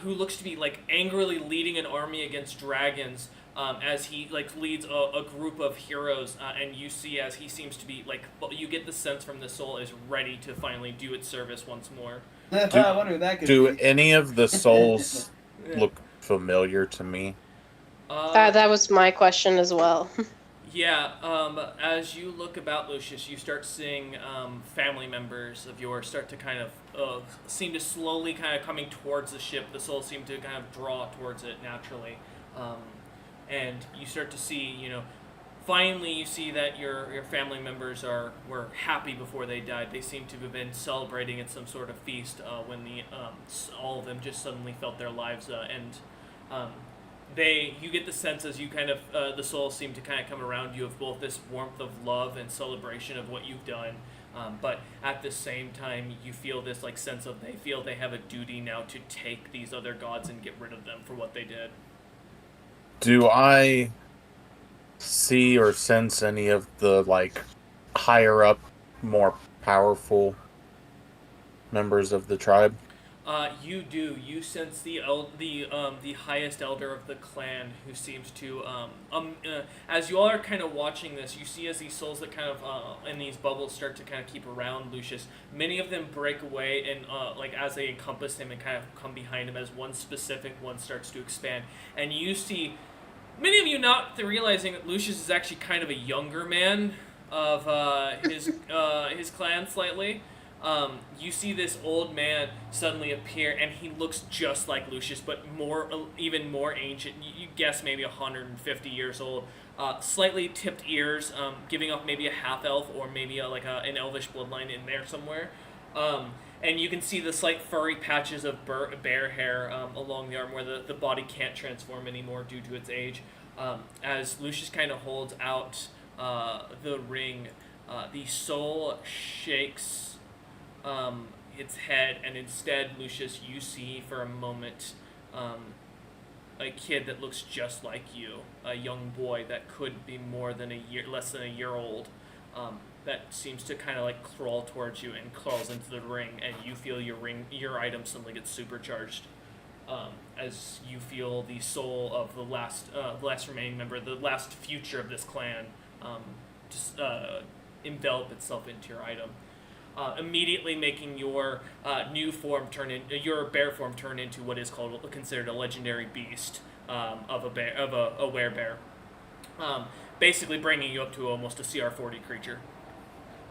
who looks to be like angrily leading an army against dragons as he like leads a group of heroes, and you see as he seems to be like, you get the sense from the soul is ready to finally do its service once more. I wonder who that could Do be. any of the souls look familiar to me? That was my question as well. Yeah, as you look about, Lucius, you start seeing family members of yours start to kind of seem to slowly kind of coming towards the ship. The souls seem to kind of draw towards it naturally. And you start to see, finally you see that your family members were happy before they died. They seem to have been celebrating at some sort of feast when all of them just suddenly felt their lives end. you get the sense as you kind of the souls seem to kind of come around you of both this warmth of love and celebration of what you've done, but at the same time you feel this like sense of they feel they have a duty now to take these other gods and get rid of them for what they did. Do I see or sense any of the like higher up, more powerful members of the tribe? You do. You sense the highest elder of the clan, who seems to as you all are kind of watching this, you see as these souls that kind of and these bubbles start to kind of keep around Lucius, many of them break away and like as they encompass him and kind of come behind him as one specific one starts to expand, and you see many of you not realizing that Lucius is actually kind of a younger man of his clan slightly. You see this old man suddenly appear, and he looks just like Lucius, but even more ancient. You guess maybe 150 years old. Slightly tipped ears, giving off maybe a half-elf or maybe an elvish bloodline in there somewhere. And you can see the slight furry patches of bear hair along the arm where the body can't transform anymore due to its age. As Lucius kind of holds out the ring, the soul shakes its head, and instead, Lucius, you see for a moment a kid that looks just like you, a young boy that could be less than a year old, that seems to kind of like crawl towards you and crawls into the ring, and you feel your item suddenly gets supercharged. As you feel the soul of the last remaining member, the last future of this clan, just envelop itself into your item. Immediately making your new form your bear form turn into what is considered a legendary beast of a werebear, basically bringing you up to almost a CR40 creature.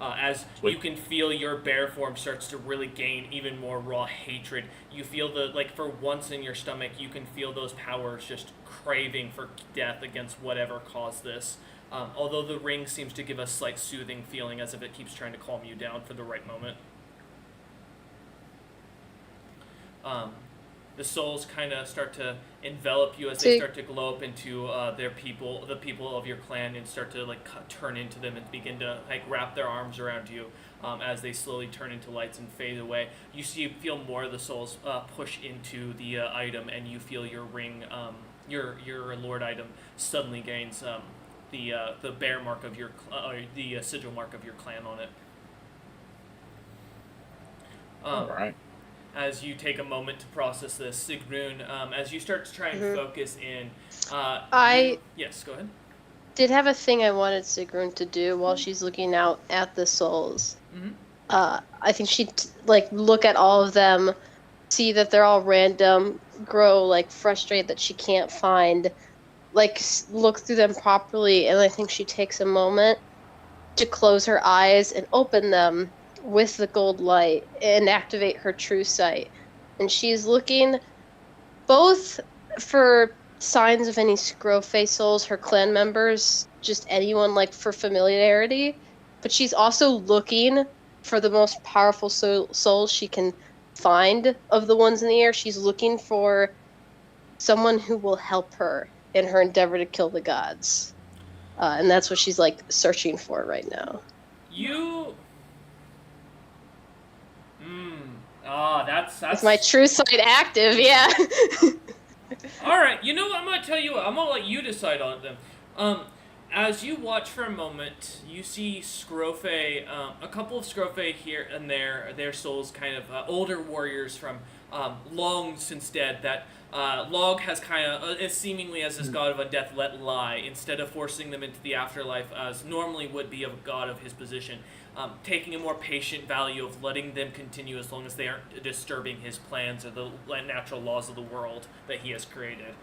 As you can feel your bear form starts to really gain even more raw hatred. You feel for once in your stomach, you can feel those powers just craving for death against whatever caused this. Although the ring seems to give a slight soothing feeling as if it keeps trying to calm you down for the right moment. The souls kind of start to envelop you as they start to glow up into the people of your clan, and start to turn into them and begin to wrap their arms around you as they slowly turn into lights and fade away. You feel more of the souls push into the item, and you feel your ring, your lord item, suddenly gains the bear mark of the sigil mark of your clan on it. All right. As you take a moment to process this, Sigrun, as you start to try and focus in, yes, go ahead. Did have a thing I wanted Sigrun to do while she's looking out at the souls. I think she'd look at all of them, see that they're all random, grow frustrated that she can't find, look through them properly, and I think she takes a moment to close her eyes and open them with the gold light and activate her true sight. And she's looking both for signs of any Scrofe souls, her clan members, just anyone for familiarity, but she's also looking for the most powerful souls she can find of the ones in the air. She's looking for someone who will help her in her endeavor to kill the gods. And that's what she's searching for right now. That's my true sight active, yeah. Alright, you know what, I'm gonna tell you what, I'm gonna let you decide on them. As you watch for a moment, you see Scrofe, a couple of Scrofe here and there, their souls kind of older warriors from long since dead, that Log has kind of, seemingly as this god of undeath, let lie, instead of forcing them into the afterlife as normally would be a god of his position, taking a more patient value of letting them continue as long as they aren't disturbing his plans or the natural laws of the world that he has created.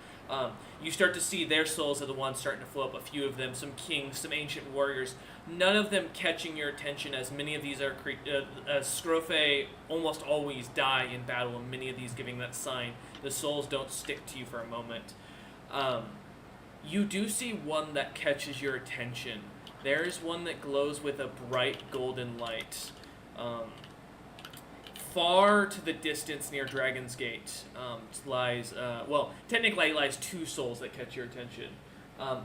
You start to see their souls are the ones starting to flow up, a few of them, some kings, some ancient warriors, none of them catching your attention, as many of these are, as Scrofe almost always die in battle, and many of these giving that sign. The souls don't stick to you for a moment. You do see one that catches your attention. There is one that glows with a bright golden light. far to the distance near Dragon's Gate lies, technically lies 2 souls that catch your attention.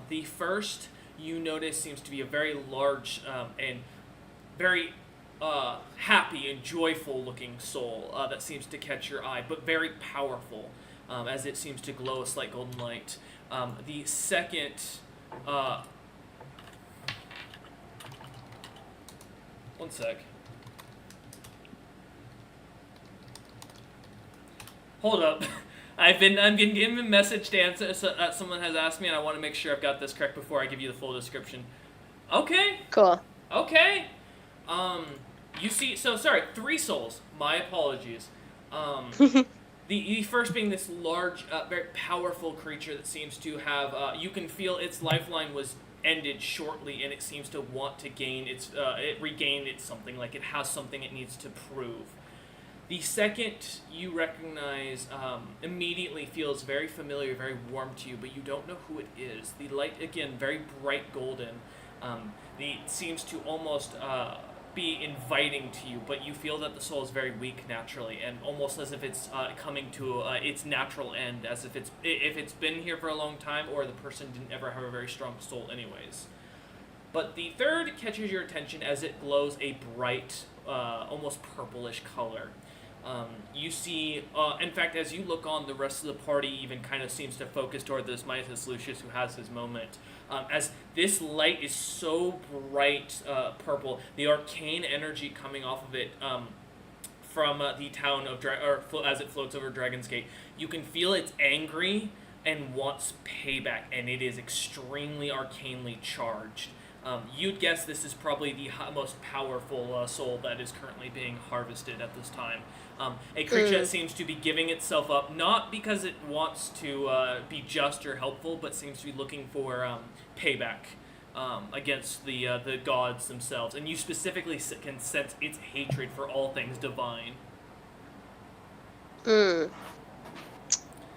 The first, you notice, seems to be a very large and very happy and joyful looking soul that seems to catch your eye, but very powerful, as it seems to glow a slight golden light. The second... one sec. Hold up. I've been given a message to answer someone has asked me, and I want to make sure I've got this correct before I give you the full description. Okay. Cool. Okay. You see, 3 souls. My apologies. The first being this large, very powerful creature that seems to have, you can feel its lifeline was ended shortly, and it seems to want to regain its something, like it has something it needs to prove. The second you recognize immediately feels very familiar, very warm to you, but you don't know who it is. The light, again, very bright golden. It seems to almost be inviting to you, but you feel that the soul is very weak naturally, and almost as if it's coming to its natural end, as if it's been here for a long time, or the person didn't ever have a very strong soul anyways. But the third catches your attention as it glows a bright, almost purplish color. You see, in fact, as you look on, the rest of the party even kind of seems to focus toward this Miathus Lucius, who has his moment. As this light is so bright purple, the arcane energy coming off of it from the town of as it floats over Dragon's Gate, you can feel it's angry and wants payback, and it is extremely arcanely charged. You'd guess this is probably the most powerful soul that is currently being harvested at this time. A creature that seems to be giving itself up, not because it wants to be just or helpful, but seems to be looking for payback against the gods themselves. And you specifically can sense its hatred for all things divine. So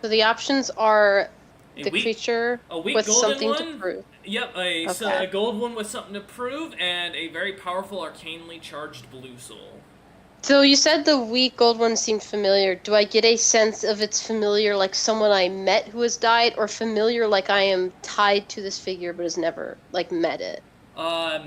the options are the creature with something to prove. Yep, a gold one with something to prove, and a very powerful, arcanely charged blue soul. So you said the weak gold one seemed familiar. Do I get a sense of it's familiar like someone I met who has died, or familiar like I am tied to this figure but has never, like, met it? I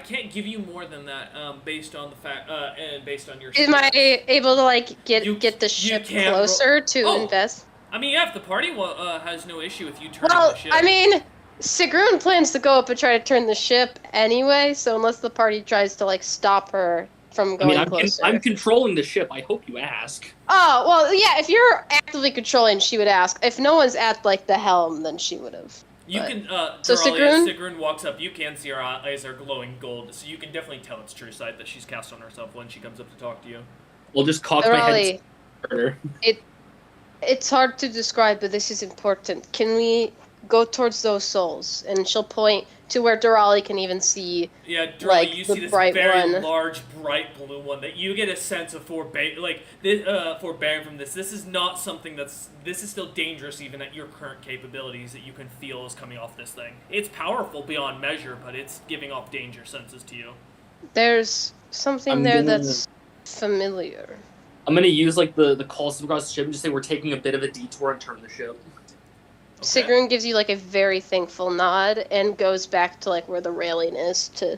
can't give you more than that, based on the fact, and based on your... Am I able to, like, get the ship closer to invest? I mean, yeah, if the party has no issue with you turning the ship. Well, I mean, Sigrun plans to go up and try to turn the ship anyway, so unless the party tries to, like, stop her from going closer. I'm controlling the ship. I hope you ask. Oh, well, yeah, if you're actively controlling, she would ask. If no one's at, like, the helm, then she would have. You can, so Sigrun? As Sigrun walks up, you can see her eyes are glowing gold, so you can definitely tell it's true sight that she's cast on herself when she comes up to talk to you. We'll just cock my head and her. It's hard to describe, but this is important. Can we go towards those souls? And she'll point to where Durali can even see. Yeah, Durali, like, you see this very large, bright blue one that you get a sense of forbearing from this. This is not something this is still dangerous even at your current capabilities that you can feel is coming off this thing. It's powerful beyond measure, but it's giving off danger senses to you. There's something that's familiar. I'm gonna use, like, the calls across the ship and just say we're taking a bit of a detour and turn the ship. Okay. Sigrun gives you, like, a very thankful nod and goes back to, like, where the railing is to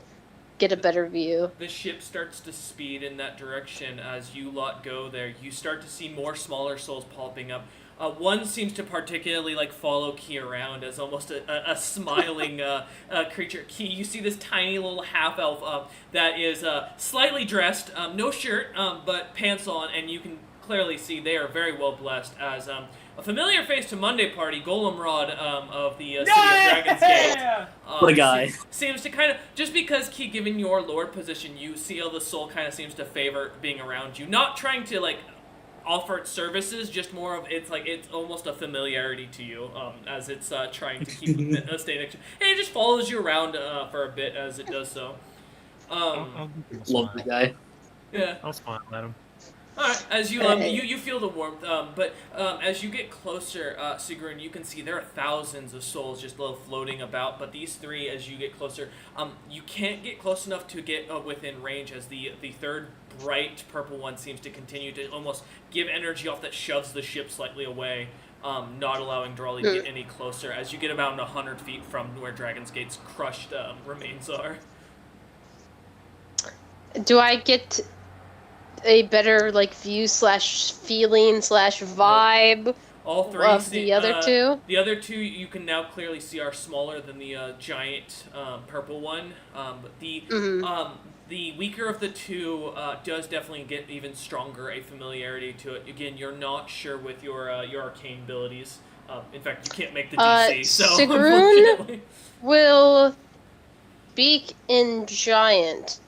get a better view. The ship starts to speed in that direction as you lot go there. You start to see more smaller souls popping up. One seems to particularly, like, follow Key around as almost a smiling creature. Key, you see this tiny little half-elf that is slightly dressed, no shirt, but pants on, and you can clearly see they are very well blessed as a familiar face to Monday Party, Golemrod of the City of Dragon's Gate. What a guy. Seems to kind of, just because Key, given your lord position, you see how the soul kind of seems to favor being around you. Not trying to, like, offer its services, just more of it's almost a familiarity to you, as it's trying to keep a state action. And it just follows you around for a bit as it does so. Love the guy. Yeah. I'll smile at him. Alright, as you you feel the warmth, but as you get closer, Sigrun, you can see there are thousands of souls just floating about, but these three, as you get closer, you can't get close enough to get within range, as the third bright purple one seems to continue to almost give energy off that shoves the ship slightly away, not allowing Drolly to get any closer, as you get about 100 feet from where Dragon's Gate's crushed remains are. Do I get a better view / feeling / vibe All three of the other two? The other two you can now clearly see are smaller than the giant purple one. But the weaker of the two does definitely get even stronger a familiarity to it. Again, you're not sure with your arcane abilities. In fact, you can't make the DC. So Sigrun will speak in giant,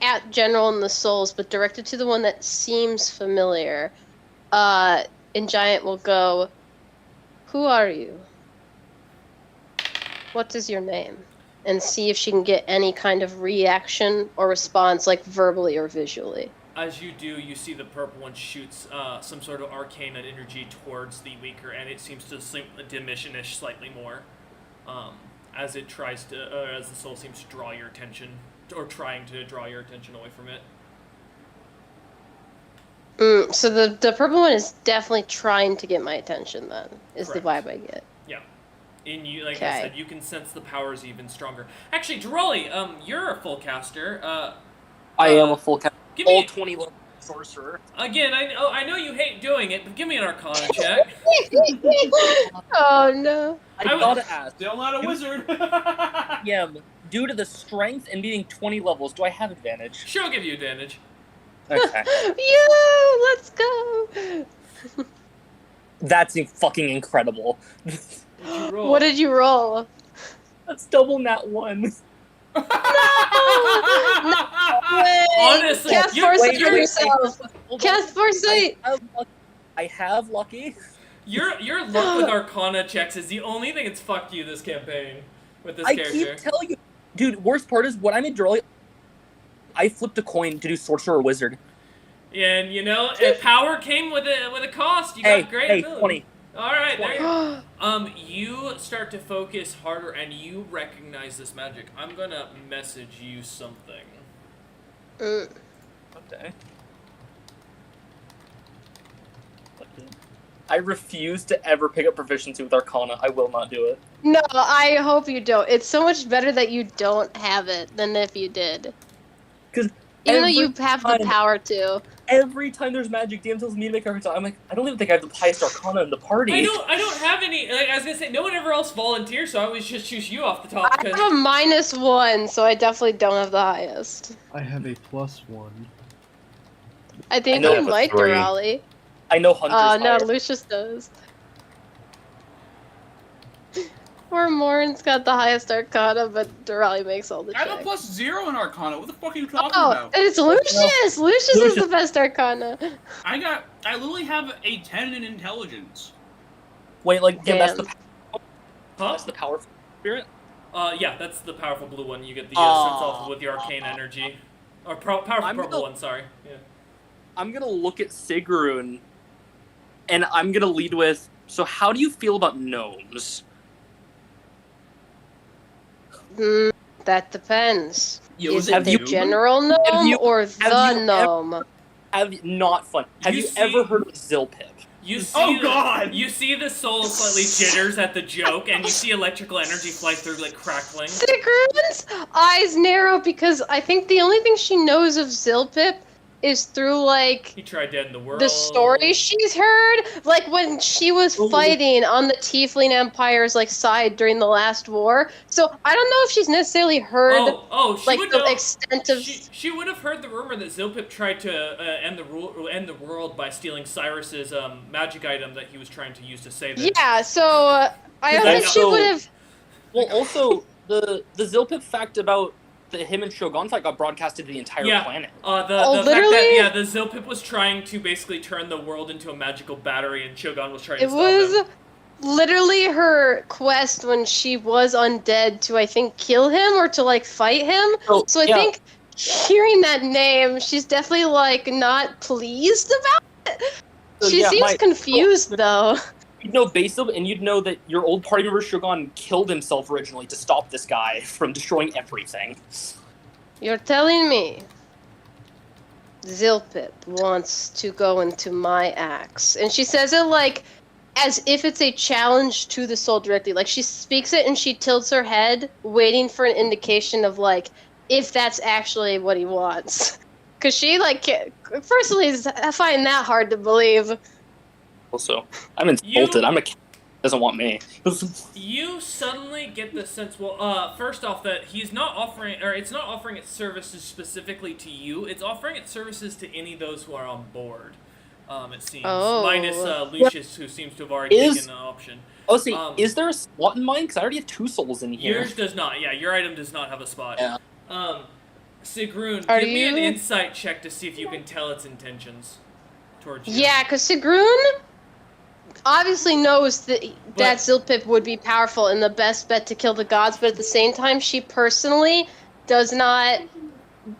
at general in the souls, but directed to the one that seems familiar. In giant will go, "Who are you? What is your name?" And see if she can get any kind of reaction or response, verbally or visually. As you do, you see the purple one shoots some sort of arcane energy towards the weaker, and it seems to diminish slightly more. As it tries to, as the soul seems to draw your attention, or trying to draw your attention away from it. So the purple one is definitely trying to get my attention. Then is Correct. the vibe I get. Yeah, and you, I said, you can sense the powers even stronger. Actually, Drolly, you're a full caster. I am a full caster. Give me 20 level sorcerer. Again, I know you hate doing it, but give me an Arcana check. Oh no. I gotta ask. Still not a wizard. Yeah, due to the strength and being 20 levels, do I have advantage? Sure, I'll give you advantage. Okay. Yeah, let's go. That's fucking incredible. What did you roll? That's double nat 1. No Honestly, cast foresight yourself. Cast foresight. I have lucky. Your luck with Arcana checks is the only thing that's fucked you this campaign with this character. I keep telling you, dude. Worst part is when I'm in Drolly, I flipped a coin to do sorcerer or wizard. And if power came with a cost. You got great ability. 20. All right, there you go. You start to focus harder, and you recognize this magic. I'm gonna message you something. Okay. I refuse to ever pick up proficiency with Arcana. I will not do it. No, I hope you don't. It's so much better that you don't have it than if you did. Because even though you have the power to. Every time there's magic, DM tells me to make Arcana. I'm like, I don't even think I have the highest Arcana in the party. I don't have any. I was gonna say, no one ever else volunteers, so I always just choose you off the top. I have a -1, so I definitely don't have the highest. I have a +1. I think you might, Durali. I know Hunter's no, Lucius does. Poor Morin's got the highest Arcana, but Durali makes all the checks. I have a +0 in Arcana. What the fuck are you talking Oh, about? it's Lucius! Lucius is the best Arcana. I literally have a 10 in intelligence. Wait, that's the That's the powerful spirit? Yeah, that's the powerful blue one. You get the sense off with the arcane energy. Or powerful purple one, sorry. Yeah. I'm gonna look at Sigrun, and I'm gonna lead with, so how do you feel about gnomes? That depends. Is it have the you- general gnome or the gnome? Not fun. Have you ever heard of Zilpip? You see You see the soul slightly jitters at the joke, and you see electrical energy fly through, crackling. Sigrun's eyes narrow because I think the only thing she knows of Zilpip is through, He tried to end the world. the stories she's heard. When she was fighting on the Tiefling Empire's, side during the last war. So, I don't know if she's necessarily heard, she would the know. extent of... She would have heard the rumor that Zilpip tried to end the world by stealing Cyrus's magic item that he was trying to use to save it. Yeah, so, I don't think she would have... Well, also, the Zilpip fact about him and Shogun fight got broadcasted to the entire planet. The fact that, the Zilpip was trying to basically turn the world into a magical battery, and Shogun was trying to stop him. It was literally her quest when she was undead to, I think, kill him or to, fight him. So I think hearing that name, she's definitely like not pleased about it. So, She yeah, seems my- confused though. You'd know Basil, and you'd know that your old party member Shogun killed himself originally to stop this guy from destroying everything. You're telling me Zilpip wants to go into my axe, and she says it like as if it's a challenge to the soul directly. Like she speaks it and she tilts her head, waiting for an indication of like if that's actually what he wants. Cause she like personally I find that hard to believe. Also, I'm insulted. I'm a cat that doesn't want me. You suddenly get the sense, well, first off, that he's not offering, or it's not offering its services specifically to you. It's offering its services to any of those who are on board. It seems, minus Lucius, who seems to have already taken the option. Oh, see, is there a spot in mine? Because I already have 2 souls in here. Yours does not. Yeah, your item does not have a spot. Yeah. Sigrun, Are give me an you- insight check to see if you can tell its intentions towards you. Yeah, because Sigrun obviously knows that Zilpip would be powerful and the best bet to kill the gods, but at the same time, she personally does not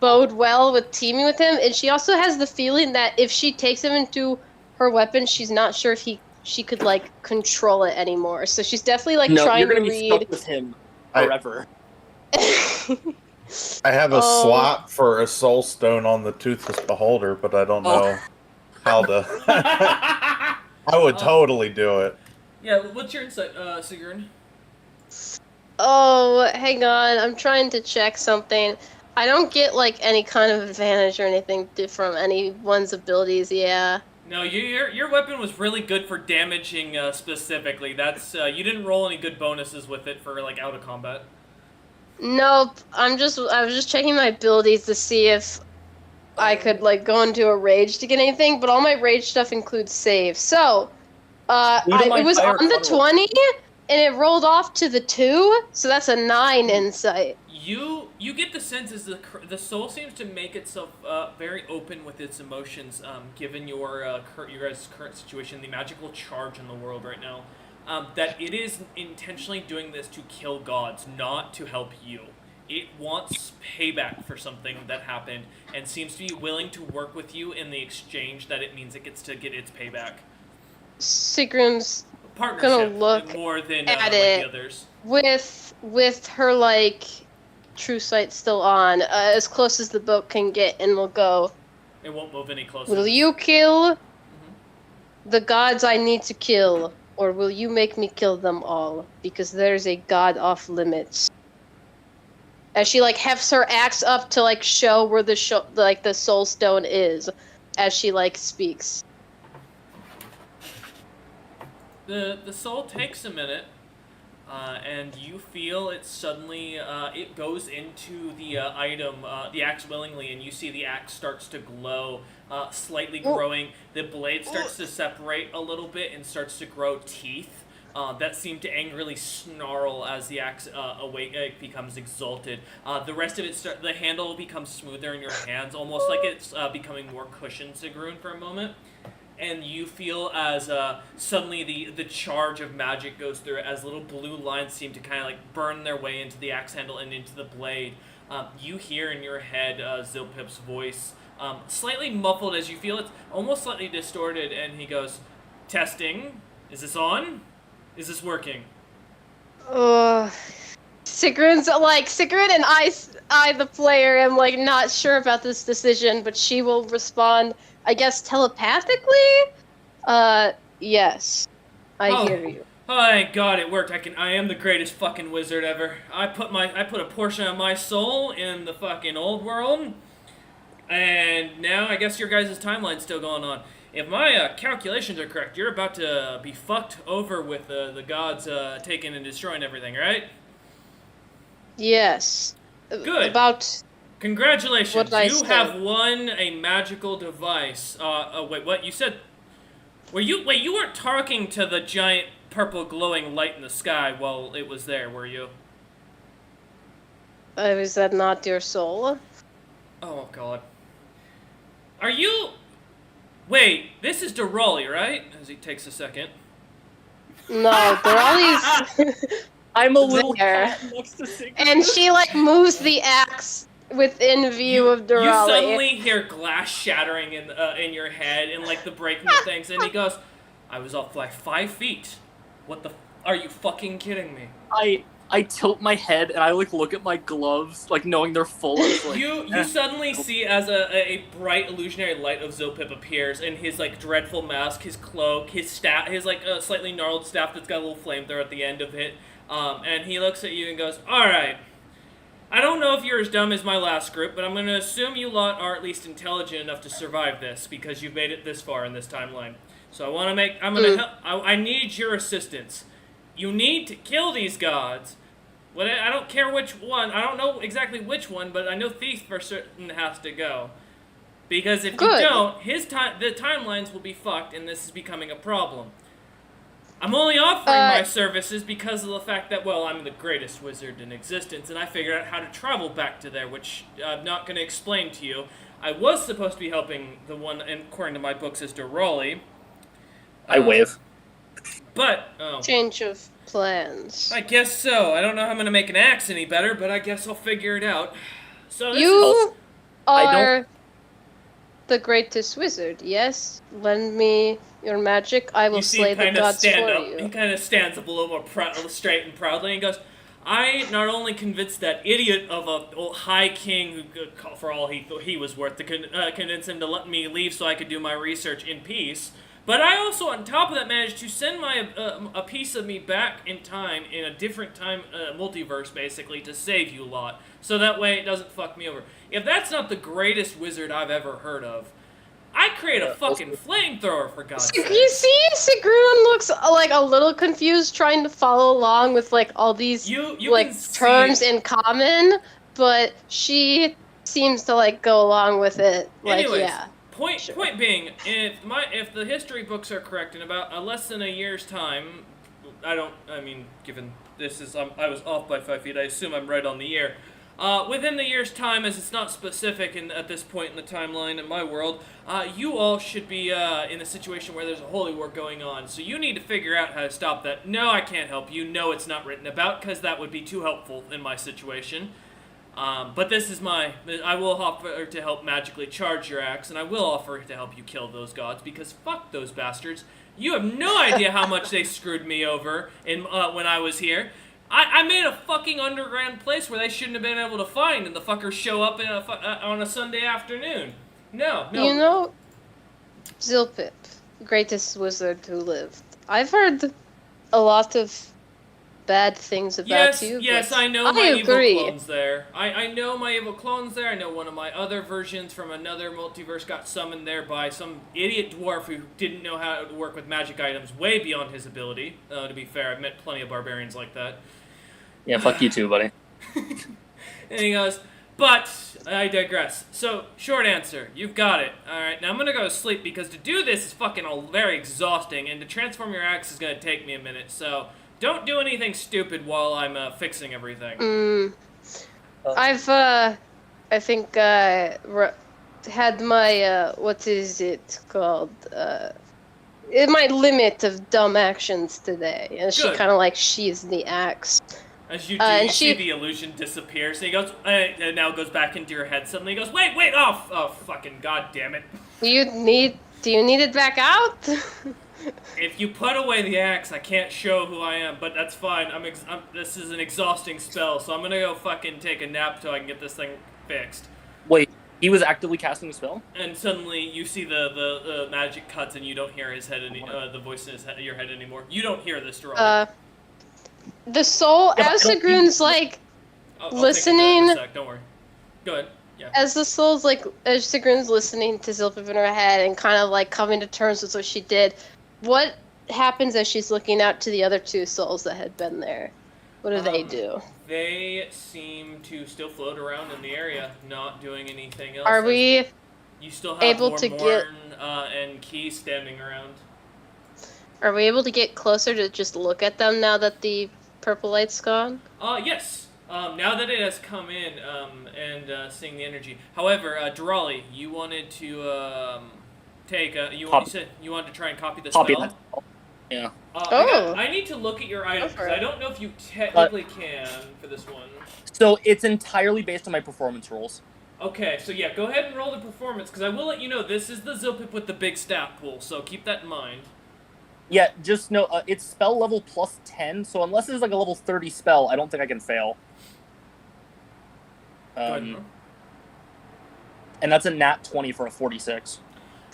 bode well with teaming with him, and she also has the feeling that if she takes him into her weapon, she's not sure if she could like control it anymore. So she's definitely like trying you're to gonna be stuck read. with him forever. I have a Oh. slot for a soul stone on the Toothless Beholder, but I don't know how to. I would totally do it. Yeah, what's your insight, Sigrun? Oh, hang on, I'm trying to check something. I don't get like any kind of advantage or anything from anyone's abilities. Yeah. No, your weapon was really good for damaging specifically. That's you didn't roll any good bonuses with it for like out of combat. Nope. I was just checking my abilities to see if I could like go into a rage to get anything, but all my rage stuff includes save. So, it was on the 20 and it rolled off to the 2, so that's a 9 insight. You get the sense as the soul seems to make itself very open with its emotions, given your guys' current situation, the magical charge in the world right now. That it is intentionally doing this to kill gods, not to help you. It wants payback for something that happened, and seems to be willing to work with you in the exchange that it means it gets to get its payback. Sigrun's gonna Partnership look more than at like it the others. with her like true sight still on, as close as the boat can get, and will go. It won't move any closer. Will you kill the gods I need to kill, or will you make me kill them all? Because there's a god off limits. As she like hefts her axe up to like show where the soul stone is, as she like speaks. The soul takes a minute, and you feel it suddenly it goes into the item, the axe willingly, and you see the axe starts to glow, slightly growing. The blade starts to separate a little bit and starts to grow teeth that seem to angrily snarl as the axe becomes exalted. The rest of it, the handle becomes smoother in your hands, almost like it's becoming more cushioned, Sigrun, for a moment. And you feel as suddenly the charge of magic goes through it, as little blue lines seem to kind of like burn their way into the axe handle and into the blade. You hear in your head Zilpip's voice, slightly muffled as you feel it's almost slightly distorted, and he goes, "Testing, is this on? Is this working?" Sigrun and I the player am like not sure about this decision, but she will respond, I guess, telepathically? Yes. I hear you. Oh, thank God it worked. I am the greatest fucking wizard ever. I put a portion of my soul in the fucking old world, and now I guess your guys' timeline's still going on. If my calculations are correct, you're about to be fucked over with the gods taking and destroying everything, right? Yes. Good. Congratulations. You have won a magical device. Wait, what? You said... you weren't talking to the giant purple glowing light in the sky while it was there, were you? Is that not your soul? Oh, God. Are you... Wait, this is Durali, right? As he takes a second. No, Durali's... I'm a little there. cat next to Sigrun. And she like moves the axe within view of Durali. You suddenly hear glass shattering in your head and like the breaking of things, and he goes, "I was off like 5 feet. What the? Are you fucking kidding me?" I tilt my head and I like look at my gloves, like knowing they're full. Like, you suddenly see as a bright illusionary light of Zilpip appears, and his like dreadful mask, his cloak, his staff, his like slightly gnarled staff that's got a little flamethrower at the end of it. And he looks at you and goes, "All right. I don't know if you're as dumb as my last group, but I'm going to assume you lot are at least intelligent enough to survive this because you've made it this far in this timeline. So I need your assistance. You need to kill these gods. I don't care which one. I don't know exactly which one, but I know Thief for certain has to go. Because if you don't, the timelines will be fucked, and this is becoming a problem. I'm only offering my services because of the fact that, well, I'm the greatest wizard in existence, and I figured out how to travel back to there, which I'm not going to explain to you. I was supposed to be helping the one, according to my books, is Durali. I wave. But, change of plans. I guess so. I don't know how I'm going to make an axe any better, but I guess I'll figure it out. So you are the greatest wizard, yes? Lend me your magic, I will slay the gods for you. He kind of stands up a little more straight and proudly and goes, I not only convinced that idiot of a high king, who, for all he thought he was worth, to convince him to let me leave so I could do my research in peace, but I also, on top of that, managed to send a piece of me back in time, in a different time multiverse, basically, to save you lot. So that way it doesn't fuck me over. If that's not the greatest wizard I've ever heard of, I create a fucking flamethrower, for God's sake. You see, Sigrun looks like a little confused, trying to follow along with like all these terms in common, but she seems to like go along with it. Like, anyways, yeah. Point being, if the history books are correct, in about less than a year's time, given this is I was off by 5 feet, I assume I'm right on the year. Within the year's time, as it's not specific at this point in the timeline in my world, you all should be in a situation where there's a holy war going on. So you need to figure out how to stop that. No, I can't help you. No, it's not written about, because that would be too helpful in my situation. But this is I will offer to help magically charge your axe, and I will offer to help you kill those gods, because fuck those bastards. You have no idea how much they screwed me over when I was here. I made a fucking underground place where they shouldn't have been able to find, and the fuckers show up on a Sunday afternoon. No. You know, Zilpip, greatest wizard who lived. I've heard a lot of bad things about you. Yes, I know my evil clones there. I know my evil clones there. I know one of my other versions from another multiverse got summoned there by some idiot dwarf who didn't know how to work with magic items way beyond his ability. To be fair, I've met plenty of barbarians like that. Yeah, fuck you too, buddy. And he goes, but I digress. So, short answer, you've got it. Alright, now I'm gonna go to sleep, because to do this is fucking very exhausting, and to transform your axe is gonna take me a minute, so don't do anything stupid while I'm fixing everything. I think, had my, what is it called, my limit of dumb actions today, and she kind of like sheathes the axe. As you do, you see the illusion disappears, and he goes, and now goes back into your head suddenly. He goes, wait, oh, fucking goddamn it. Do you need it back out? If you put away the axe, I can't show who I am, but that's fine. This is an exhausting spell, so I'm gonna go fucking take a nap till I can get this thing fixed. Wait, he was actively casting a spell? And suddenly you see the magic cuts, and you don't hear his head the voice in your head anymore. You don't hear this, Durali. The soul, as Sigrun's like listening. Don't worry. Go ahead. Yeah. As Sigrun's listening to Zilpip in her head and kind of like coming to terms with what she did, what happens as she's looking out to the other two souls that had been there? What do they do? They seem to still float around in the area, not doing anything else. Are we You still have able to get and Key standing around. Are we able to get closer to just look at them now that the purple light's gone? Yes. Now that it has come in, and seeing the energy. However, Durali, you wanted to you said you wanted to try and copy the spell. Yeah. I need to look at your item because I don't know if you technically can for this one. So it's entirely based on my performance rolls. Okay, so yeah, go ahead and roll the performance, because I will let you know this is the Zilpip with the big stat pool, so keep that in mind. Yeah, just know it's spell level plus 10, so unless it's like a level 30 spell, I don't think I can fail. And that's a nat 20 for a 46.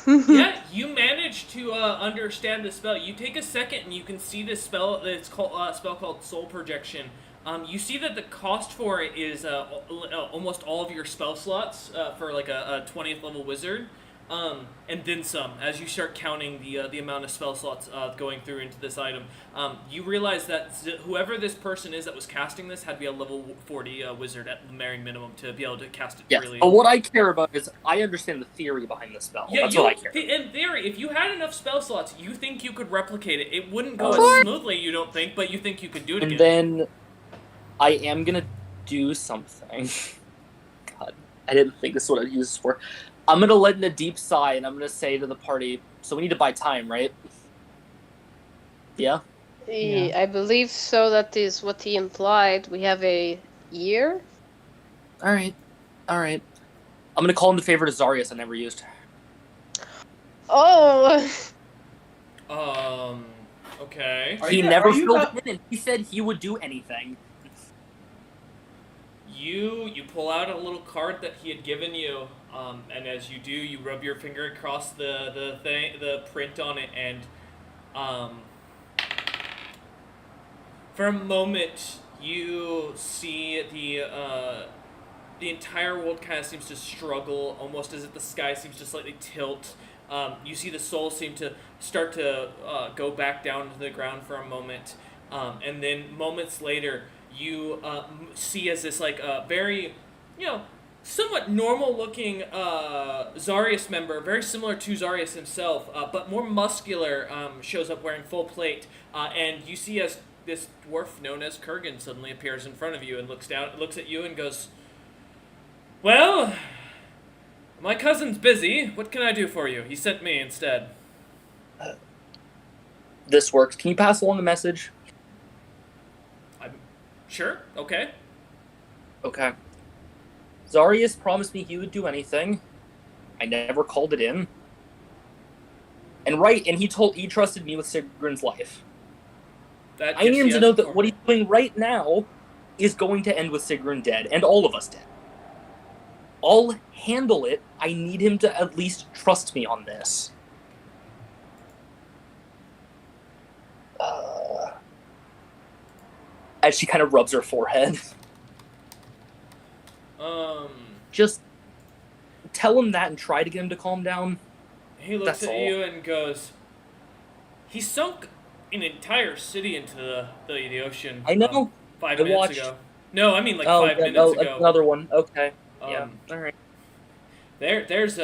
Yeah, you manage to understand the spell. You take a second and you can see this spell. It's called spell called Soul Projection. You see that the cost for it is almost all of your spell slots for like a 20th level wizard, and then some. As you start counting the amount of spell slots going through into this item, you realize that whoever this person is that was casting this had to be a level 40 wizard at the very minimum to be able to cast it freely. But what I care about is I understand the theory behind the spell. Yeah, that's what I care. In theory, if you had enough spell slots, you think you could replicate it. It wouldn't go as smoothly, you don't think, but you think you could do it again. And then I am gonna do something. God, I didn't think this is what I'd use this for. I'm gonna let in a deep sigh, and I'm gonna say to the party, so we need to buy time, right? Yeah? I believe so. That is what he implied. We have a year? Alright. I'm gonna call him the favorite of Zarius I never used. Oh! Okay. He never filled it in, and he said he would do anything. You pull out a little card that he had given you, and as you do, you rub your finger across the print on it, and for a moment you see the entire world kind of seems to struggle, almost as if the sky seems to slightly tilt. You see the soul seem to start to go back down to the ground for a moment, and then moments later, you see as this very, somewhat normal-looking Zarius member, very similar to Zarius himself, but more muscular, shows up wearing full plate, and you see as this dwarf known as Kurgan suddenly appears in front of you and looks at you and goes, "Well, my cousin's busy. What can I do for you? He sent me instead." This works. Can you pass along a message? Sure, okay. Okay. Zarius promised me he would do anything. I never called it in. And he trusted me with Sigrun's life. I need him to know that what he's doing right now is going to end with Sigrun dead, and all of us dead. I'll handle it. I need him to at least trust me on this. As she kind of rubs her forehead. Just tell him that and try to get him to calm down. He looks at you and goes, "He sunk an entire city into the ocean." I know. 5 minutes ago. No, I mean 5 minutes ago. Another one. Okay. Yeah. All right. There's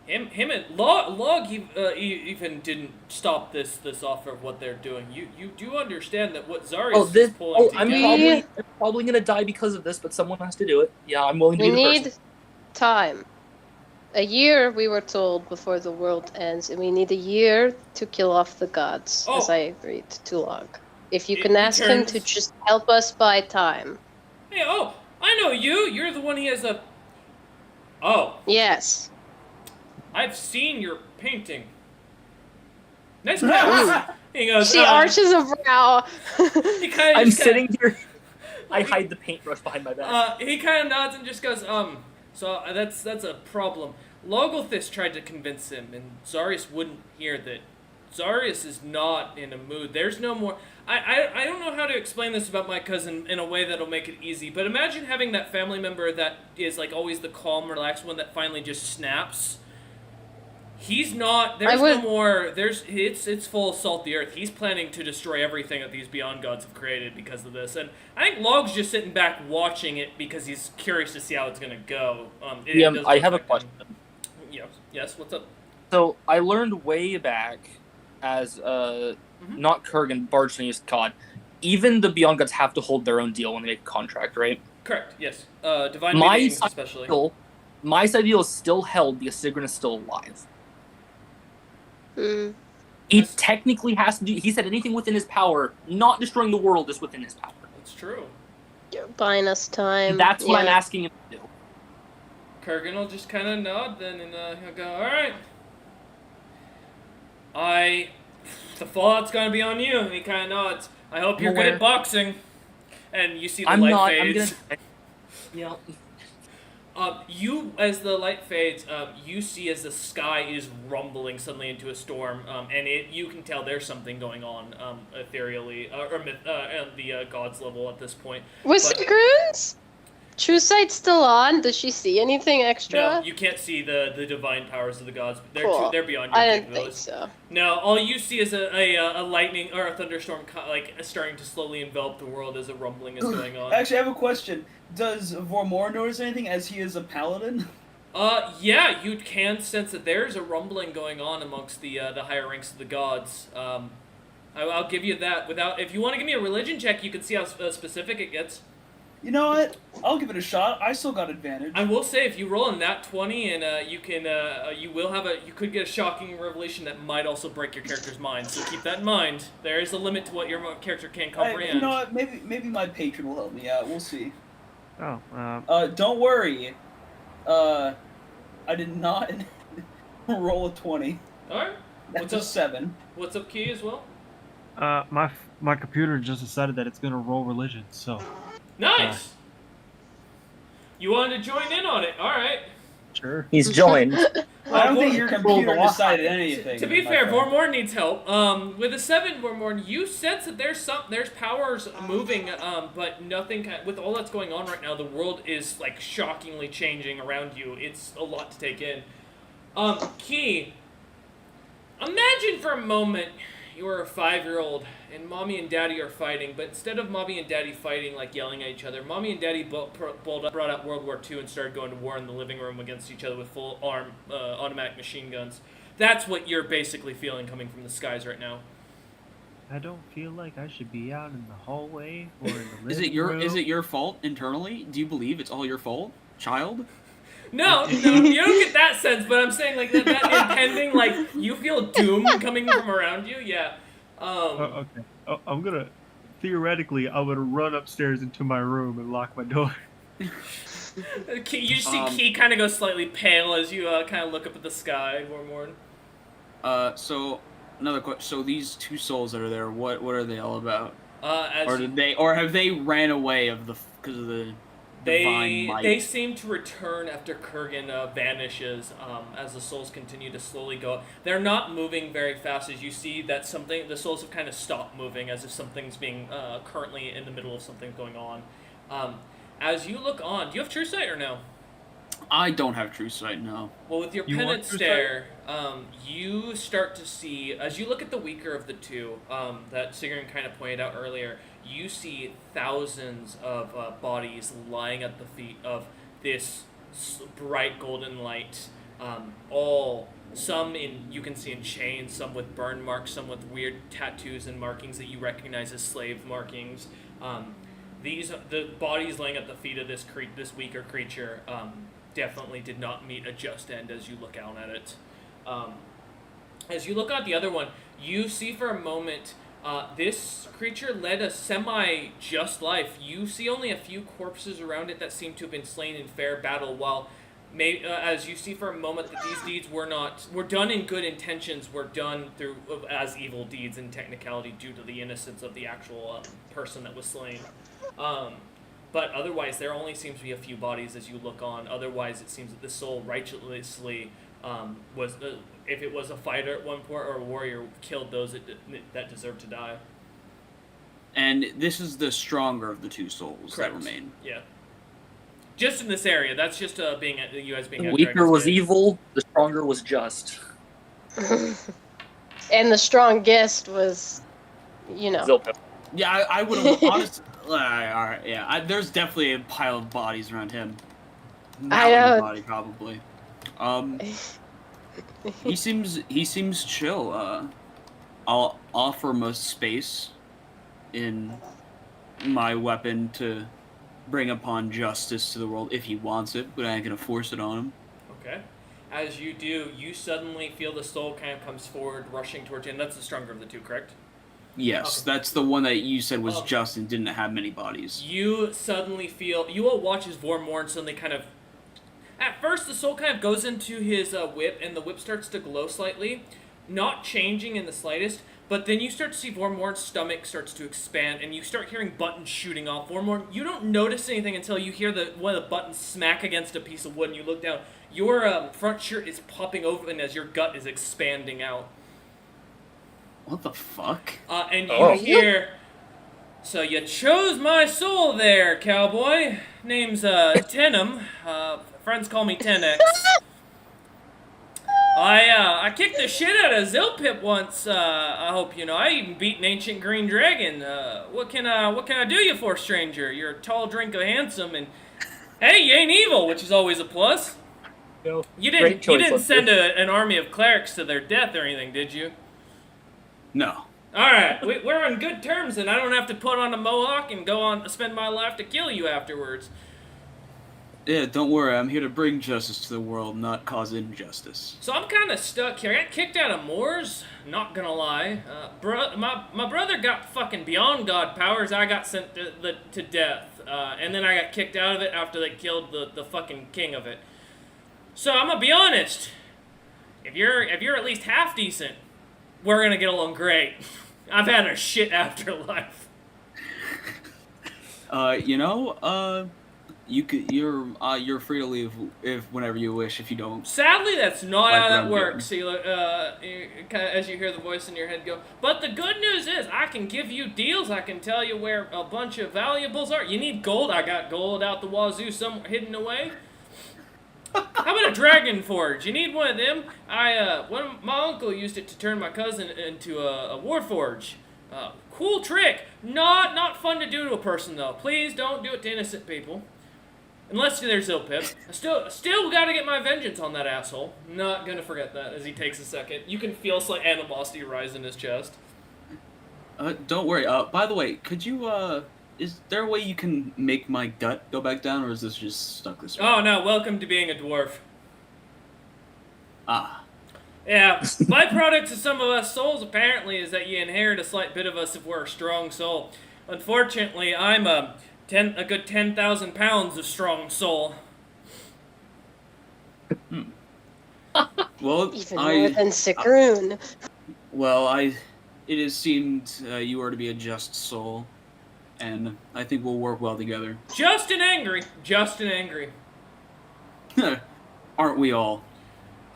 him and Log even didn't stop this offer of what they're doing. You do understand that what Zarius is pulling together. I'm probably gonna die because of this, but someone has to do it. Yeah, I'm willing to be the person. We need time. A year, we were told, before the world ends, and we need a year to kill off the gods, as I agreed to Log. If you can ask him to just help us buy time. Hey, I know you. You're the one he has a... Oh. Yes. I've seen your painting. Nice painting. He goes, she arches a brow. I'm sitting here. I hide the paintbrush behind my back. He kind of nods and just goes, so that's a problem. Logolthus tried to convince him, and Zarius wouldn't hear that. Zarius is not in a mood. There's no more... I don't know how to explain this about my cousin in a way that'll make it easy, but imagine having that family member that is always the calm, relaxed one that finally just snaps. He's not... There's no more... It's full salt the earth. He's planning to destroy everything that these Beyond Gods have created because of this. And I think Log's just sitting back watching it because he's curious to see how it's going to go. I have a question. Yes, what's up? So, I learned way back as, not Kurgan, Bargenius God, even the Beyond Gods have to hold their own deal when they make a contract, right? Correct, yes. Divine Beings especially. My side deal is still held because Sigrun is still alive. He technically has to do. He said anything within his power, not destroying the world, is within his power. That's true. You're buying us time. That's what I'm asking him to do. Kurgan will just kind of nod then, and he'll go, all right. The fallout's gonna be on you. And he kind of nods. I hope you're good at boxing. And you see the light fades. Yeah. You, as the light fades, you see as the sky is rumbling suddenly into a storm, and you can tell there's something going on, ethereally, or at the god's level at this point. Was Sigrun's True Sight's still on? Does she see anything extra? No, you can't see the divine powers of the gods. They're beyond your I didn't capabilities. think so. No, all you see is a lightning or a thunderstorm starting to slowly envelop the world as a rumbling is going on. Actually, I have a question. Does Vormor notice anything as he is a paladin? Yeah, you can sense that there's a rumbling going on amongst the higher ranks of the gods. I'll give you that. If you want to give me a religion check, you can see how specific it gets. You know what? I'll give it a shot. I still got advantage. I will say, if you roll in that 20, and you could get a shocking revelation that might also break your character's mind. So keep that in mind. There is a limit to what your character can comprehend. You know what? Maybe my patron will help me out. We'll see. Oh. Don't worry. I did not roll a 20. All right. That's a 7. What's up, Key, as well? My computer just decided that it's gonna roll religion, so. Nice. You wanted to join in on it. All right. Sure. He's joined. I don't think your computer decided anything. To be fair, Vormorn needs help. With a 7, Vormorn, you sense that there's powers moving, but nothing. With all that's going on right now, the world is like shockingly changing around you. It's a lot to take in. Key, imagine for a moment you were a 5-year-old and Mommy and Daddy are fighting, but instead of Mommy and Daddy fighting, like yelling at each other, Mommy and Daddy brought out World War II and started going to war in the living room against each other with full automatic machine guns. That's what you're basically feeling coming from the skies right now. I don't feel like I should be out in the hallway or in the living room. Is it your fault internally? Do you believe it's all your fault, child? No, you don't get that sense, but I'm saying like that impending, like you feel doom coming from around you. Yeah. Okay. I'm gonna theoretically run upstairs into my room and lock my door. You just see Key kind of go slightly pale as you kind of look up at the sky, Vormorn. So another question. So these two souls that are there, what are they all about? Or have they ran away because of the divine might? They seem to return after Kurgan vanishes, as the souls continue to slowly go. They're not moving very fast, as you see that the souls have kind of stopped moving, as if something's being currently in the middle of something going on. As you look on, do you have True Sight or no? I don't have True Sight, no. Well, with your Penance Stare, you start to see, as you look at the weaker of the two, that Sigrun kind of pointed out earlier, you see thousands of bodies lying at the feet of this bright golden light. Some you can see in chains, some with burn marks, some with weird tattoos and markings that you recognize as slave markings. The bodies laying at the feet of this weaker creature definitely did not meet a just end as you look out at it. As you look at the other one, you see for a moment this creature led a semi-just life. You see only a few corpses around it that seem to have been slain in fair battle, while as you see for a moment that these deeds were done in good intentions, were done as evil deeds in technicality due to the innocence of the actual person that was slain. But otherwise, there only seems to be a few bodies as you look on. Otherwise, it seems that the soul righteously was, if it was a fighter at one point or a warrior, killed those that deserved to die. And this is the stronger of the two souls Correct. that remain. Yeah. Just in this area. That's just you guys being. The weaker was evil. The stronger was just. And the strongest was, Zilpa. Yeah, I would have honestly. All right, yeah. There's definitely a pile of bodies around him. I know. Body probably. He seems chill. I'll offer him a space in my weapon to bring upon justice to the world if he wants it, but I ain't gonna force it on him. Okay. as you do, you suddenly feel the soul kind of comes forward, rushing towards you, and that's the stronger of the two, correct? Yes, that's the one that you said was just and didn't have many bodies. You suddenly feel, you all watch as Vormorn suddenly kind of, at first the soul kind of goes into his whip, and the whip starts to glow slightly, not changing in the slightest, but then you start to see Vormorn's stomach starts to expand, and you start hearing buttons shooting off. Vormorn, you don't notice anything until you hear one of the buttons smack against a piece of wood, and you look down. Your front shirt is popping open as your gut is expanding out. What the fuck? And you hear, so you chose my soul there, cowboy. Name's Tenem. Friends call me 10X. I kicked the shit out of Zilpip once. I hope you know. I even beat an ancient green dragon. What can I do you for, stranger? You're a tall drink of handsome, and hey, you ain't evil, which is always a plus. No. You didn't send an army of clerics to their death or anything, did you? No. All right, we're on good terms, and I don't have to put on a mohawk and go on spend my life to kill you afterwards. Yeah, don't worry. I'm here to bring justice to the world, not cause injustice. So I'm kind of stuck here. I got kicked out of Moors, not gonna lie. My brother got fucking beyond god powers. I got sent to death, and then I got kicked out of it after they killed the fucking king of it. So I'm gonna be honest. If you're at least half decent, we're gonna get along great. I've had a shit afterlife. You're free to leave whenever you wish if you don't. Sadly, that's not how that works. See, as you hear the voice in your head go. But the good news is, I can give you deals. I can tell you where a bunch of valuables are. You need gold? I got gold out the wazoo somewhere hidden away. How about a dragon forge? You need one of them? My uncle used it to turn my cousin into a warforge. Cool trick. Not fun to do to a person though. Please don't do it to innocent people. Unless there's Zilpip. I still gotta get my vengeance on that asshole. Not gonna forget that as he takes a second. You can feel slight animosity rise in his chest. Don't worry. By the way, could you, is there a way you can make my gut go back down, or is this just stuck this way? Oh no, welcome to being a dwarf. Ah. Yeah, byproducts of some of us souls apparently is that you inherit a slight bit of us if we're a strong soul. Unfortunately, I'm a good 10,000 pounds of strong soul. Well, even more than Sigrun. It has seemed you are to be a just soul, and I think we'll work well together. Just and angry. Aren't we all?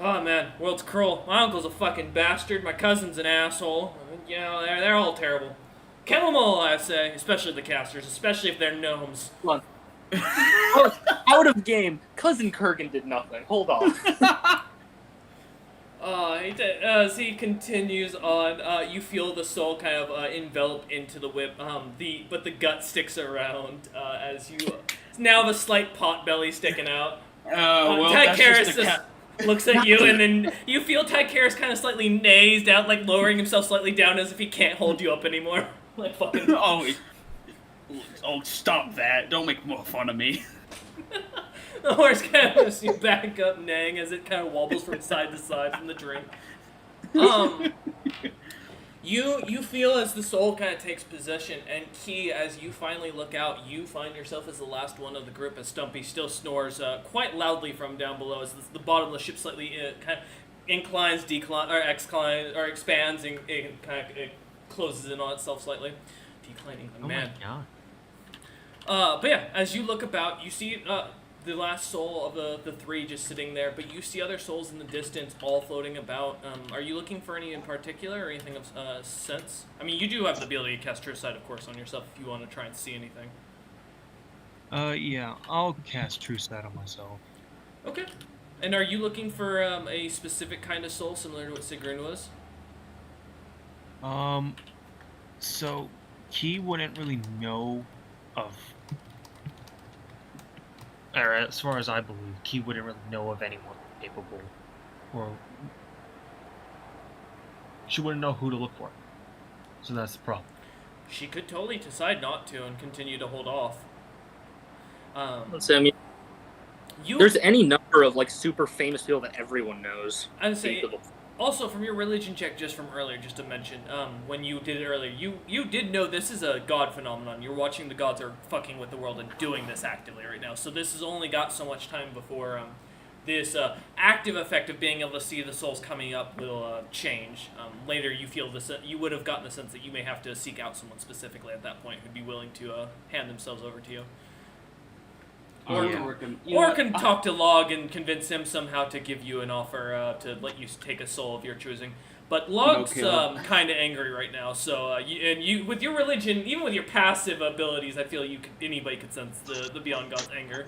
Oh man, world's cruel. My uncle's a fucking bastard. My cousin's an asshole. You know, they're all terrible. Kill them all, I say. Especially the casters. Especially if they're gnomes. Hold on. Out of game. Cousin Kurgan did nothing. Hold on. As he continues on, you feel the soul kind of envelop into the whip. But the gut sticks around as you now have a slight pot belly sticking out. Tycharis just looks at you, and then you feel Tycharis kind of slightly nazed out, like lowering himself slightly down as if he can't hold you up anymore. Like fucking. Oh, stop that! Don't make more fun of me. The horse kind of lifts you back up, neighing as it kind of wobbles from side to side from the drink. You feel as the soul kind of takes possession, and Key, as you finally look out, you find yourself as the last one of the group, as Stumpy still snores quite loudly from down below, as the bottom of the ship slightly kind of expands, and it kind of closes in on itself slightly. Declining, man. My God. But yeah, as you look about, you see the last soul of the three just sitting there, but you see other souls in the distance all floating about. Are you looking for any in particular or anything of sense? I mean, you do have the ability to cast True Sight, of course, on yourself if you want to try and see anything. Yeah, I'll cast True Sight on myself. Okay. And are you looking for a specific kind of soul similar to what Sigrun was? So he wouldn't really know of, or as far as I believe, he wouldn't really know of anyone capable, or she wouldn't know who to look for. So that's the problem. She could totally decide not to and continue to hold off. There's any number of like super famous people that everyone knows. I'd say. Also, from your religion check just from earlier, just to mention, when you did it earlier, you did know this is a god phenomenon. You're watching the gods are fucking with the world and doing this actively right now. So this has only got so much time before this active effect of being able to see the souls coming up will change. Later, you feel this. You would have gotten the sense that you may have to seek out someone specifically at that point who'd be willing to hand themselves over to you. Or can talk to Log and convince him somehow to give you an offer to let you take a soul of your choosing. But Log's kind of angry right now, so you with your religion, even with your passive abilities, I feel anybody could sense the Beyond God's anger.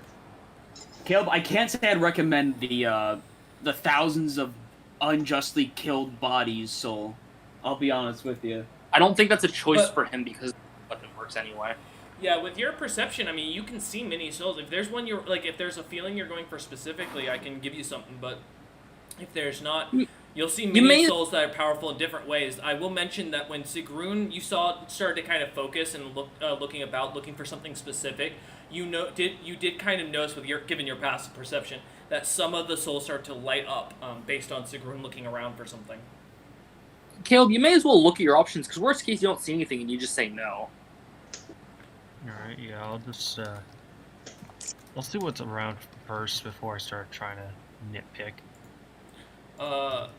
Caleb, I can't say I'd recommend the thousands of unjustly killed bodies soul. I'll be honest with you. I don't think that's a choice for him because it works anyway. Yeah, with your perception, I mean, you can see many souls. If there's one if there's a feeling you're going for specifically, I can give you something. But if there's not, you'll see many souls that are powerful in different ways. I will mention that when Sigrun, you started to kind of focus and looking for something specific. You did kind of notice given your passive perception that some of the souls start to light up based on Sigrun looking around for something. Caleb, you may as well look at your options because worst case you don't see anything and you just say no. Alright, yeah, I'll just, I'll see what's around first before I start trying to nitpick.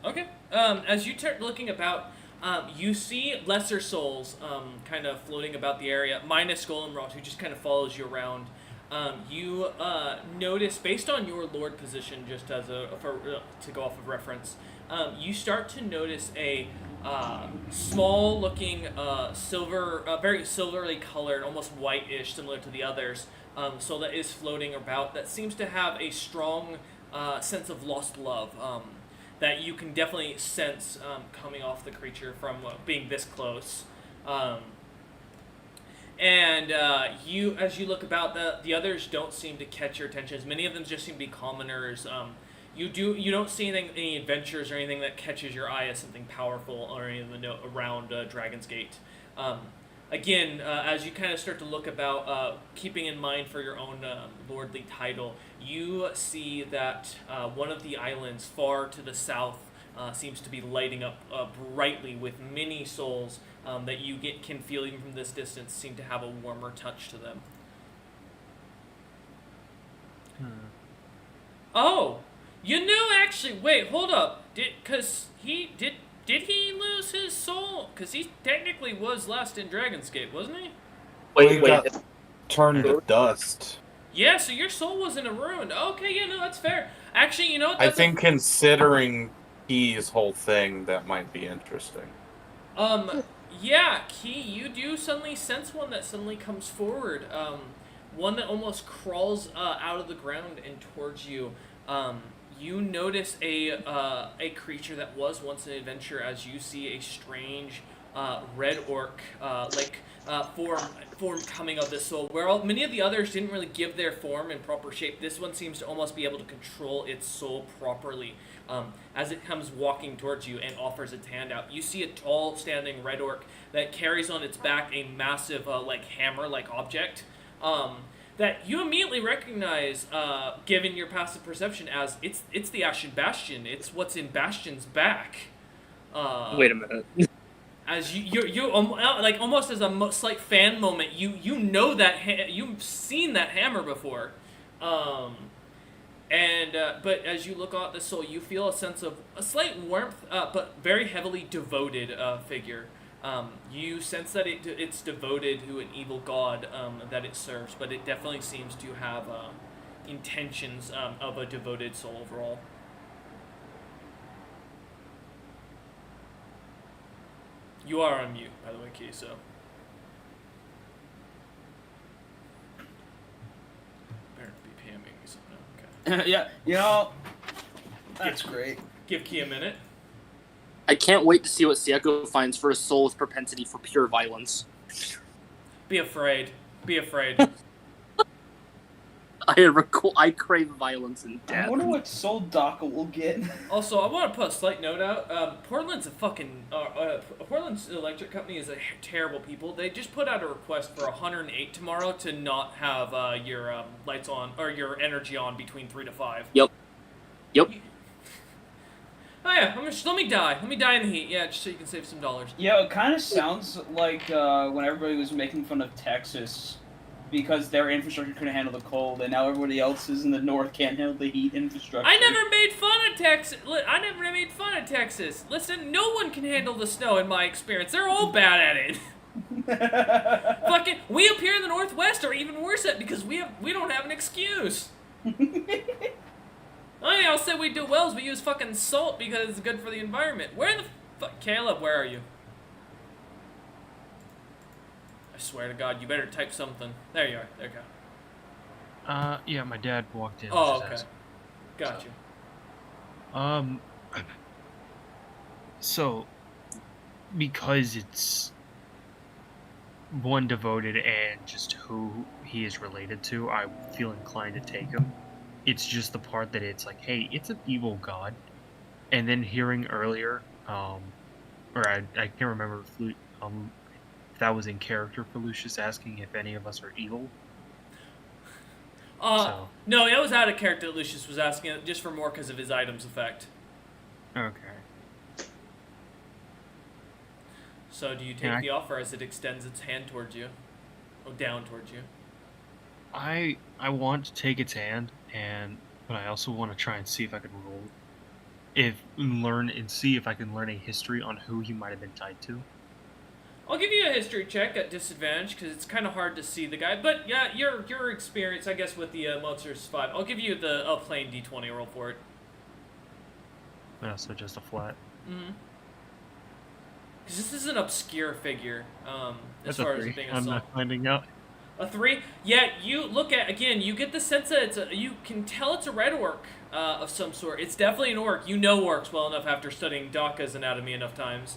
Okay. As you start looking about, you see lesser souls, kind of floating about the area, minus Goldenrod, who just kind of follows you around. You, notice, based on your Lord position, just as to go off of reference, you start to notice a small-looking, very silverly colored, almost whitish, similar to the others, soul that is floating about that seems to have a strong sense of lost love that you can definitely sense coming off the creature from being this close. And as you look about, the others don't seem to catch your attention. As many of them just seem to be commoners. You don't see any adventures or anything that catches your eye as something powerful or anything around Dragon's Gate. Again, as you kind of start to look about, keeping in mind for your own lordly title, you see that one of the islands far to the south seems to be lighting up brightly with many souls that you can feel even from this distance seem to have a warmer touch to them. Oh! Actually, wait, hold up. Did he lose his soul? Because he technically was last in Dragon's Gate, wasn't he? Wait. Turned to dust. Yeah, so your soul wasn't ruined. Okay, yeah, no, that's fair. Actually, you know what? I think considering Key's whole thing, that might be interesting. Yeah, Key, you do suddenly sense one that suddenly comes forward. One that almost crawls out of the ground and towards you. You notice a creature that was once an adventurer as you see a strange red orc form coming of this soul. Where many of the others didn't really give their form in proper shape, this one seems to almost be able to control its soul properly. As it comes walking towards you and offers its hand out, you see a tall standing red orc that carries on its back a massive hammer-like object. That you immediately recognize, given your passive perception, as it's the Ashen Bastion. It's what's in Bastion's back. Wait a minute. As you almost as a slight fan moment, you know that you've seen that hammer before, but as you look at the soul, you feel a sense of a slight warmth, but very heavily devoted figure. You sense that it's devoted to an evil god that it serves, but it definitely seems to have intentions of a devoted soul overall. You are on mute, by the way, Key, so. Better be PMing me something. Okay. Yeah, you know, that's great. Give Key a minute. I can't wait to see what Sieko finds for a soul with propensity for pure violence. Be afraid. Be afraid. I crave violence and death. I wonder what Soul Daka will get. Also, I want to put a slight note out. Portland's Portland's electric company is terrible people. They just put out a request for 108 tomorrow to not have your lights on or your energy on between 3 to 5. Yep. Oh yeah, let me die. Let me die in the heat. Yeah, just so you can save some dollars. Yeah, it kind of sounds like when everybody was making fun of Texas because their infrastructure couldn't handle the cold, and now everybody else's in the north can't handle the heat infrastructure. I never made fun of Texas. Listen, no one can handle the snow in my experience. They're all bad at it. Fucking, we up here in the Northwest are even worse at it because we don't have an excuse. Only thing I'll say we do well is we use fucking salt because it's good for the environment. Where the fuck, Caleb? Where are you? I swear to God, you better type something. There you are. There you go. Yeah, my dad walked in. Oh, okay. Gotcha. So, because it's one devoted and just who he is related to, I feel inclined to take him. It's just the part that it's like, hey, it's an evil god. And then hearing earlier, or I can't remember if that was in character for Lucius asking if any of us are evil. No, it was out of character that Lucius was asking it just for more because of his item's effect. Okay. So do you take the offer as it extends its hand towards you? Or down towards you? I want to take its hand, but I also want to try and see if I can see if I can learn a history on who he might have been tied to. I'll give you a history check at disadvantage because it's kind of hard to see the guy. But yeah, your experience, I guess, with the Mozart's 5. I'll give you a plain D20 roll for it. Yeah, so just a flat. Mm-hmm. Because this is an obscure figure. As That's far a 3. as being a I'm song. not finding out. A 3? Yeah, you look at, again, you get the sense that you can tell it's a red orc of some sort. It's definitely an orc. You know orcs well enough after studying Daka's anatomy enough times.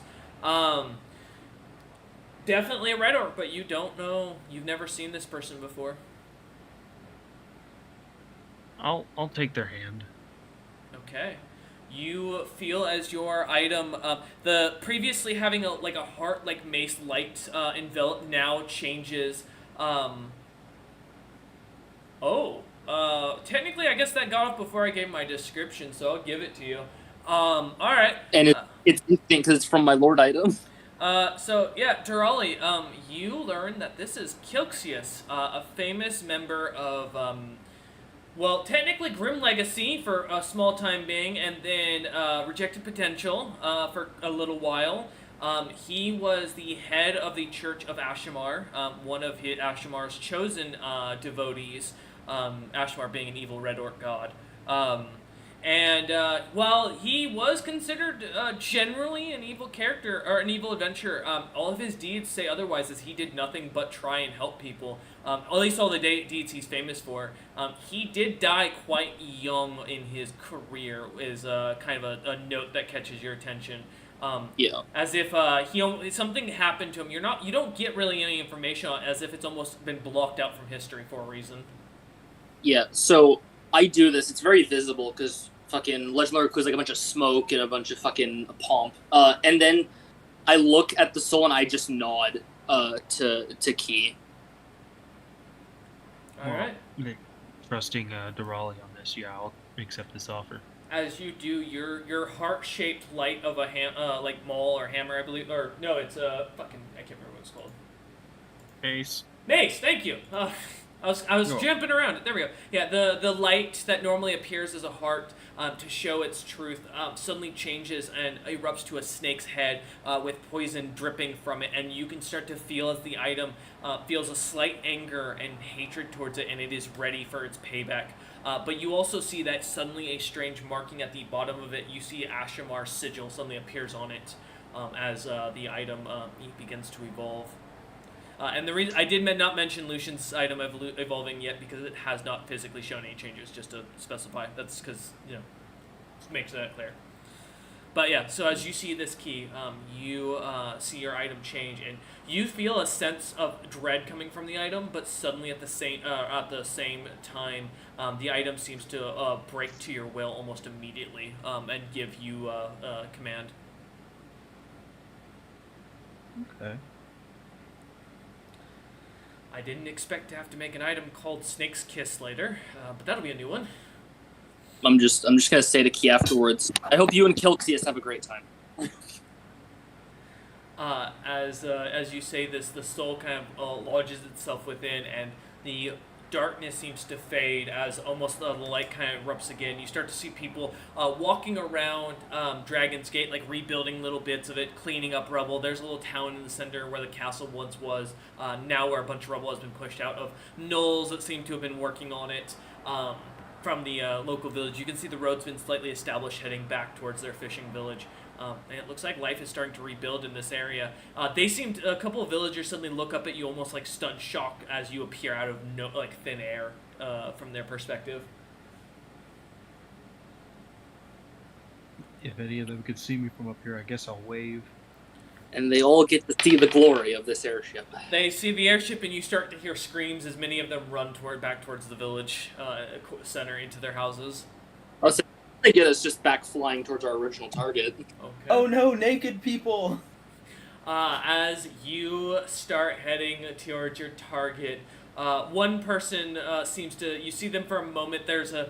Definitely a red orc, but you don't know. You've never seen this person before. I'll take their hand. Okay. You feel as your item, the previously having a heart like mace light envelop now changes. Technically, I guess that got off before I gave my description, so I'll give it to you. All right. And it's instant because it's from my lord item. So yeah, Durali, you learn that this is Kilxius, a famous member of, technically Grim Legacy for a small time being, and then Rejected Potential for a little while. He was the head of the Church of Ashamar, one of Ashamar's chosen devotees, Ashamar being an evil red orc god. While he was considered generally an evil character, or an evil adventurer, all of his deeds say otherwise, as he did nothing but try and help people. At least all the deeds he's famous for. He did die quite young in his career, is kind of a note that catches your attention. As if something happened to him. You don't get really any information on it, as if it's almost been blocked out from history for a reason. Yeah, so I do this. It's very visible because fucking Legendary Clue is like a bunch of smoke and a bunch of fucking pomp. And then I look at the soul and I just nod to Key. All right. Trusting Durali on this, yeah, I'll accept this offer. As you do, your heart-shaped light of a like maul or hammer, I believe, or no, it's a fucking, I can't remember what it's called. Mace. Mace, thank you. I was jumping around it. There we go. Yeah, the light that normally appears as a heart to show its truth suddenly changes and erupts to a snake's head with poison dripping from it, and you can start to feel as the item feels a slight anger and hatred towards it, and it is ready for its payback. But you also see that suddenly a strange marking at the bottom of it. You see Ashamar's sigil suddenly appears on it as the item begins to evolve. And the reason I did not mention Lucian's item evolving yet because it has not physically shown any changes, just to specify. That's because, makes that clear. But yeah, so as you see this key, you see your item change, and you feel a sense of dread coming from the item, but suddenly at the same time, the item seems to break to your will almost immediately, and give you a command. Okay. I didn't expect to have to make an item called Snake's Kiss later, but that'll be a new one. I'm just gonna say to Key afterwards, I hope you and Kilxias have a great time. As you say this, the soul kind of lodges itself within, and the darkness seems to fade as almost the light kind of erupts again. You start to see people walking around Dragon's Gate, like rebuilding little bits of it, cleaning up rubble. There's a little town in the center where the castle once was, now where a bunch of rubble has been pushed out of. Gnolls that seem to have been working on it. From the local village, you can see the road's been slightly established heading back towards their fishing village. And it looks like life is starting to rebuild in this area. A couple of villagers suddenly look up at you almost like stunned shock as you appear out of thin air from their perspective. If any of them could see me from up here, I guess I'll wave. And they all get to see the glory of this airship. They see the airship, and you start to hear screams as many of them run back towards the village center into their houses. They get us just back flying towards our original target. Okay. Oh no, naked people! As you start heading towards your target, one person you see them for a moment. There's an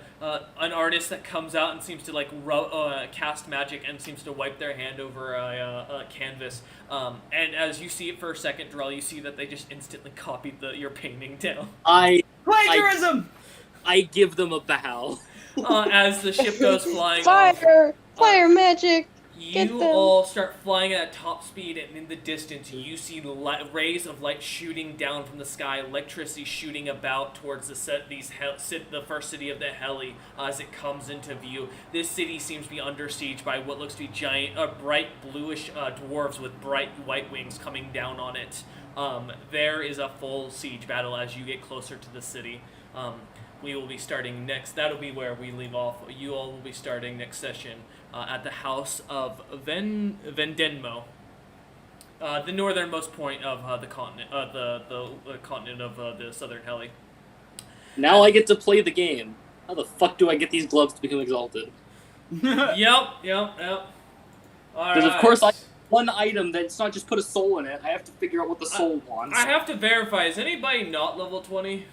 artist that comes out and seems to cast magic and seems to wipe their hand over a canvas. And as you see it for a second, Drell, you see that they just instantly copied your painting down. Plagiarism! I give them a bow. As the ship goes flying Fire! Fire magic! You all start flying at top speed, and in the distance, you see rays of light shooting down from the sky, electricity shooting about towards the first city of the Heli as it comes into view. This city seems to be under siege by what looks to be giant, bright bluish dwarves with bright white wings coming down on it. There is a full siege battle as you get closer to the city. We will be starting next. That'll be where we leave off. You all will be starting next session at the house of Vendenmo, the northernmost point of the continent, the continent of the Southern Heli. Now I get to play the game. How the fuck do I get these gloves to become exalted? Yep. Because of course I one item that's not just put a soul in it. I have to figure out what the soul wants. I have to verify. Is anybody not level 20?